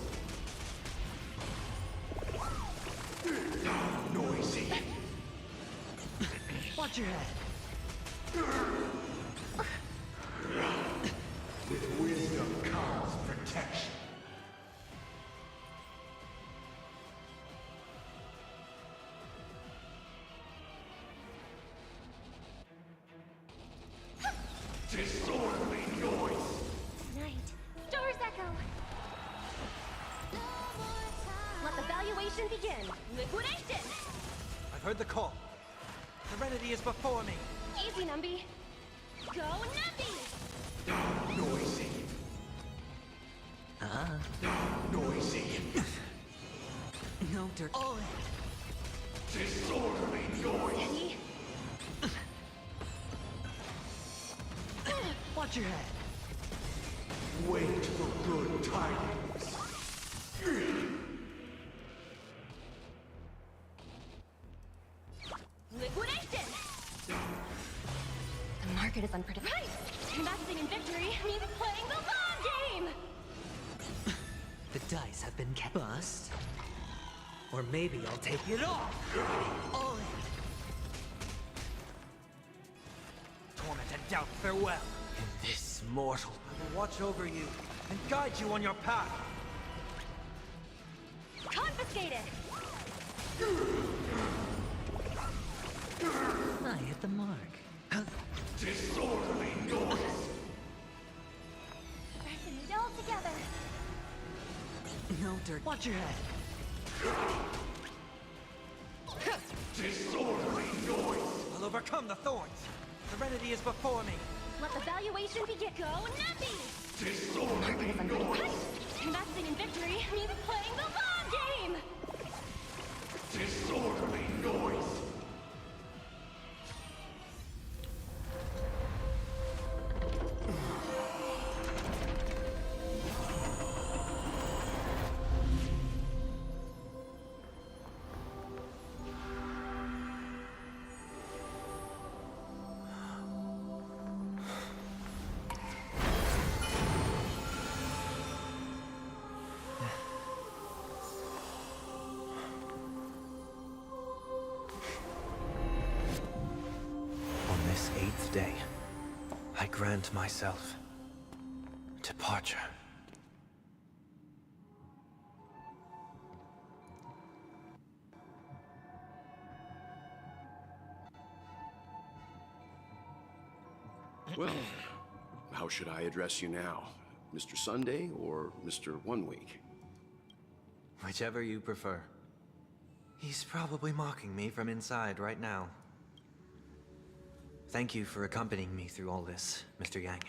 Noisy! Watch your head. With wisdom comes protection. Disorderly noise! Night. Stars echo! Let the valuation begin! Liquidation! I've heard the call. Serenity is before me. Easy, Numby. Go, Numby! Noisy! Noisy! No dirt. All in. Disorderly noise! Steady. Watch your head. Wait for good tidings. Liquidation! The market is unpredictable. Right! Investing in victory means playing the long game! The dice have been bust. Or maybe I'll take it all. All in. Torment and doubt, farewell. In this mortal, I will watch over you and guide you on your path. Confiscated! I hit the mark. Disorderly noise! Pressing it all together. No dirt. Watch your head. Disorderly noise! I'll overcome the thorns. Serenity is before me. Let the valuation begin. Go, Nuppy! Disorderly noise! Investing in victory means playing the long game! Disorderly noise! On this 8th day, I grant myself departure. Well, how should I address you now? Mr. Sunday or Mr. 1 Week? Whichever you prefer. He's probably mocking me from inside right now. Thank you for accompanying me through all this, Mr. Yang.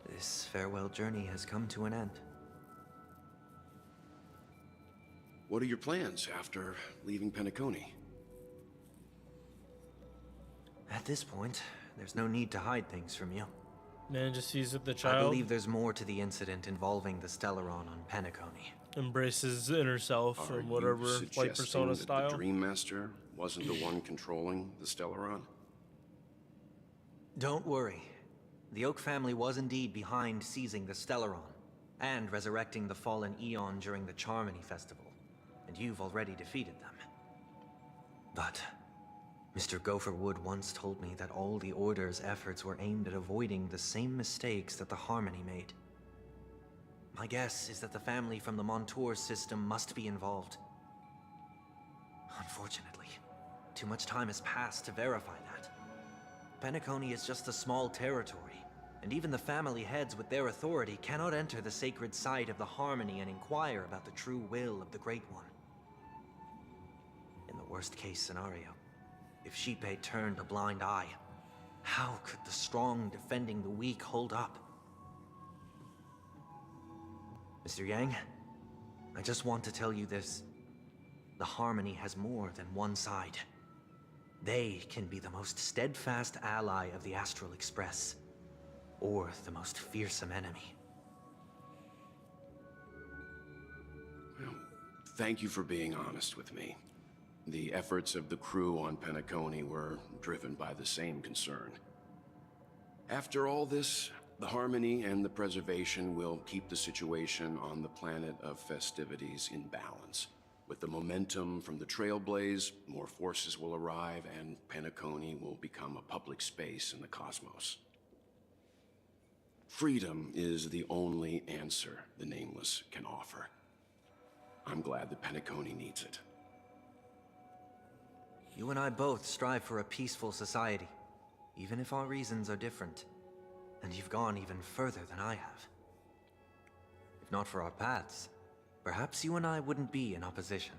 This farewell journey has come to an end. What are your plans after leaving Penacony? At this point, there's no need to hide things from you. Man just sees it the I child. believe there's more to the incident involving the Stellaron on Penacony. Embraces inner self Are or whatever, you like suggesting Persona that style. the Dream Master wasn't the one controlling the Stellaron? Don't worry. The Oak family was indeed behind seizing the Stellaron and resurrecting the fallen Eon during the Charmony Festival, and you've already defeated them. But Mr. Gopherwood once told me that all the Order's efforts were aimed at avoiding the same mistakes that the Harmony made. My guess is that the family from the Montour system must be involved. Unfortunately, too much time has passed to verify that. Penacony is just a small territory, and even the family heads with their authority cannot enter the sacred site of the Harmony and inquire about the true will of the Great One. In the worst-case scenario, if Xipe turned a blind eye, how could the strong defending the weak hold up? Mr. Yang, I just want to tell you this. The Harmony has more than one side. They can be the most steadfast ally of the Astral Express, or the most fearsome enemy. Well, thank you for being honest with me. The efforts of the crew on Penacony were driven by the same concern. After all this, the Harmony and the Preservation will keep the situation on the planet of festivities in balance. With the momentum from the Trailblaze, more forces will arrive, and Penacony will become a public space in the cosmos. Freedom is the only answer the Nameless can offer. I'm glad that Penacony needs it. You and I both strive for a peaceful society, even if our reasons are different. And you've gone even further than I have. If not for our paths, perhaps you and I wouldn't be in opposition.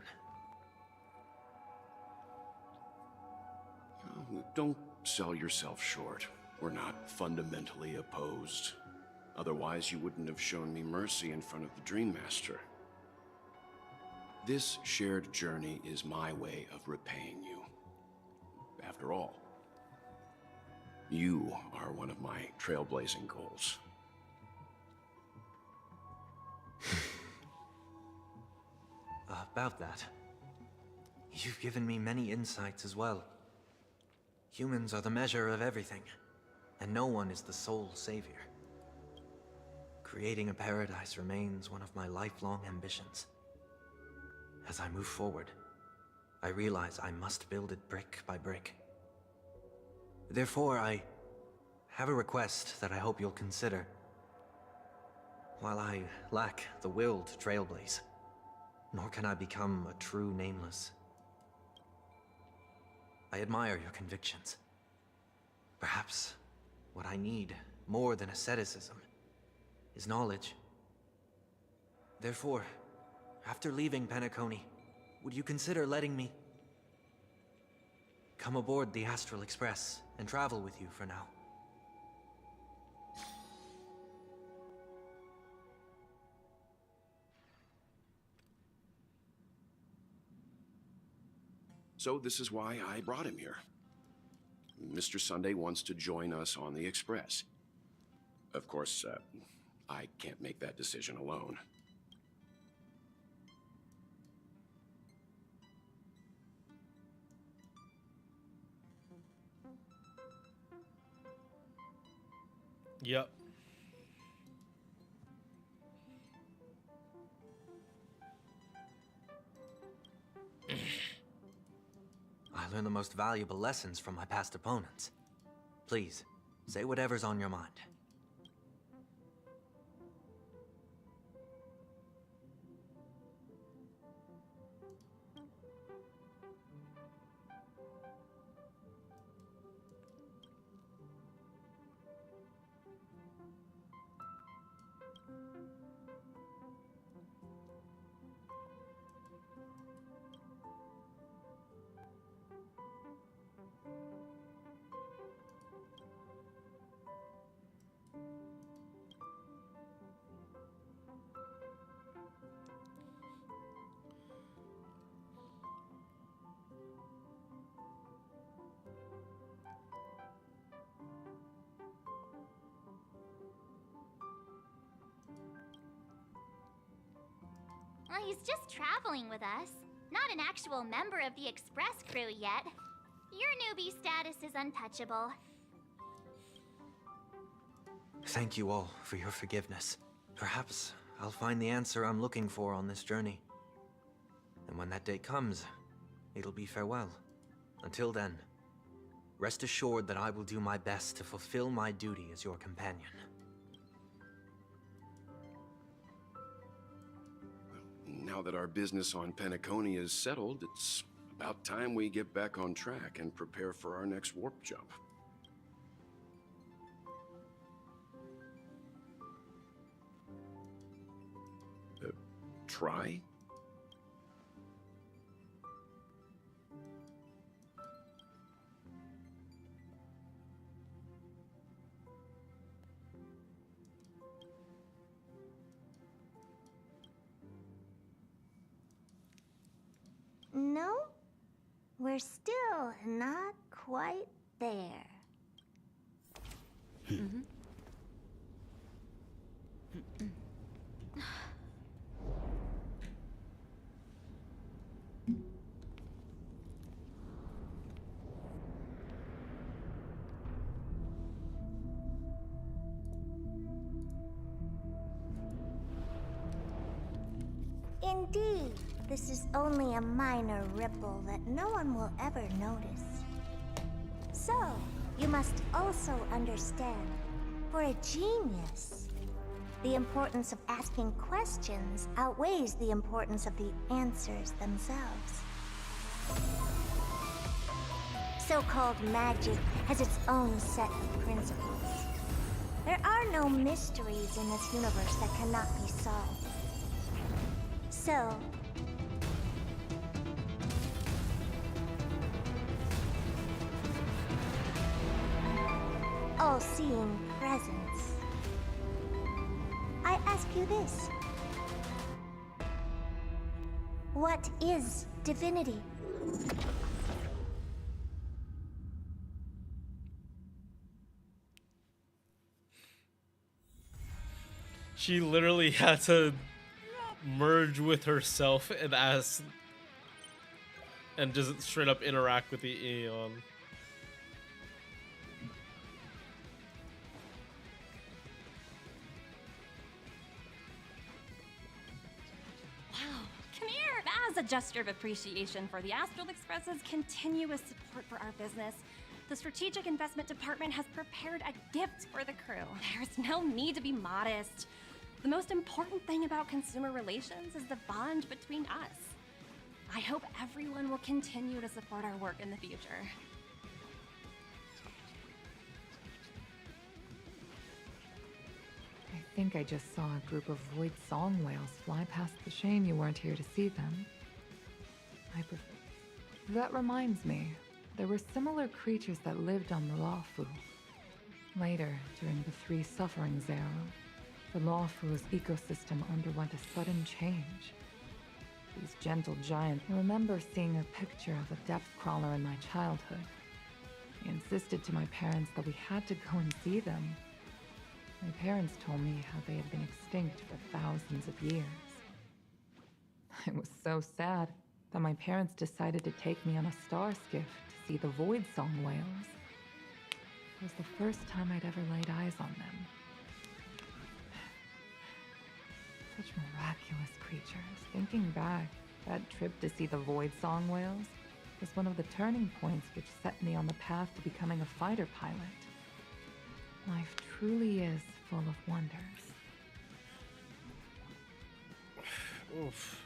Don't sell yourself short. We're not fundamentally opposed. Otherwise, you wouldn't have shown me mercy in front of the Dream Master. This shared journey is my way of repaying you. After all, you are one of my trailblazing goals. About that, you've given me many insights as well. Humans are the measure of everything, and no one is the sole savior. Creating a paradise remains one of my lifelong ambitions. As I move forward, I realize I must build it brick by brick. Therefore, I have a request that I hope you'll consider. While I lack the will to trailblaze, nor can I become a true nameless, I admire your convictions. Perhaps what I need, more than asceticism, is knowledge. Therefore, after leaving Penacony, would you consider letting me come aboard the Astral Express and travel with you for now? So this is why I brought him here. Mr. Sunday wants to join us on the Express. Of course, I can't make that decision alone. Yep. I learned the most valuable lessons from my past opponents. Please, say whatever's on your mind. Well, he's just traveling with us. Not an actual member of the Express crew yet. Your newbie status is untouchable. Thank you all for your forgiveness. Perhaps I'll find the answer I'm looking for on this journey. And when that day comes, it'll be farewell. Until then, rest assured that I will do my best to fulfill my duty as your companion. Now that our business on Penacony is settled, it's about time we get back on track and prepare for our next warp jump. Try? No, we're still not quite there. Indeed, this is only a minor ripple that no one will ever notice. So, you must also understand, for a genius, the importance of asking questions outweighs the importance of the answers themselves. So-called magic has its own set of principles. There are no mysteries in this universe that cannot be solved. So, all-seeing presence, I ask you this. What is divinity? She literally had to merge with herself and ask, and just straight up interact with the Aeon. Wow, come here! As a gesture of appreciation for the Astral Express's continuous support for our business, the Strategic Investment Department has prepared a gift for the crew. There's no need to be modest. The most important thing about consumer relations is the bond between us. I hope everyone will continue to support our work in the future. I think I just saw a group of void song whales fly past the shame you weren't here to see them. That reminds me, there were similar creatures that lived on the Lawfu. Later, during the Three Sufferings era, the Lawfu's ecosystem underwent a sudden change. These gentle giants. I remember seeing a picture of a depth crawler in my childhood. I insisted to my parents that we had to go and see them. My parents told me how they had been extinct for thousands of years. It was so sad that my parents decided to take me on a star skiff to see the Void Song whales. It was the first time I'd ever laid eyes on them. Such miraculous creatures. Thinking back, that trip to see the Void Song whales was one of the turning points which set me on the path to becoming a fighter pilot. Life truly is full of wonders. Oof.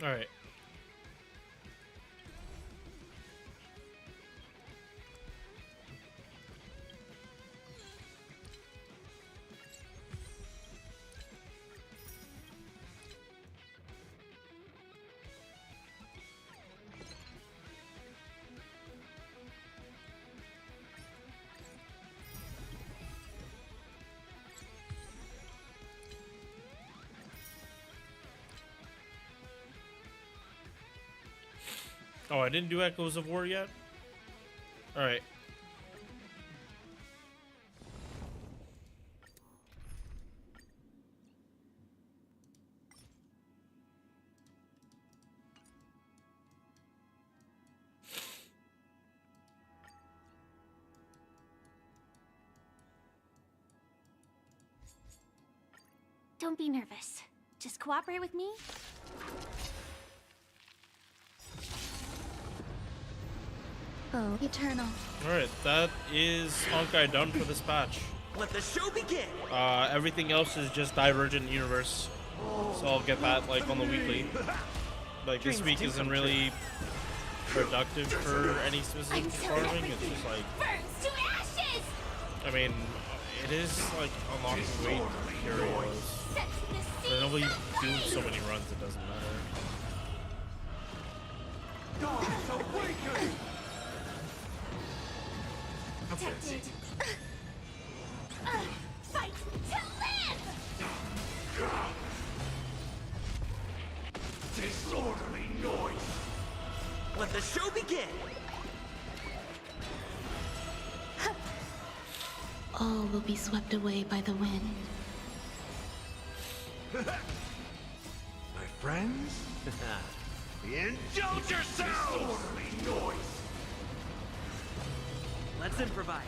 All right. Oh, I didn't do Echoes of War yet? Alright. Don't be nervous. Just cooperate with me. Oh, Eternal. Alright, that is Honkai done for this patch. Let the show begin! Everything else is just Divergent Universe. So I'll get that like on the weekly. Like this week isn't really productive for any specific farming. It's just like, Burns to ashes! I mean, it is like unlocking weight periods. But nobody doing so many runs, it doesn't matter. Gods awaken! Protected. Fight to live! Disorderly noise! Let the show begin! All will be swept away by the wind. My friends? Indulge yourselves! Disorderly noise! Let's improvise.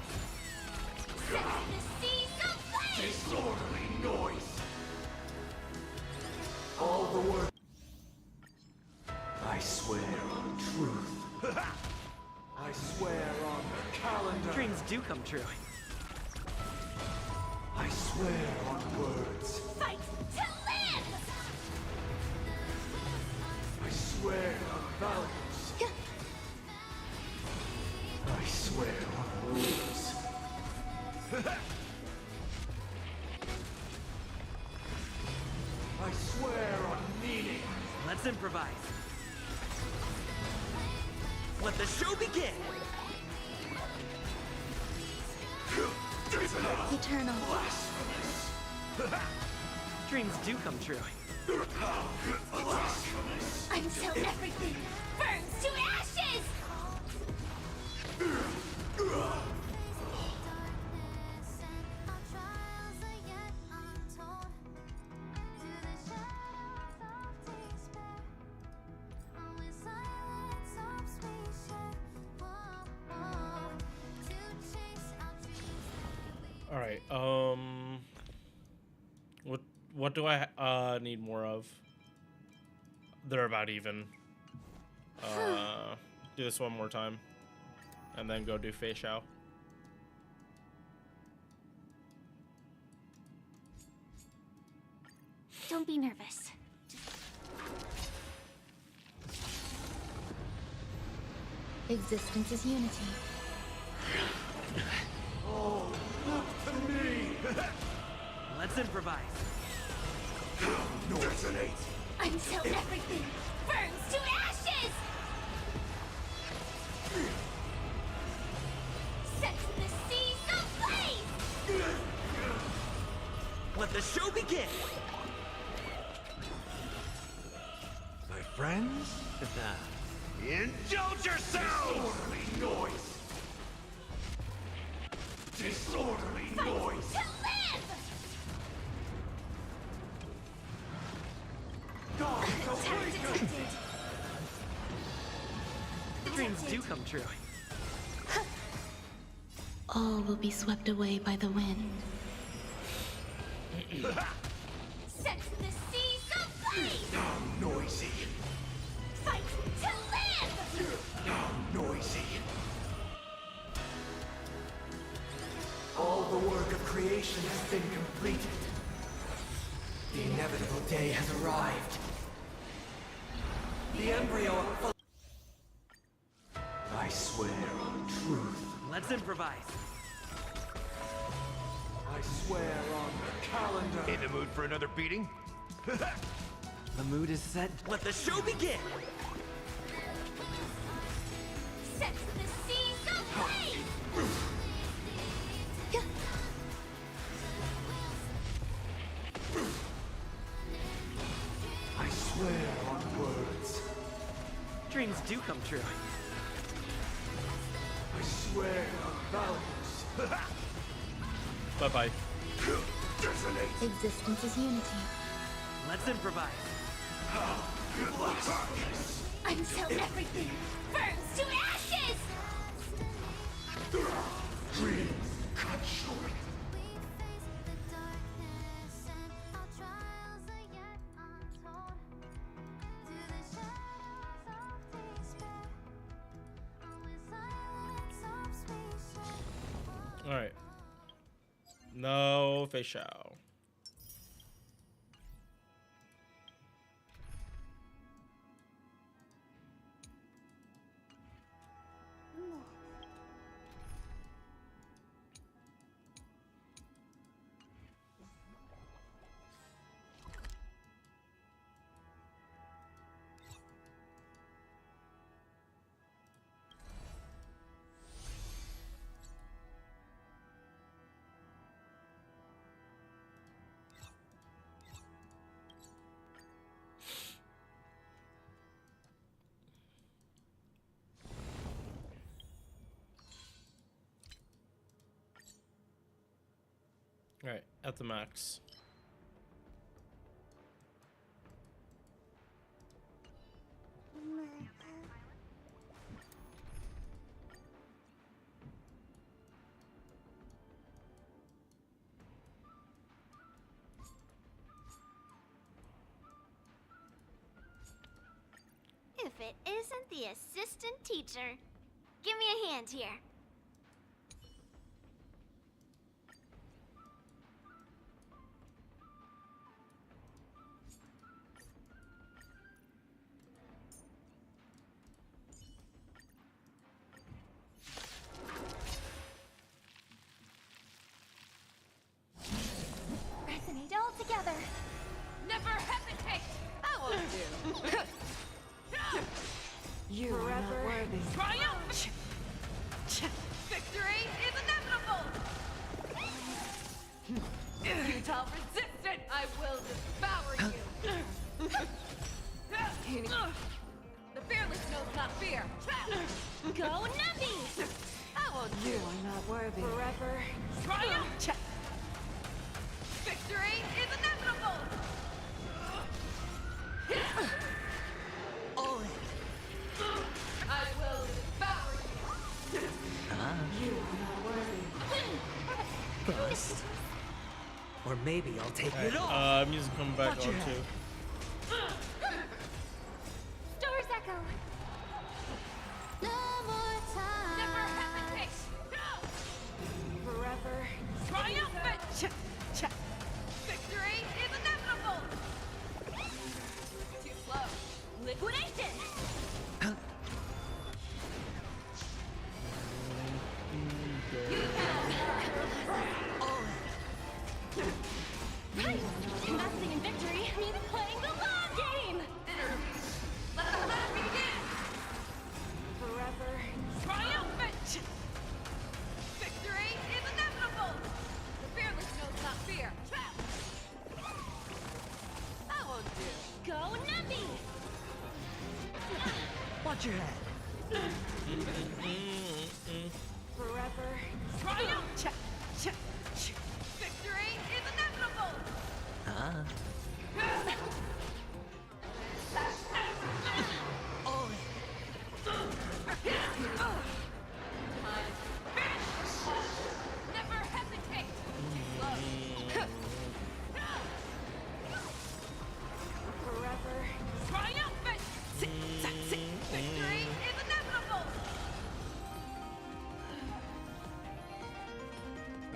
Set the seas aflame! Disorderly noise! All the work. I swear on truth. I swear on the calendar. Dreams do come true. I swear on words. Fight Let's improvise. Let the show begin. Eternal. Dreams do come true. Until everything burns to ashes! All right. What do I need more of? They're about even. Do this one more time, and then go do Fei Shao. Don't be nervous. Existence is unity. Oh, look to me! Let's improvise. Detonate! Until everything burns to ashes! Set the seas ablaze! Let the show begin. My friends? Indulge yourselves! Disorderly noise! Disorderly noise! To live! God, Attack detected! Dreams do come true. All will be swept away by the wind. Set the seas ablaze! Now noisy! Fight to live! Now noisy! All the work of creation has been completed. The inevitable day has arrived. The embryo of... I swear on truth. Let's improvise. I swear on the calendar. In the mood for another beating? The mood is set. Let the show begin. Set the seas ablaze! I swear on words. Dreams do come true. I swear on values. Bye-bye. Detonate! Existence is unity. Let's improvise. Blasphemous! Until everything burns to ashes! Dreams cut short. All right. No Fei Shao. All right, at the max. If it isn't the assistant teacher. Give me a hand here. Resonate all together. Never hesitate! Oh, won't do. You are not worthy. Triumph! Victory is inevitable! Futile resistance! I will devour you! The fearless knows not fear! Go Nubby! I won't do. You are not worthy. Forever. Triumph! Victory is inevitable! All in. I will devour you! You are not worthy. Bust. Or maybe I'll take it all. Music coming back Watch on your head. too. Doors echo. No more time. Never hesitate! Forever. Triumphant! Victory is inevitable! Too slow. Liquidation. Right. Investing in victory means playing the long game. Let the hunt begin! Forever. Triumphant! Victory is inevitable! The fearless knows not fear. I won't do. Go Nubby. Watch your head. Forever. Triumph! Victory is inevitable! All in. Never hesitate! Forever. Triumphant! Victory is inevitable!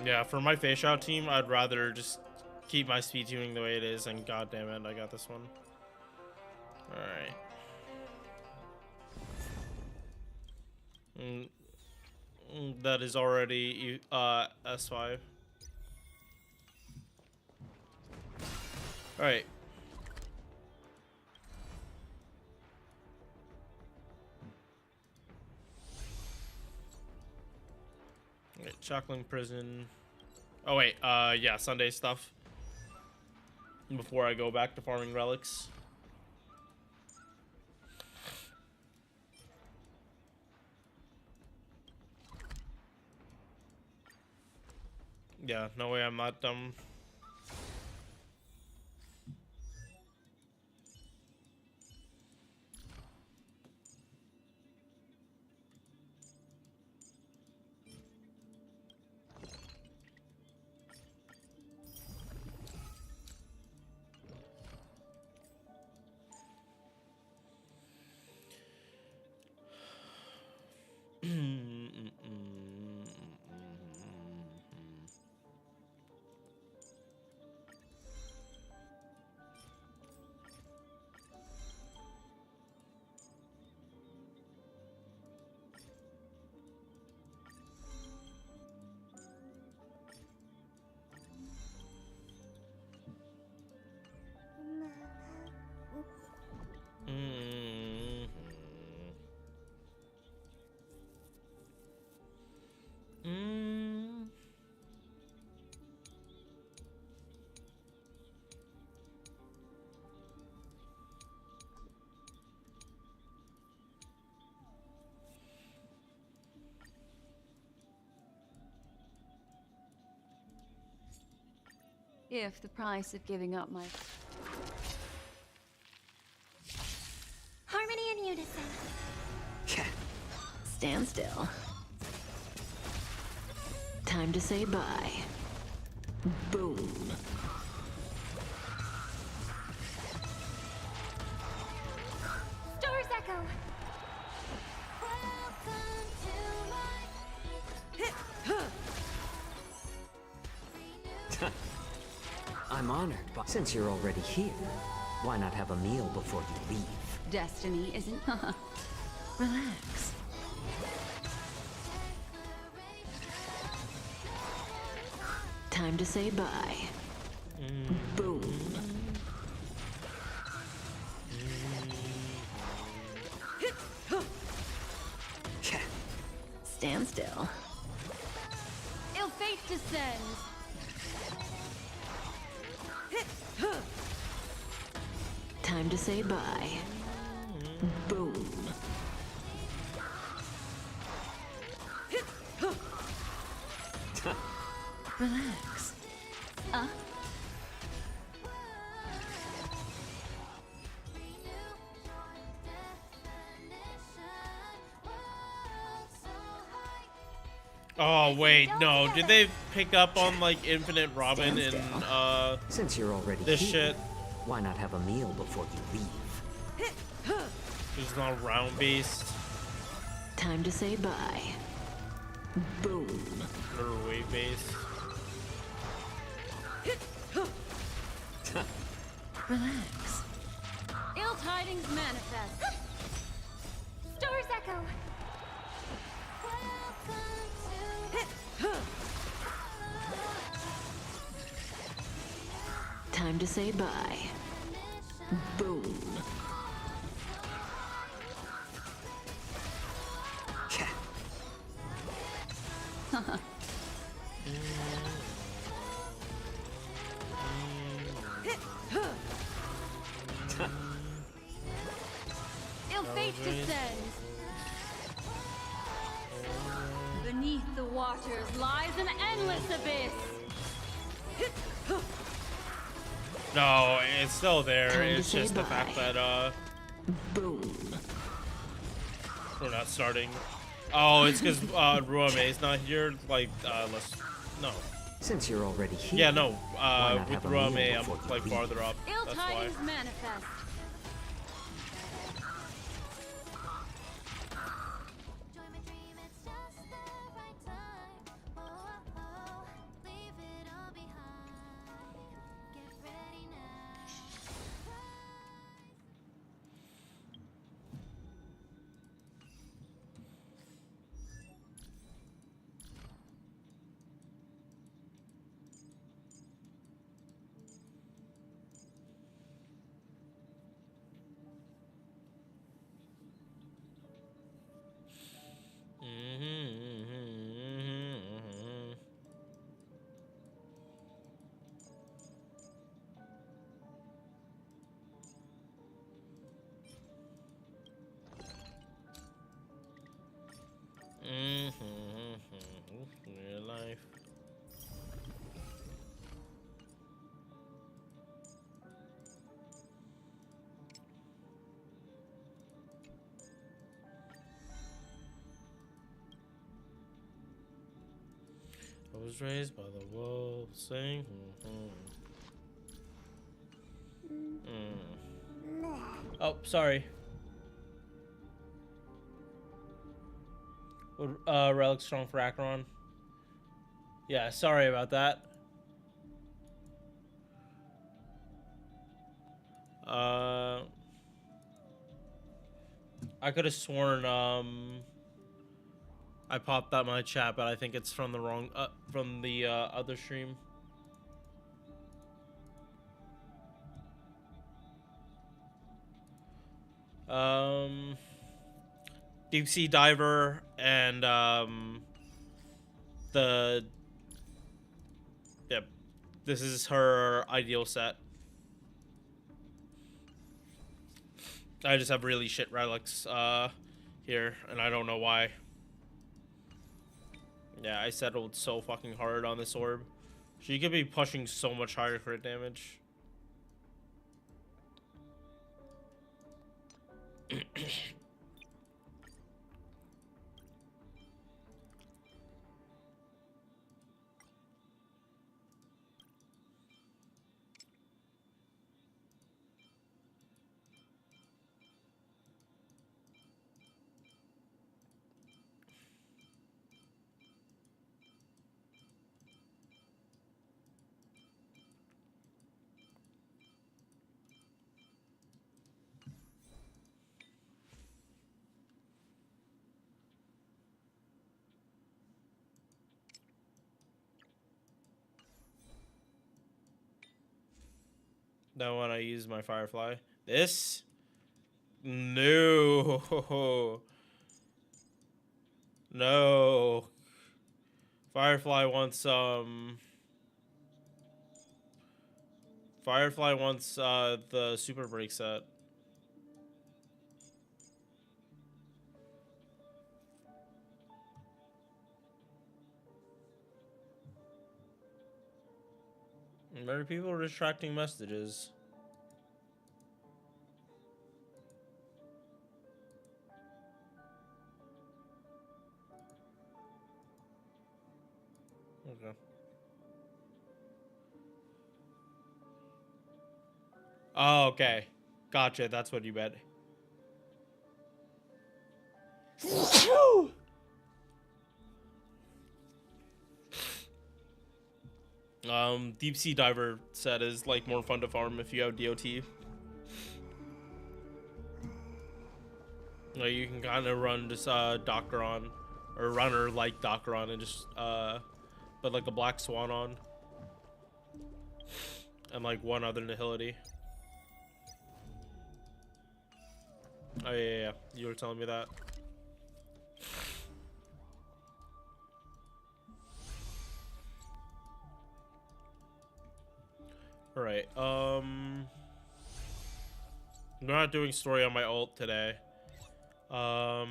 Yeah, for my face out team, I'd rather just keep my speed tuning the way it is, and god damn it, I got this one. Alright. That is already S5. Alright. Okay, Chuckling Prison. Oh wait, yeah, Sunday stuff. Before I go back to farming relics. Yeah, no way I'm not dumb. If the price of giving up my... Harmony and unison. Stand still. Time to say bye. Boom. Doors echo. I'm honored, but since you're already here, why not have a meal before you leave? Destiny isn't... Relax. Time to say bye. Boom. Stand still. Ill fate descends. Time to say bye. Boom. Relax. Oh wait, no. Did they pick up on like Infinite Robin and Since you're already this here, shit? why not have a meal before you leave? It's not round based. Time to say bye. Boom. Or weight based. Relax. Ill tidings manifest. Stars echo. Time to say bye. Boom. Ill fate descends. Beneath the waters lies an endless abyss. No, it's still there. Time to It's say just the bye. fact that Boom. we're not starting. Oh, it's because Ruame's not here. Like, let's no. Since you're already here. Yeah, no. why not With have a meal Ruame, before I'm you like leave? farther up. Ill That's why. tidings manifest. Real life. I was raised by the wolves, sing. Oh, sorry. Relic strong for Acheron. Yeah, sorry about that. I could have sworn I popped out my chat, but I think it's from the wrong from the other stream. Deep Sea Diver and the yep, this is her ideal set. I just have really shit relics here, and I don't know why. Yeah, I settled so fucking hard on this orb. She could be pushing so much higher crit damage. That one I use my Firefly. This? No. No. Firefly wants the super break set. Many people are retracting messages. Okay. Oh, okay. Gotcha. That's what you bet. Deep sea diver set is like more fun to farm if you have DOT. Like you can kind of run just Doctor on, or runner like Doctor on, and just put like a black swan on, and like one other nihility. Oh yeah, you were telling me that. All right. I'm not doing story on my ult today. I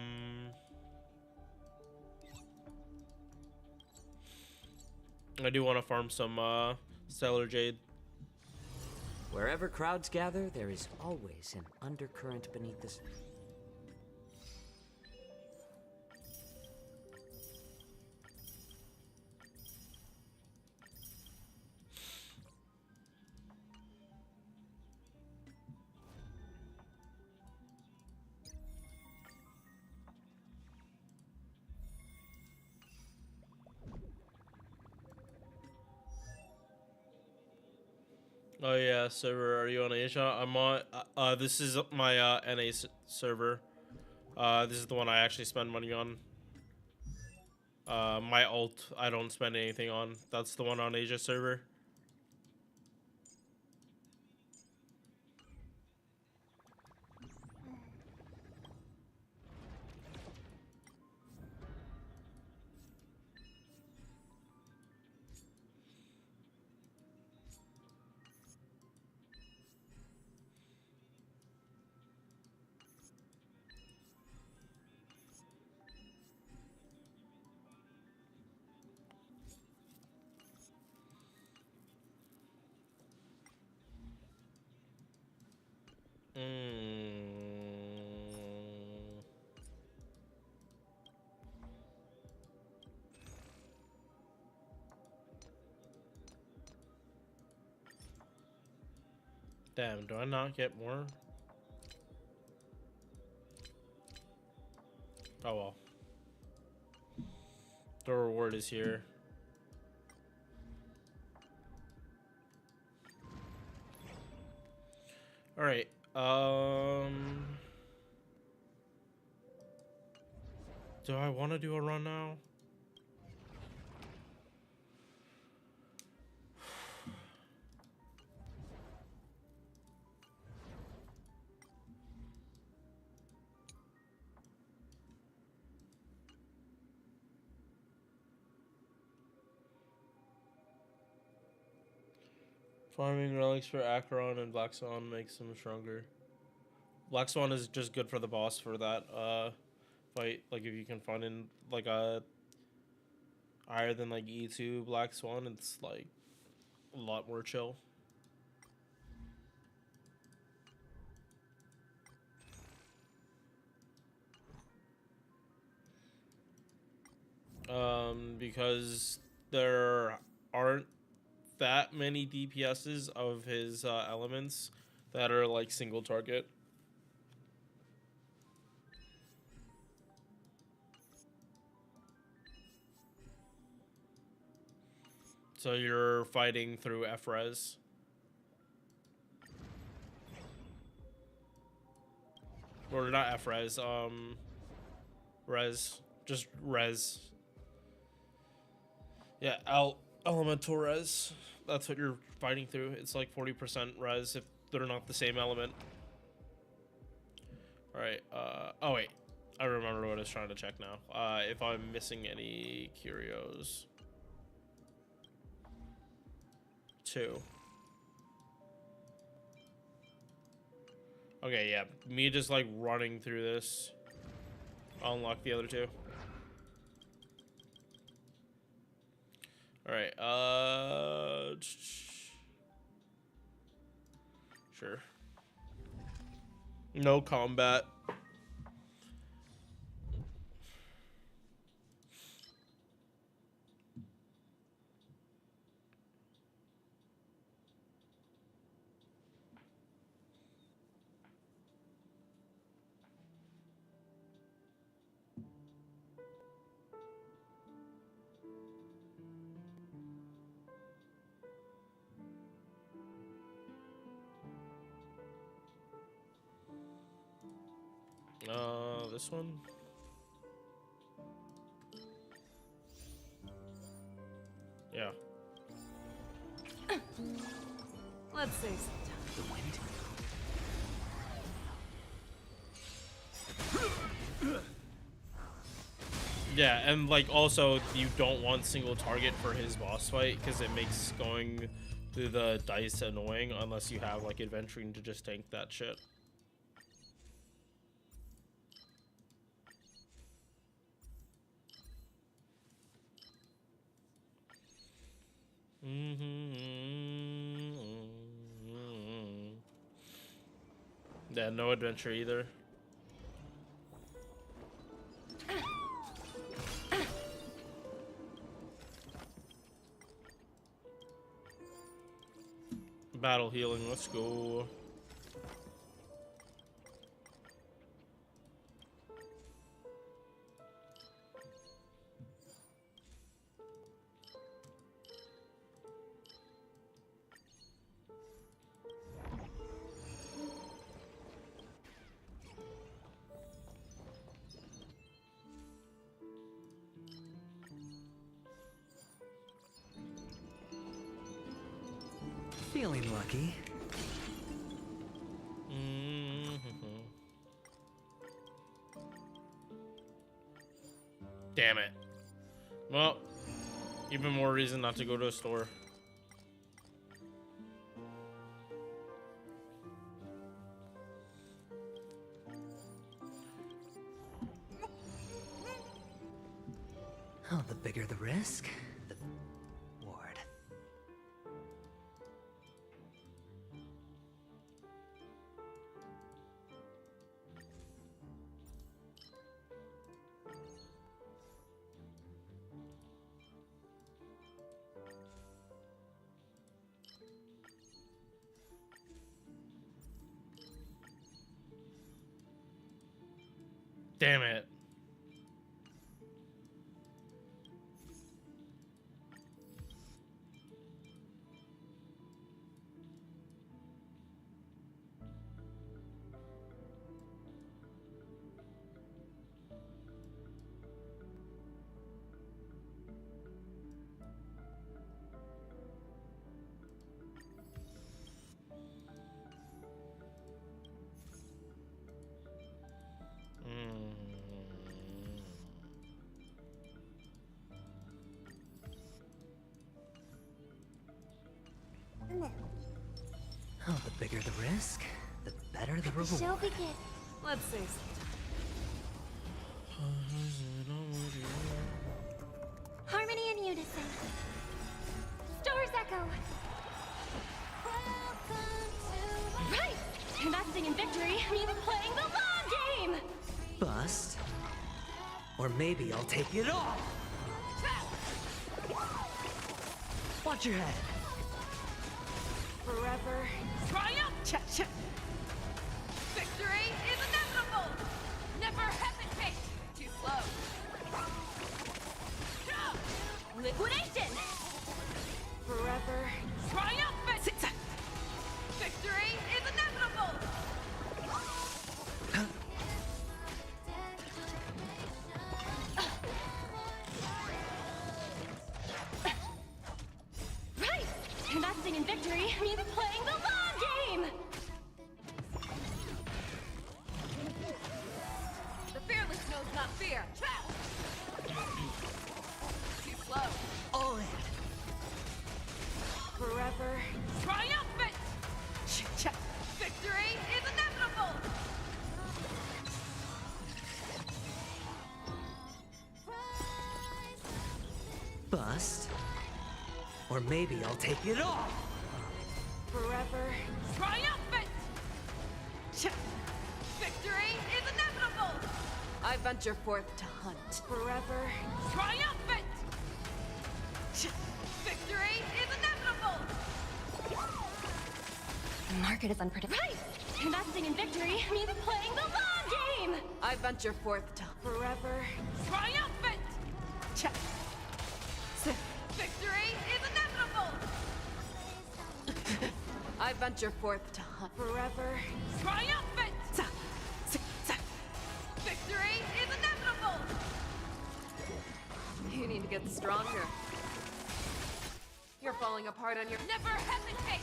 do want to farm some Stellar Jade. Wherever crowds gather, there is always an undercurrent beneath the surface. Oh yeah, server. Are you on Asia? I'm on. This is my NA server. This is the one I actually spend money on. My ult, I don't spend anything on. That's the one on Asia server. Damn, do I not get more? Oh well. The reward is here. Alright, do I want to do a run now? Farming relics for Acheron and Black Swan makes them stronger. Black Swan is just good for the boss for that fight. Like if you can find in like a higher than like E2 Black Swan, it's like a lot more chill. Because there aren't that many DPSs of his elements that are like single target. So you're fighting through F-Res. Or not F-Res, Res. Just Res. Yeah, Elemental Res. That's what you're fighting through. It's like 40% Res if they're not the same element. Alright, oh wait. I remember what I was trying to check now. If I'm missing any curios. 2. Okay, yeah. Me just like running through this. I'll unlock the other 2. Alright, sure. No combat. This one? Yeah. Let's say sometime. The wind? Yeah, and like also you don't want single target for his boss fight because it makes going through the dice annoying unless you have like adventuring to just tank that shit. Yeah, no adventure either. Battle healing, let's go. Feeling lucky. Damn it. Well, even more reason not to go to a store. Oh, the bigger the risk, the reward. Damn it. Oh, the bigger the risk, the better the reward. Show begin. Let's say sometime. Harmony and unison. Stars echo. Right! Investing in victory means playing the long game! Bust. Or maybe I'll take it all. Watch your head. Forever. Triumph! Cha-cha! Victory is inevitable! Never hesitate! Too slow. Liquidation! Forever. Triumphant! Victory is inevitable! Right! Investing in victory means playing the long game! The fearless no knows not fear. Too slow. All in. Forever triumphant! Victory is inevitable! Bust. Or maybe I'll take it all. Forever triumphant! Victory is inevitable! I venture forth to hunt. Forever triumphant! Victory is inevitable! The market is unpredictable. Right! Investing in victory means playing the long game! I venture forth to forever triumphant! Victory is inevitable! I venture forth to hunt. Forever triumphant! Victory is inevitable! You need to get stronger. You're falling apart on your... Never hesitate!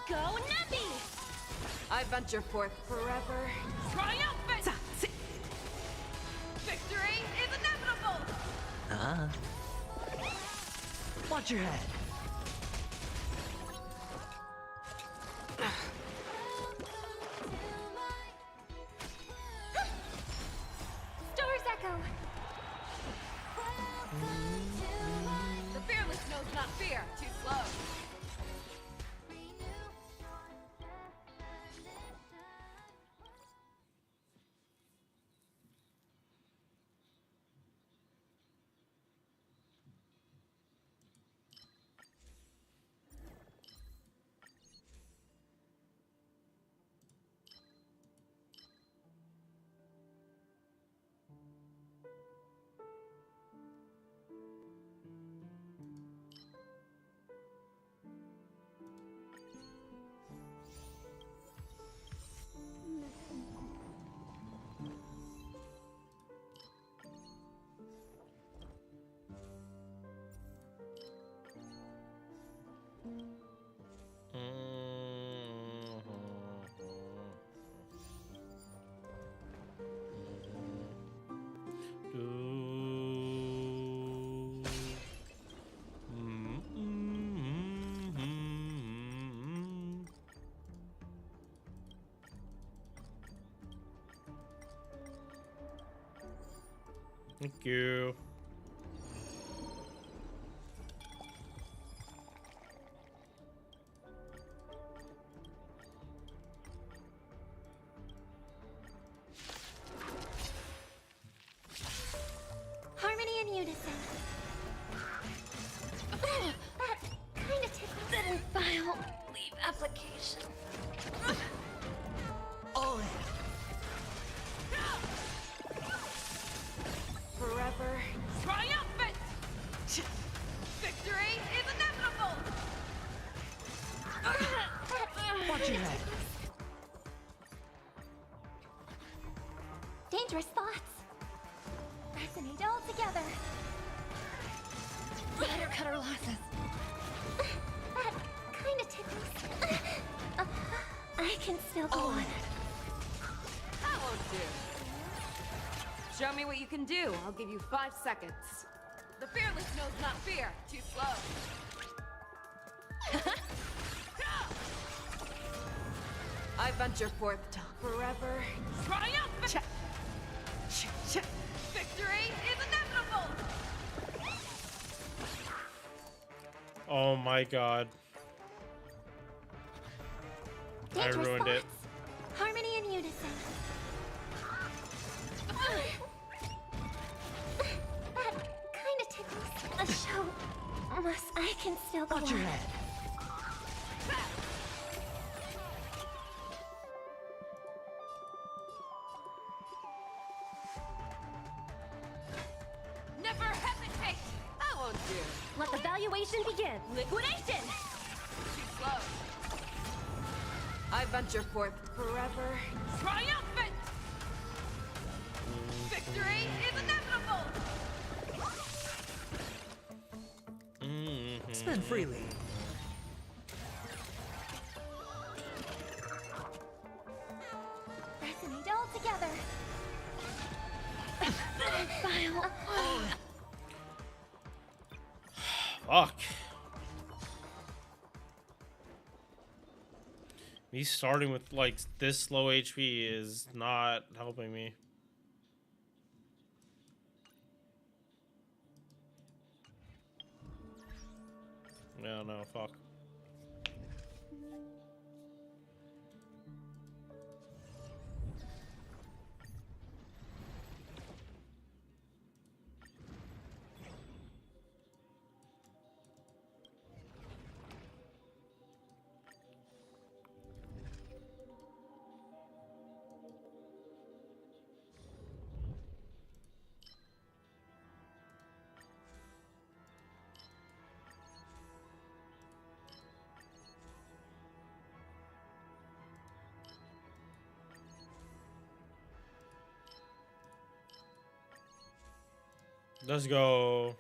Go Nebby! I venture forth forever triumphant! Victory is inevitable! Watch your head. Stars echo! The fearless knows not fear. Too slow. Thank you. Harmony and unison. That kind of tickles. Didn't file. Leave application. All in. Forever triumphant! Victory is inevitable! Watch your head. Dangerous thoughts. Resonate all together. Better cut our losses. That kind of tickles. I can still go on. That won't do. Show me what you can do. I'll give you 5 seconds. The fearless knows not fear. Too slow. I venture forth to forever triumphant. Victory is inevitable. Oh my god. Dangerous I ruined it. thoughts. Harmony and unison. That kind of tickles. The show I can still go Watch your on. head. Never hesitate. That won't do. Let the valuation begin. Liquidation! Too slow. I venture forth forever triumphant. Victory is inevitable. Spend freely. Fuck. Me starting with like this low HP is not helping me. No, no, fuck. Let's go.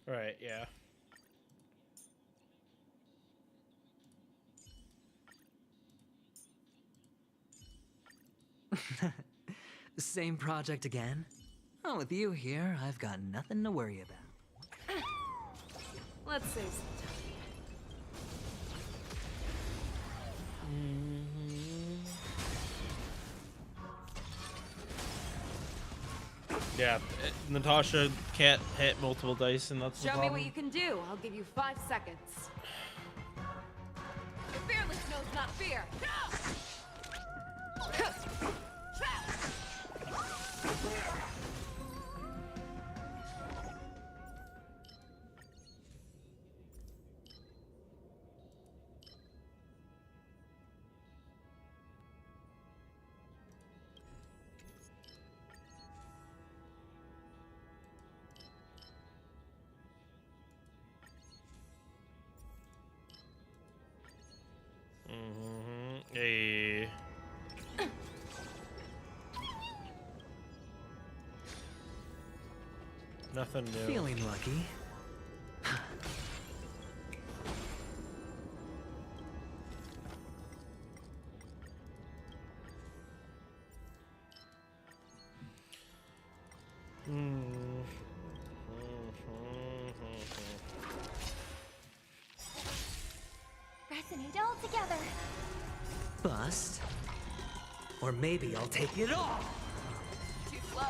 Right, yeah. Same project again? Oh, with you here, I've got nothing to worry about. Let's save some Yeah, Natasha can't hit multiple dice, and that's the time. Show me problem. what you can do. I'll give you 5 seconds. The fearless knows not fear. Hey. Nothing new. Feeling lucky. Resonate all together. Bust. Or maybe I'll take it all. Too slow.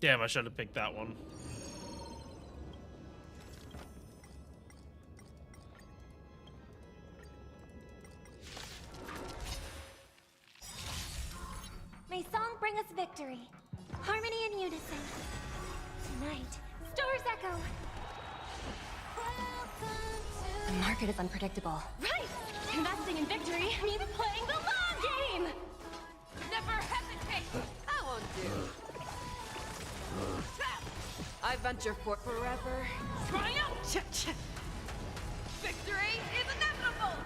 Damn, I should have picked that one. May song bring us victory. Harmony and unison. Tonight, stars echo. The market is unpredictable. Right! Investing in victory means playing the long game! Never hesitate! I won't do. I venture for forever. Triumph! Victory is inevitable!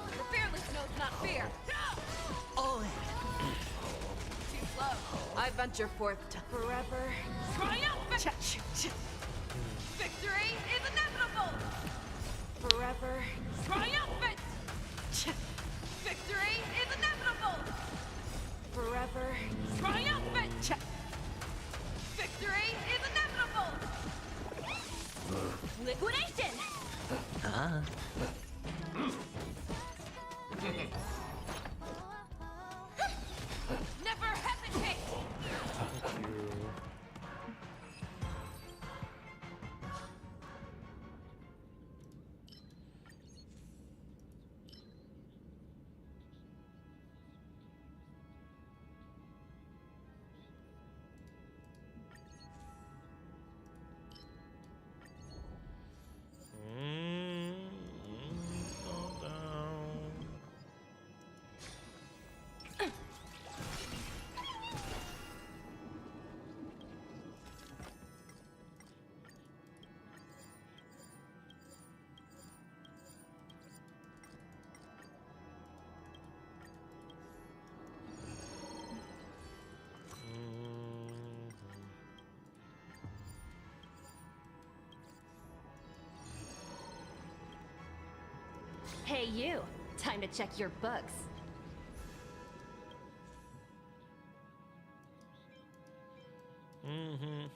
The fearless knows not fear. All in. Too slow. I venture forth to forever. Triumph! Victory is inevitable! Forever. Triumphant! Victory is inevitable! Forever triumphant! Victory is inevitable! Liquidation! Never hesitate! Go down. Hey you, time to check your books. Mm-hmm.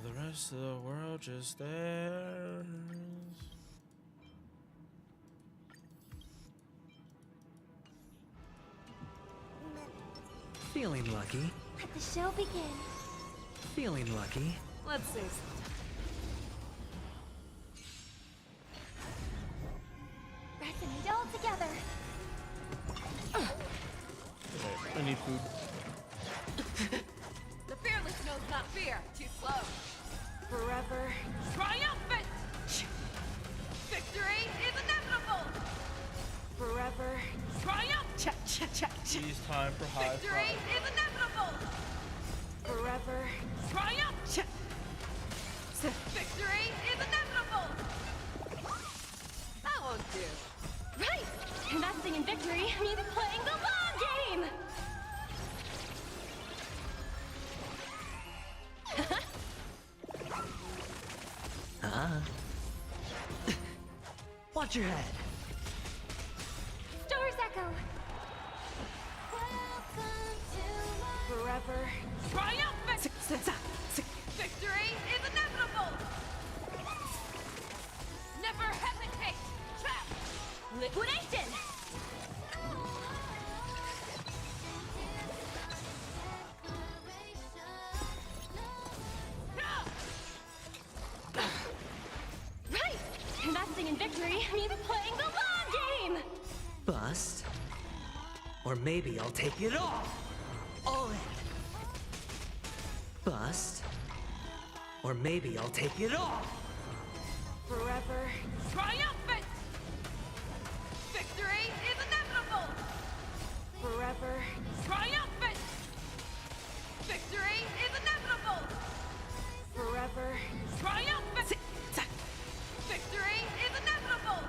The rest of the world just theirs. Feeling lucky. Let the show begin. Feeling lucky. Let's see. Resin it all together. I need food. The fearless knows not fear. Too slow. Forever triumphant! Victory is inevitable! Forever triumphant! It's time for high Victory five. is inevitable! Forever triumphant! Victory is inevitable! That won't do. Right! Investing in victory means playing the long game! Watch your head. Stars echo. Forever triumphant! Victory is inevitable! Never hesitate! Trap! Liquidation! Right! Investing in victory means playing the long game! Bust. Or maybe I'll take it all. All in. Bust. Or maybe I'll take it all. Forever triumphant! Victory is inevitable! Forever triumphant! Victory is inevitable! Forever triumphant! Victory is inevitable!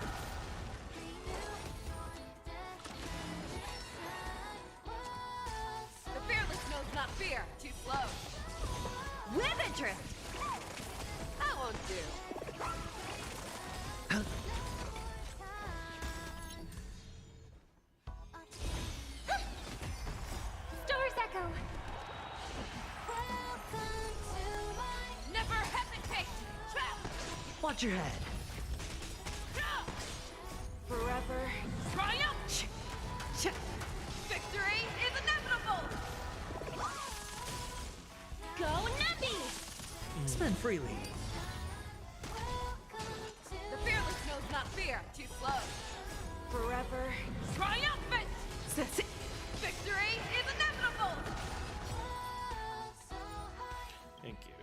The fearless knows not fear. Too slow. With interest! That won't do. Stars echo. Never hesitate! Trap! Watch your head. Forever triumph! Victory is inevitable! Go Nappy! Spend freely. The fearless knows not fear. Too slow. Forever triumphant! Victory is inevitable! Thank you.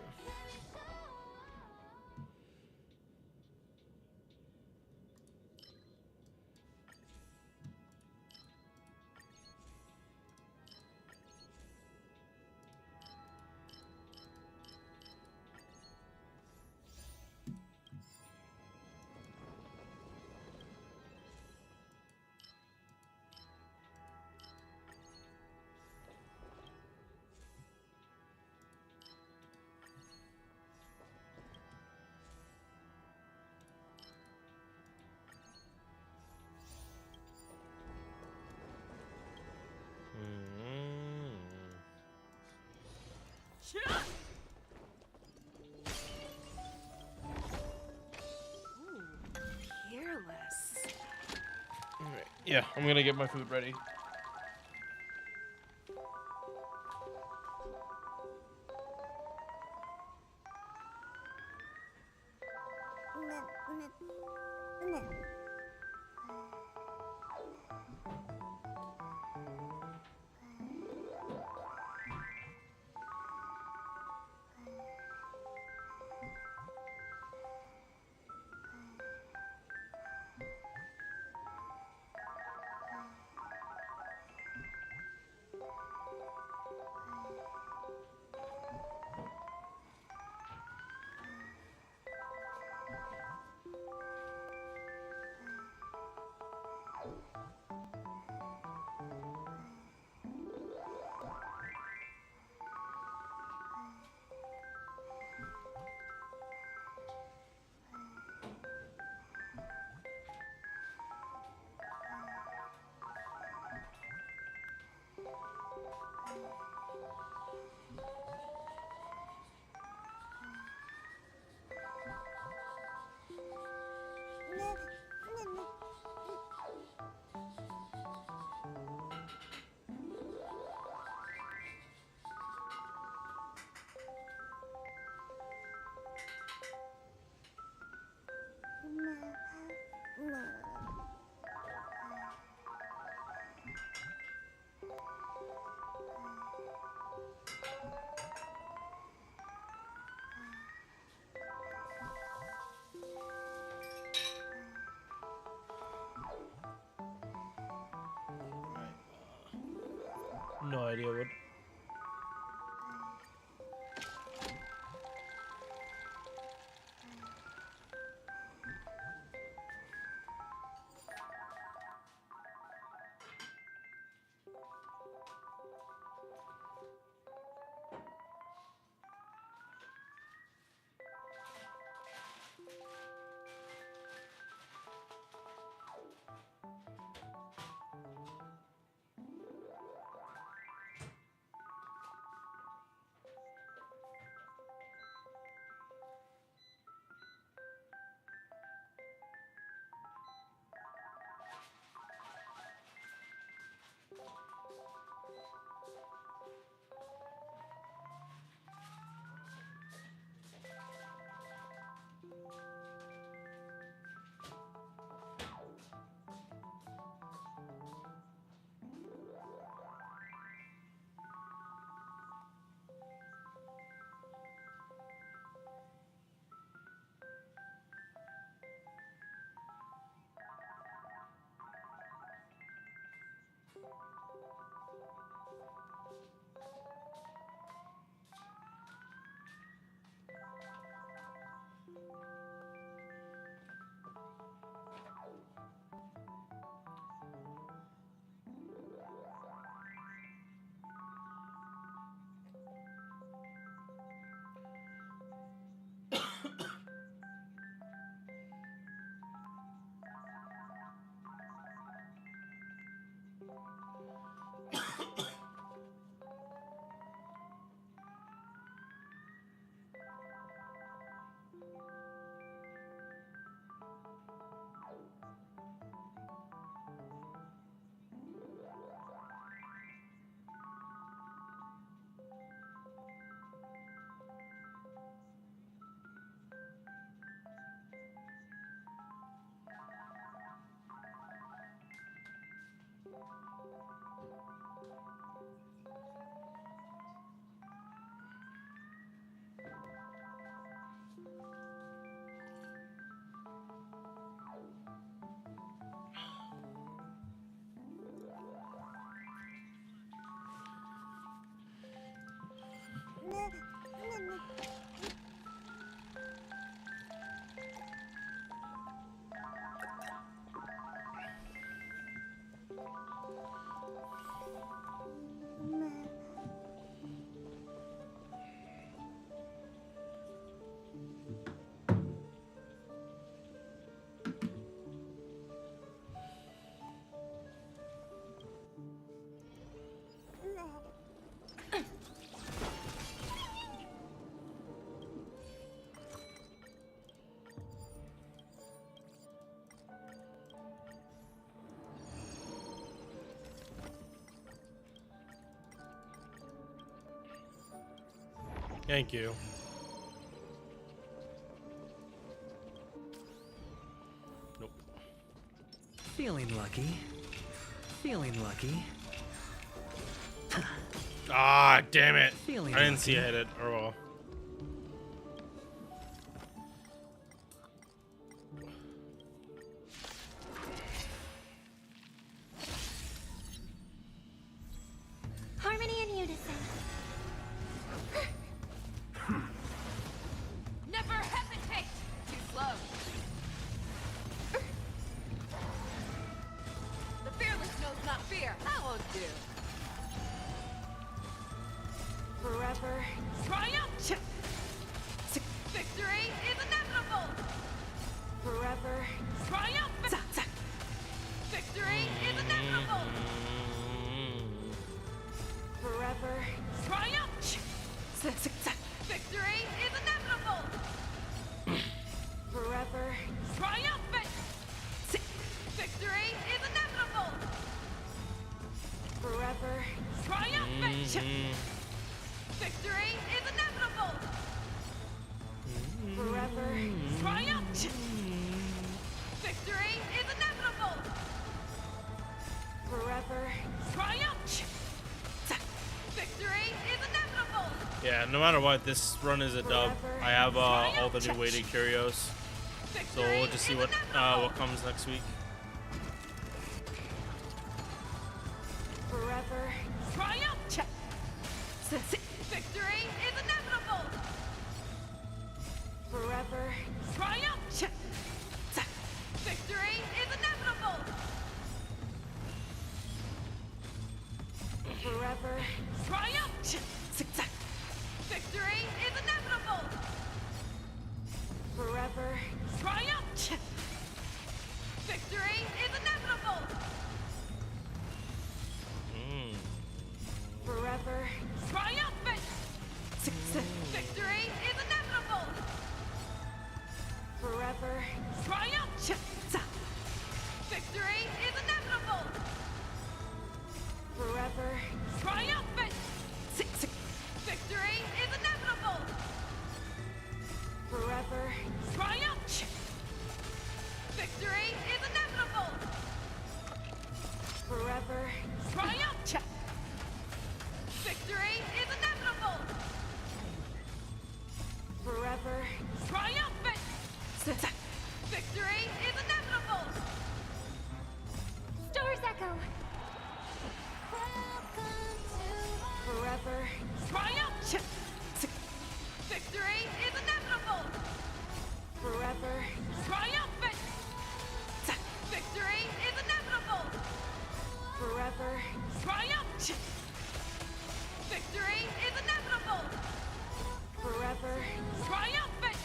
Yeah, I'm gonna get my food ready. No idea what. Thank you. Nope. Feeling lucky. Feeling lucky. Ah, damn it. Feeling I didn't see lucky. I hit it. Oh well. Harmony and unison. Never hesitate! Too slow. The fearless knows not fear. That won't do. Forever. Triumph! Victory is inevitable! Forever. Triumph! Victory is inevitable! Forever. Triumph! Victory is inevitable! Forever. Triumphant! Victory is inevitable! Forever. Triumphant! Victory is inevitable! Forever. Triumph! Victory is inevitable! Forever. Triumph! Victory is inevitable! Yeah, no matter what, this run is a dub. I have all the new weighted curios, so we'll just see what comes next week. Forever. Triumph! Victory is inevitable! Forever. Triumph! Victory is inevitable! Forever. Triumph! Victory is inevitable! Forever. Triumph! Victory is inevitable! Forever. Triumphant! Victory is inevitable! Forever. Triumph! Victory is inevitable! Forever. Triumphant! Victory is inevitable! Forever. Triumph! Victory is inevitable! Forever. Triumph! Victory is inevitable! Forever. Triumphant! Victory is inevitable! Store's Echo. Forever. Triumph! Victory is inevitable! Forever. Triumphant! Victory is inevitable! Forever. Triumph! Victory is inevitable! Forever. Triumphant!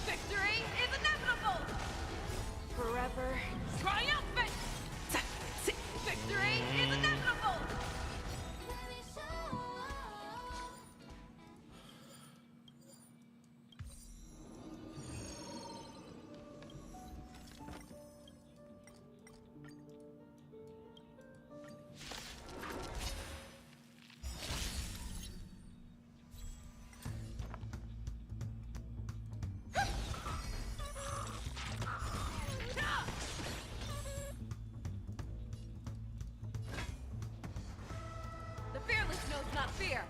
Victory is inevitable! Forever. Triumphant! Victory is inevitable! The fearless knows not fear.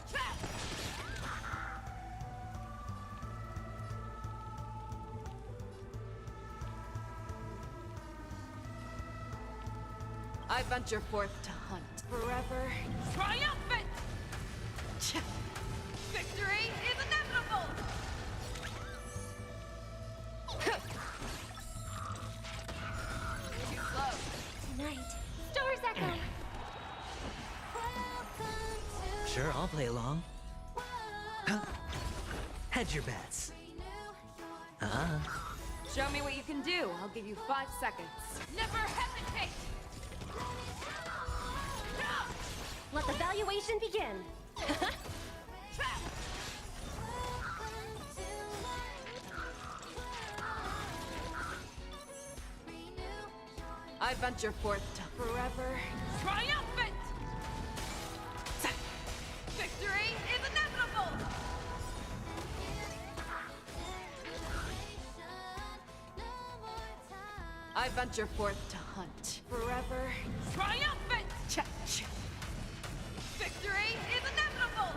I venture forth to hunt. Forever. Triumphant! Victory is inevitable! Too slow. Tonight. Store's Echo. Sure, I'll play along. Hedge your bets. Show me what you can do. I'll give you 5 seconds. Never hesitate! Let the valuation begin. I venture forth to forever. Triumphant! Victory is inevitable! I venture forth to hunt. Forever. Triumphant! Victory is inevitable!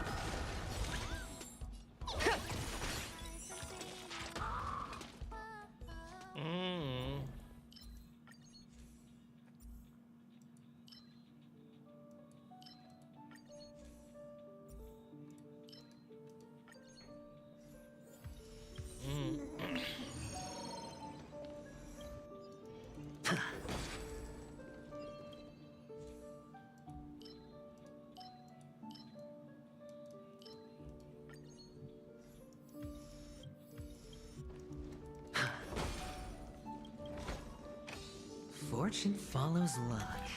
Fortune follows luck,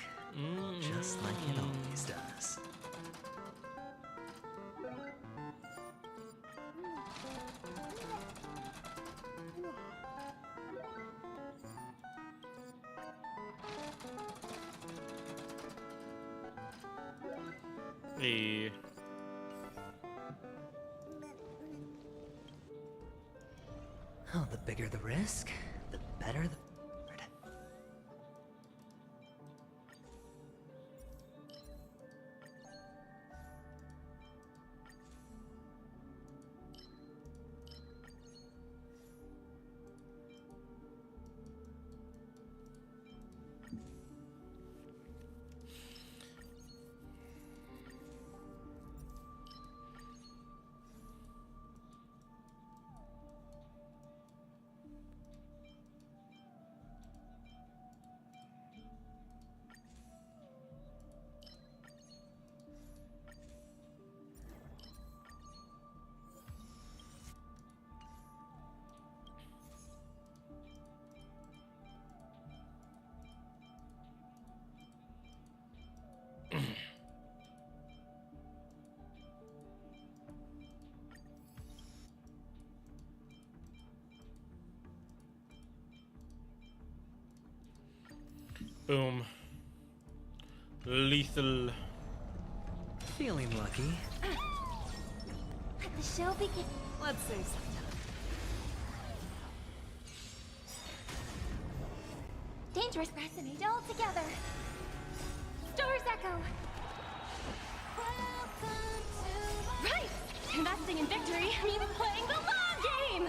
just like it always does. Hey. Oh, the bigger the risk, the better the... Boom. Lethal. Feeling lucky. Let the show begin. Let's save some time. Dangerous Resonate all together. Stars echo. Right! Investing in victory means playing the long game!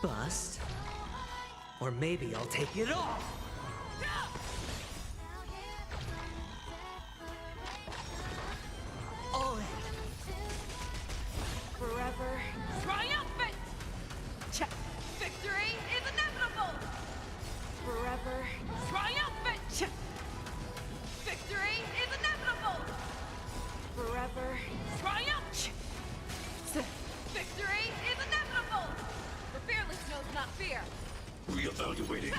Bust. Or maybe I'll take it all. All in. Forever. Triumphant! Victory is inevitable! Forever. Triumphant! Victory is inevitable! Forever. Triumph! Victory is inevitable! The fearless knows not fear. Reevaluating.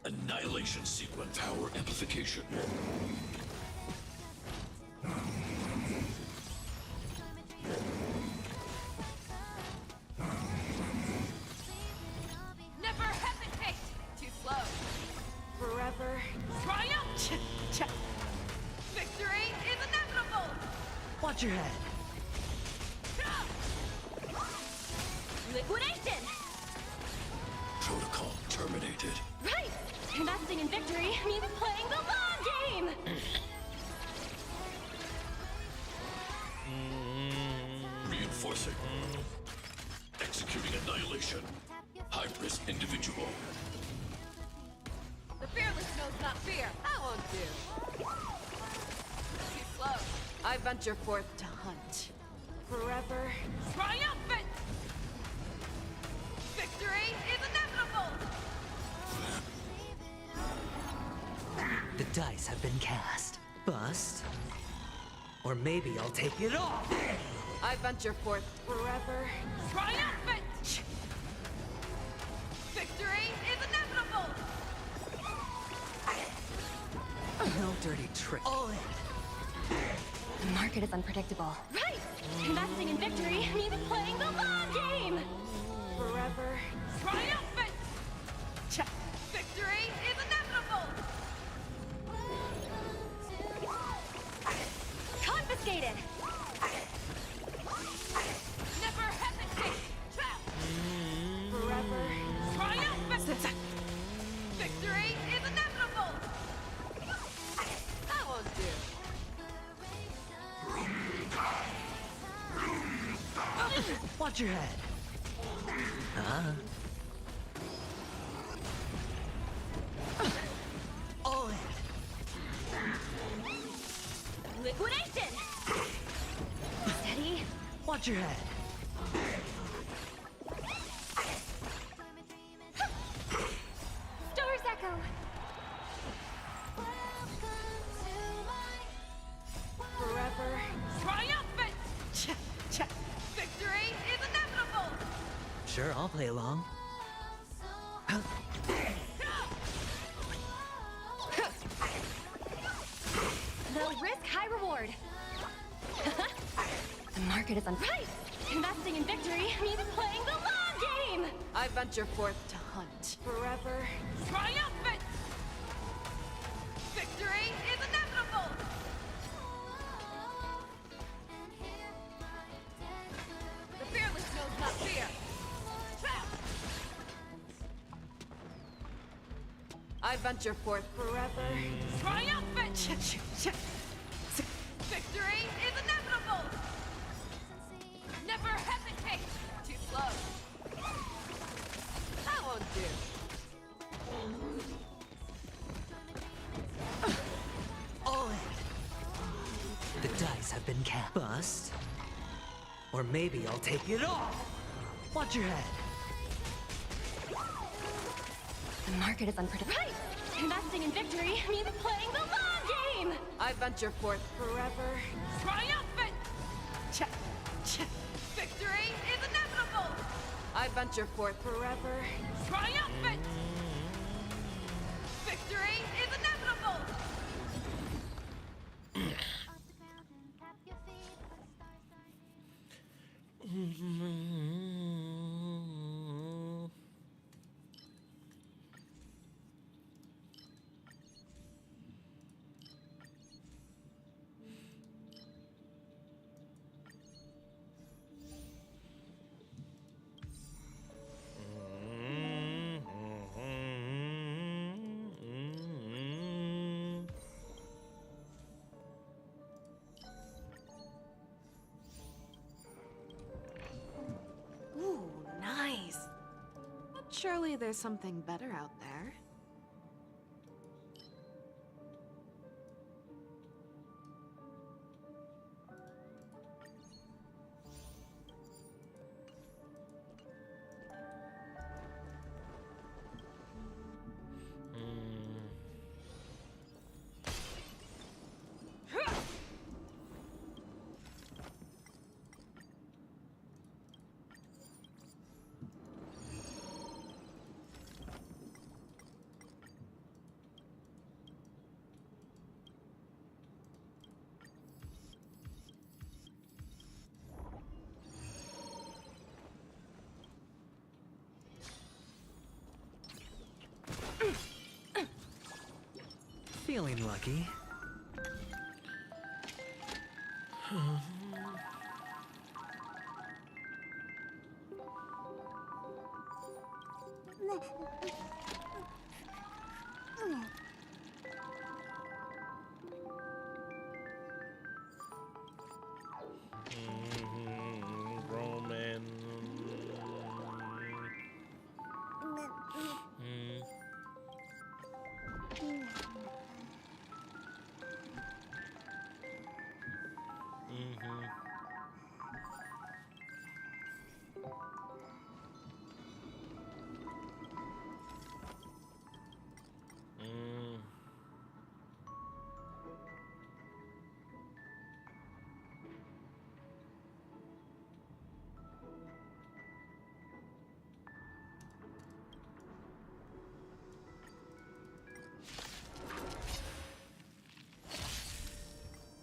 Annihilation sequence. Power amplification. Never hesitate! Too slow. Forever. Triumph! Victory is inevitable! Watch your head. Liquidation! Protocol terminated. Right! Investing in victory means playing the long game! Reinforcing. Executing annihilation. High-risk individual. The fearless knows not fear. That won't do. Too slow. I venture forth to hunt. Forever. Triumphant! Victory is inevitable! The dice have been cast. Bust. Or maybe I'll take it all. I venture forth. Forever. Triumphant! Victory is inevitable! No dirty trick. All in. The market is unpredictable. Right! Investing in victory means playing the long game! Forever. Triumphant! Victory is inevitable! confiscated! Never hesitate! Forever triumphant! Victory is inevitable! That won't do. Watch your head. Huh? All in. Liquidation! Steady. Watch your head. Star's Echo! Forever triumphant! Victory is inevitable! Sure, I'll play along. Low risk, high reward. The market is on price. Investing in victory means playing the long game. I venture forth to hunt. Forever triumphant. Victory is inevitable. The fearless knows not fear. I venture forth Forever triumphant. Victory is inevitable. Never hesitate! Too slow. That won't do. All in. The dice have been cast. Bust. Or maybe I'll take it all. Watch your head. The market is unpredictable. Right! Investing in victory means playing the long game. I venture forth Forever triumphant. Victory is inevitable. I venture forth Forever triumphant. Victory is inevitable. Ooh, nice. But surely there's something better out there. Feeling lucky. Roman.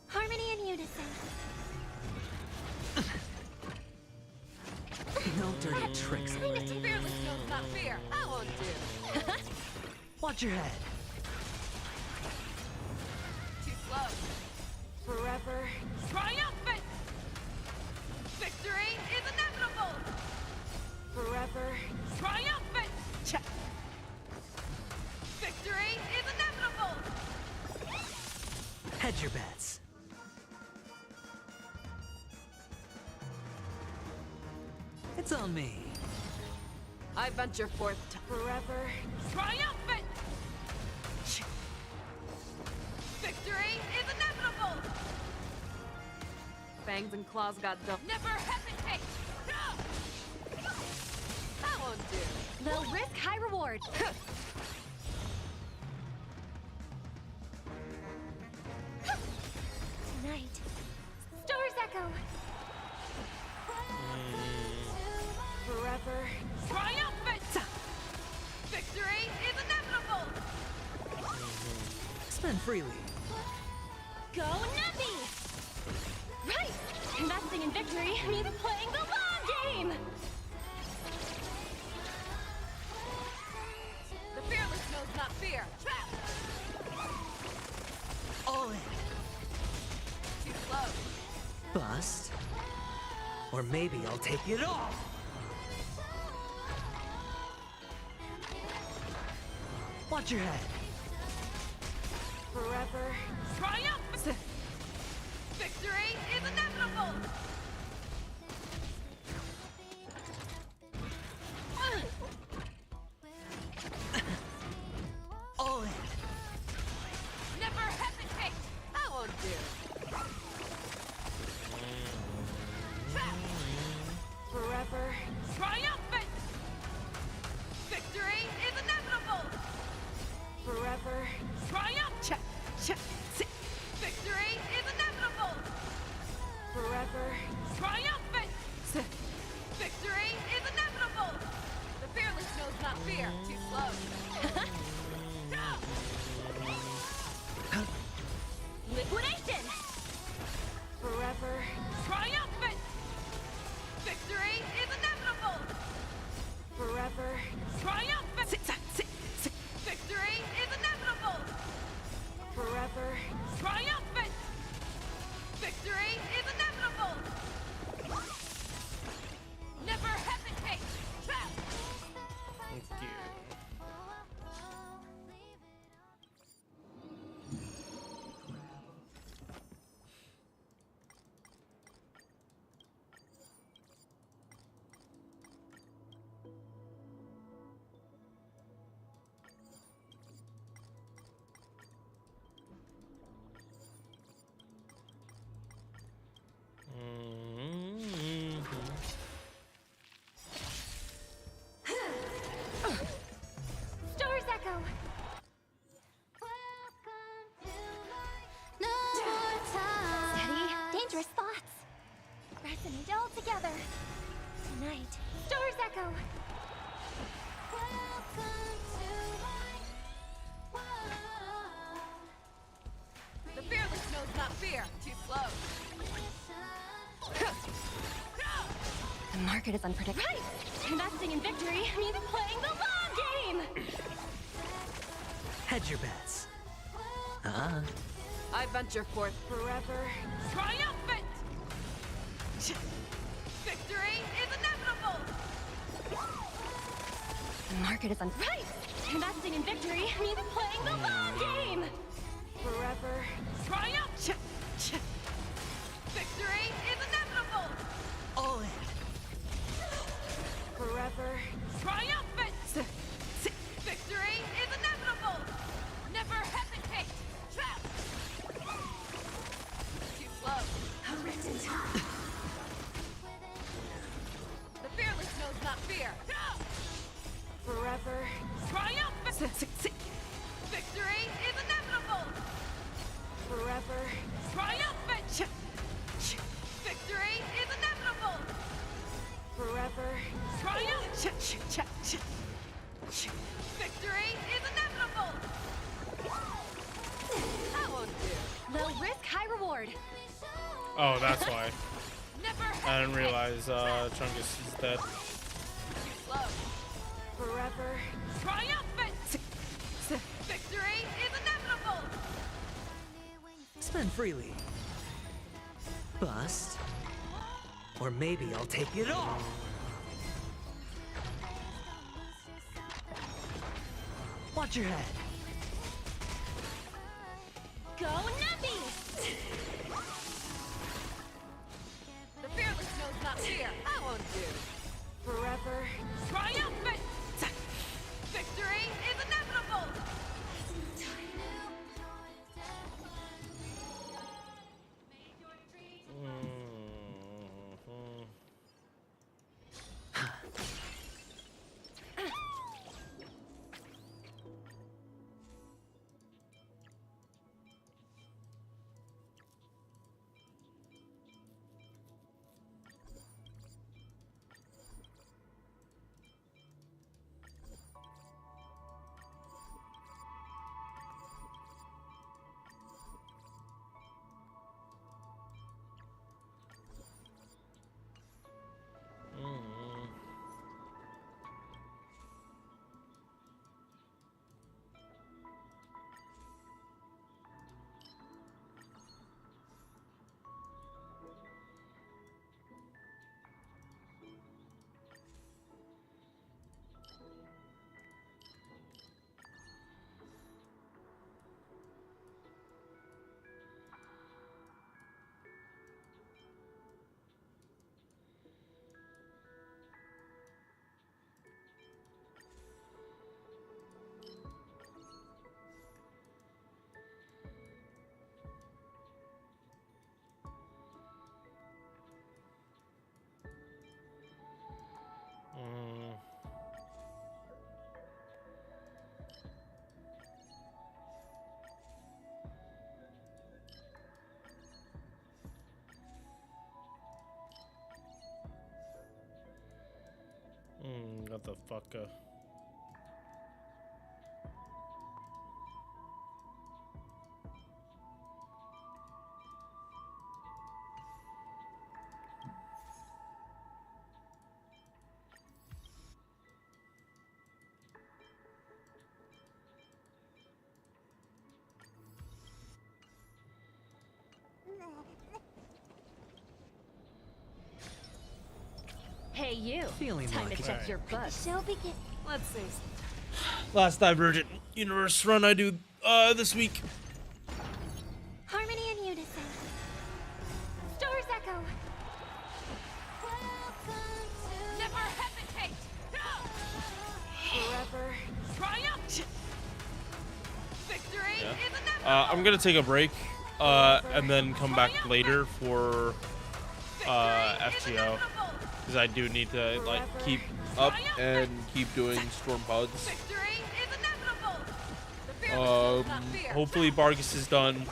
Harmony and unison. No dirty tricks. Fearless knows not fear. That won't do. Watch your head. Too slow. Forever Triumphant! Victory is inevitable! Forever triumphant! Victory is inevitable! Hedge your bets. It's on me. I venture forth to forever triumphant! Victory is inevitable! Fangs and claws got dumb. Never hesitate! That won't do. Low risk, high reward. Tonight. Stars echo. Forever triumphant! Victory is inevitable! Spend freely. Go Nappy! Right! Investing in victory means playing the long game! The fearless knows not fear. Trap! All in. Too slow. Bust. Or maybe I'll take it all. Watch your head. Forever triumphant! Victory is inevitable! All in. Never hesitate! That won't do. Forever triumphant! Victory is inevitable! Forever triumphant! Victory is inevitable! Forever triumphant! Victory is inevitable! The fearless knows not fear. Too slow. Liquidation! Forever triumphant! Victory is inevitable! Forever triumphant! Victory is inevitable! Forever triumphant! Victory is inevitable! Never hesitate! Trap! Thank you. Stars echo. Steady, dangerous thoughts. Resonate all together. Tonight. Stars echo. The fearless knows not fear. Too slow. The market is unpredictable. Right! Investing in victory means playing the long game! Hedge your bets. Ah. I venture forth forever triumphant! Victory is inevitable! The market is right! Investing in victory means playing the long game! Forever triumphant! Victory is inevitable! All in. Forever triumphant! Victory is inevitable! Never hesitate! Trap! Too slow. The fearless knows not fear. Forever triumphant! Victory is inevitable! Forever triumphant! Victory is inevitable! Forever triumphant! Victory is inevitable! That won't do. Low risk, high reward. Oh, that's why. Never I didn't realize Chungus is dead. Too slow. Forever triumphant! Victory is inevitable! Spend freely. Bust. Or maybe I'll take it all. Watch your head. Go Nuppy! The fearless knows not fear. I won't do. Forever triumphant! Victory is inevitable! What the fuck? Hey, you. Feeling Time lucky. to check your butt. She'll begin. Let's see. Last Divergent Universe run I do this week. Harmony and unison. Stars echo. Never hesitate! Forever triumph! Victory is inevitable! I'm gonna take a break and then come back later for FGO because I do need to like keep up and keep doing storm pods. Hopefully Bargus is done,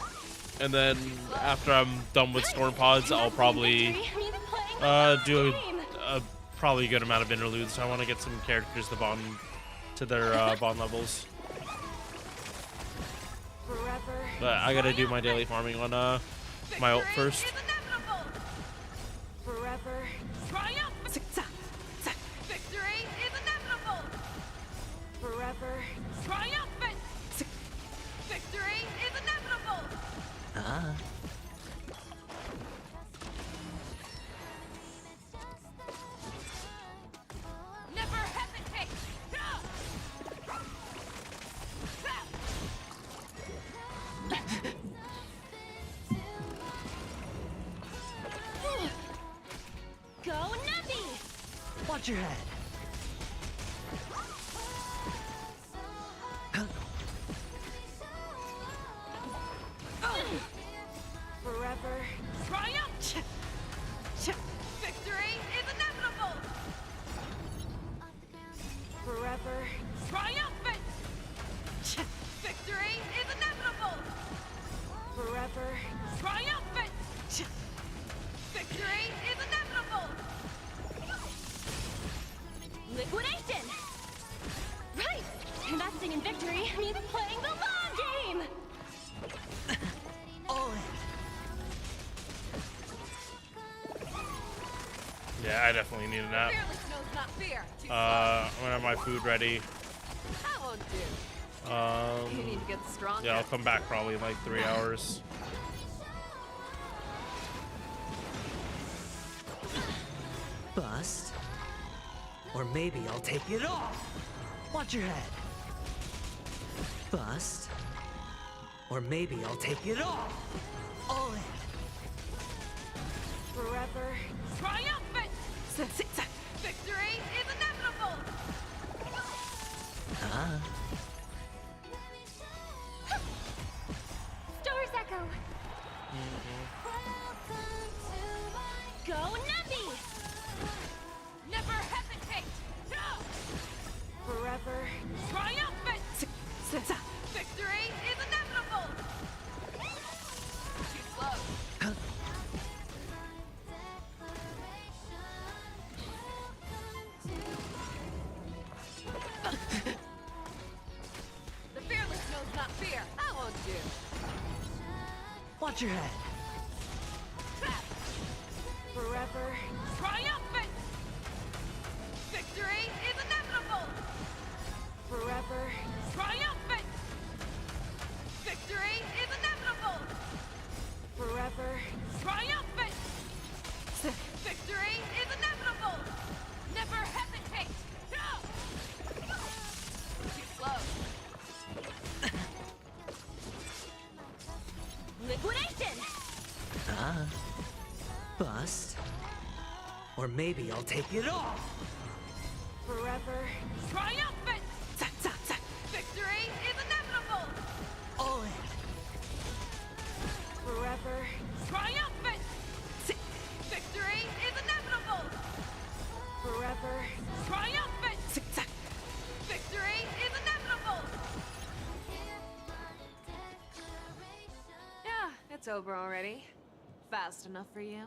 and then after I'm done with storm pods, I'll probably do a probably good amount of interludes. I want to get some characters to bond to their bond levels. But I gotta do my daily farming on my ult first. Forever triumph! Victory is inevitable! Forever triumphant! Victory is inevitable! Never hesitate! Go Nuppy! Watch your head. Forever triumph! Victory is inevitable! Forever triumphant! Victory is inevitable! Forever triumphant! Victory is inevitable! Liquidation! Right! Investing in victory means playing the long game! All in. Yeah, I definitely need a nap. Fearless knows not fear. I'm gonna have my food ready. I won't do. You need to get stronger. Yeah, I'll come back probably in like 3 hours. Bust. Or maybe I'll take it off. Watch your head. Bust. Or maybe I'll take it off. All in. Forever triumphant! Victory is inevitable! Huh? Stars Echo! Go Navi! Never hesitate! Forever triumphant! Victory is inevitable! Too slow. The fearless knows not fear. I won't do. Watch your head. Forever triumphant! Victory is inevitable! Forever triumphant! Victory is inevitable! Forever triumphant! Victory is inevitable! Never hesitate! Too slow. Liquidation! Huh? Bust. Or maybe I'll take it off. Forever triumphant! Victory is inevitable! All in. Forever triumphant! Victory is inevitable! Forever triumphant! Victory is inevitable! Yeah, it's over already. Fast enough for you?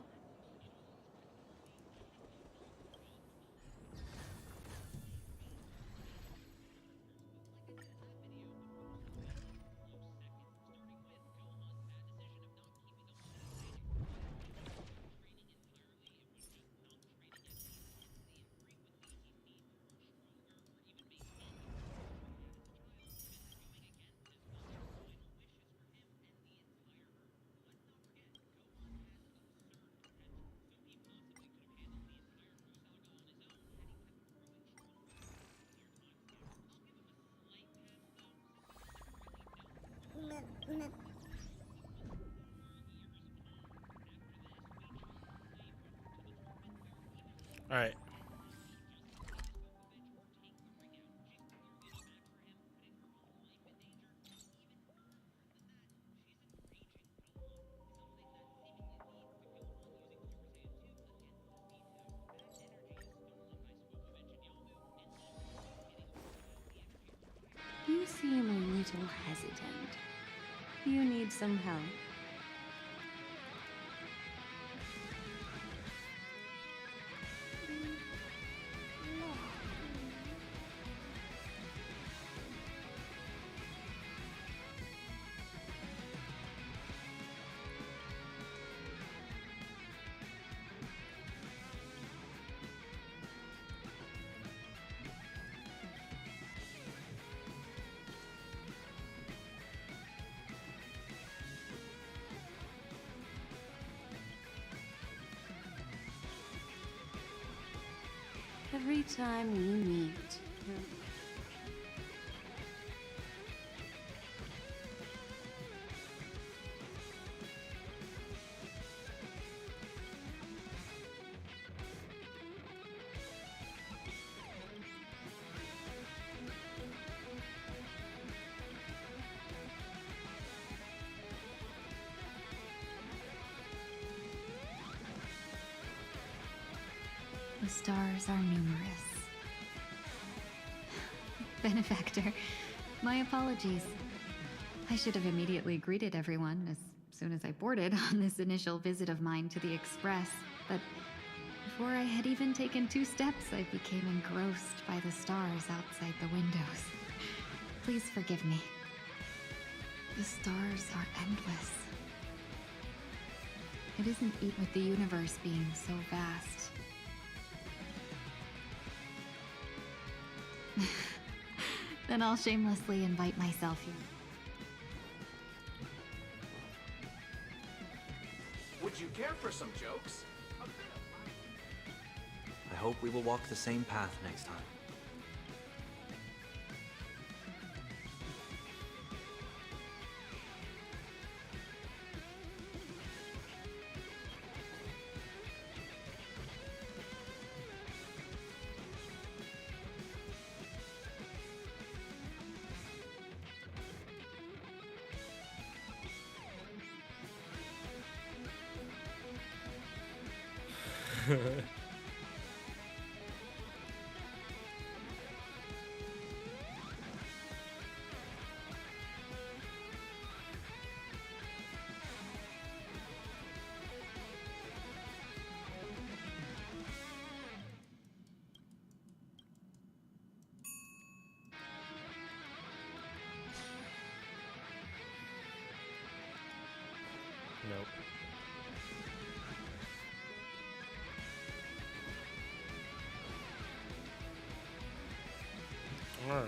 All right. You seem a little hesitant. You need some help. Every time we meet, the stars are numerous. Benefactor, my apologies. I should have immediately greeted everyone as soon as I boarded on this initial visit of mine to the Express, but before I had even taken 2 steps, I became engrossed by the stars outside the windows. Please forgive me. The stars are endless. It isn't even with the universe being so vast. Then I'll shamelessly invite myself here. Would you care for some jokes? I hope we will walk the same path next time. Nope. All right.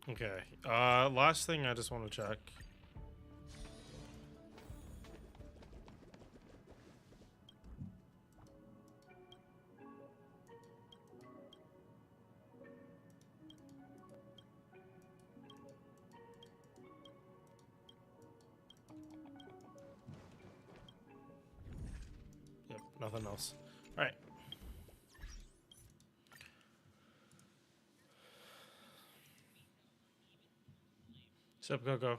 Okay. Last thing I just want to check. Yep, nothing else. All right. Sup, Coco?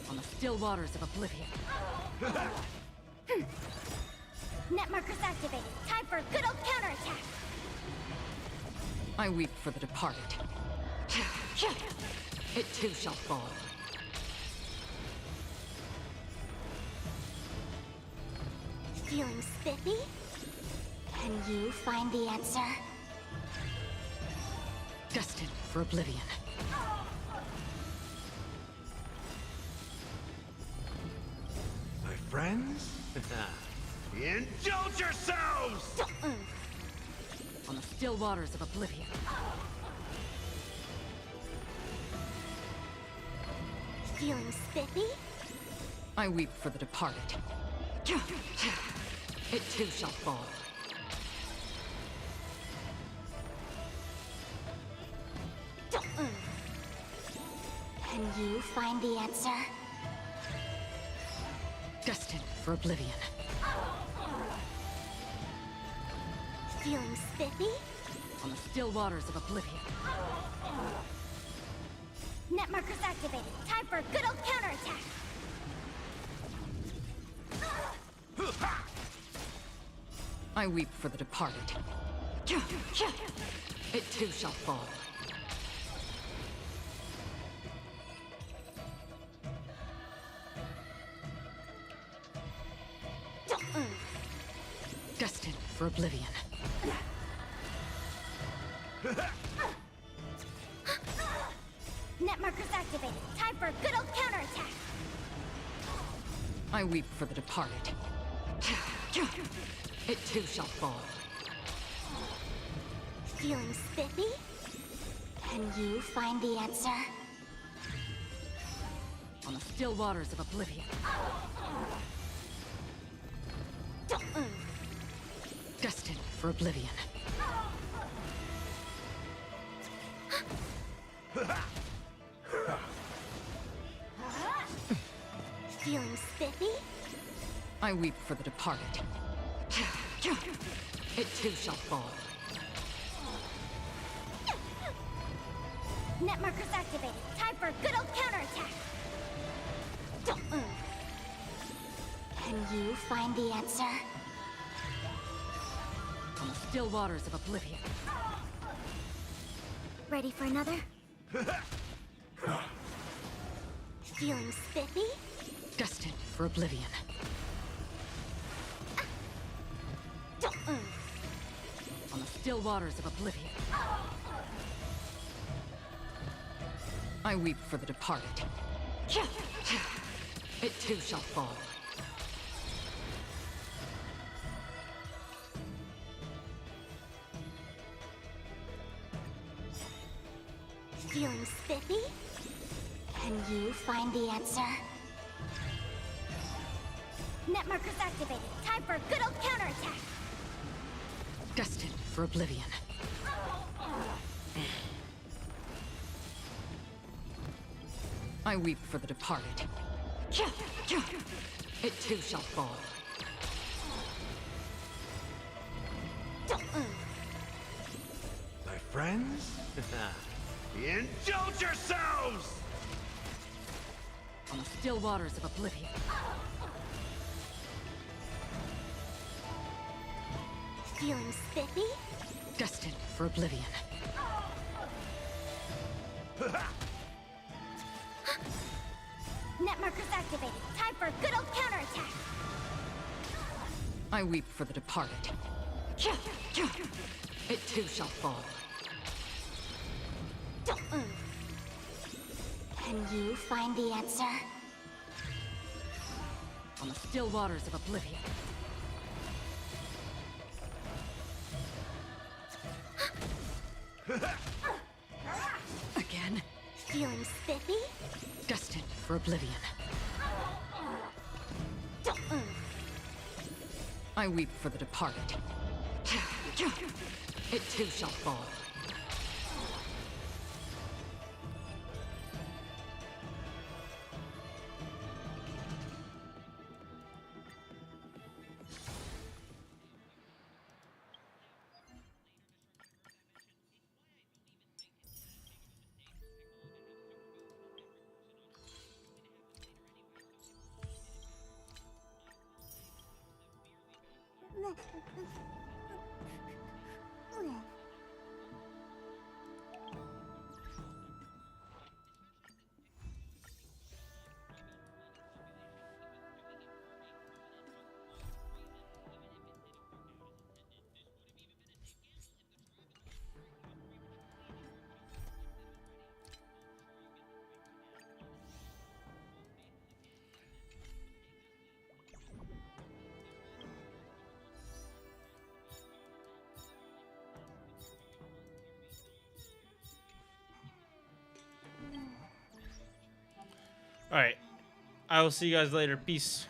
On the still waters of oblivion. Net markers activated. Time for a good old counterattack. I weep for the departed. It too shall fall. Feeling spiffy? Can you find the answer? Destined for oblivion. My friends? Indulge yourselves! On the still waters of oblivion. Feeling spiffy? I weep for the departed. It too shall fall. Can you find the answer? Destined for oblivion. Feeling spiffy? On the still waters of oblivion. Net markers activated. Time for a good old counterattack. I weep for the departed. It too shall fall. Destined for oblivion. Net markers activated. Time for a good old counterattack. I weep for the departed. It too shall fall. Feeling spiffy? Can you find the answer? On the still waters of oblivion. Destined for oblivion. Feeling spiffy? I weep for the departed. It too shall fall. Net markers activated. Time for a good old counterattack. Can you find the answer? On the still waters of oblivion. Ready for another? Feeling spiffy? Destined for oblivion. On the still waters of oblivion. I weep for the departed. It too shall fall. Feeling spiffy? Can you find the answer? Net markers activated. Time for a good old counterattack. Destined for oblivion. I weep for the departed. It too shall fall. My friends? Indulge yourselves! On the still waters of oblivion. Feeling spiffy? Destined for oblivion. Net markers activated. Time for a good old counterattack. I weep for the departed. It too shall fall. Can you find the answer? On the still waters of oblivion. Again. Feeling spiffy? Destined for oblivion. I weep for the departed. It too shall fall. All right. I will see you guys later. Peace.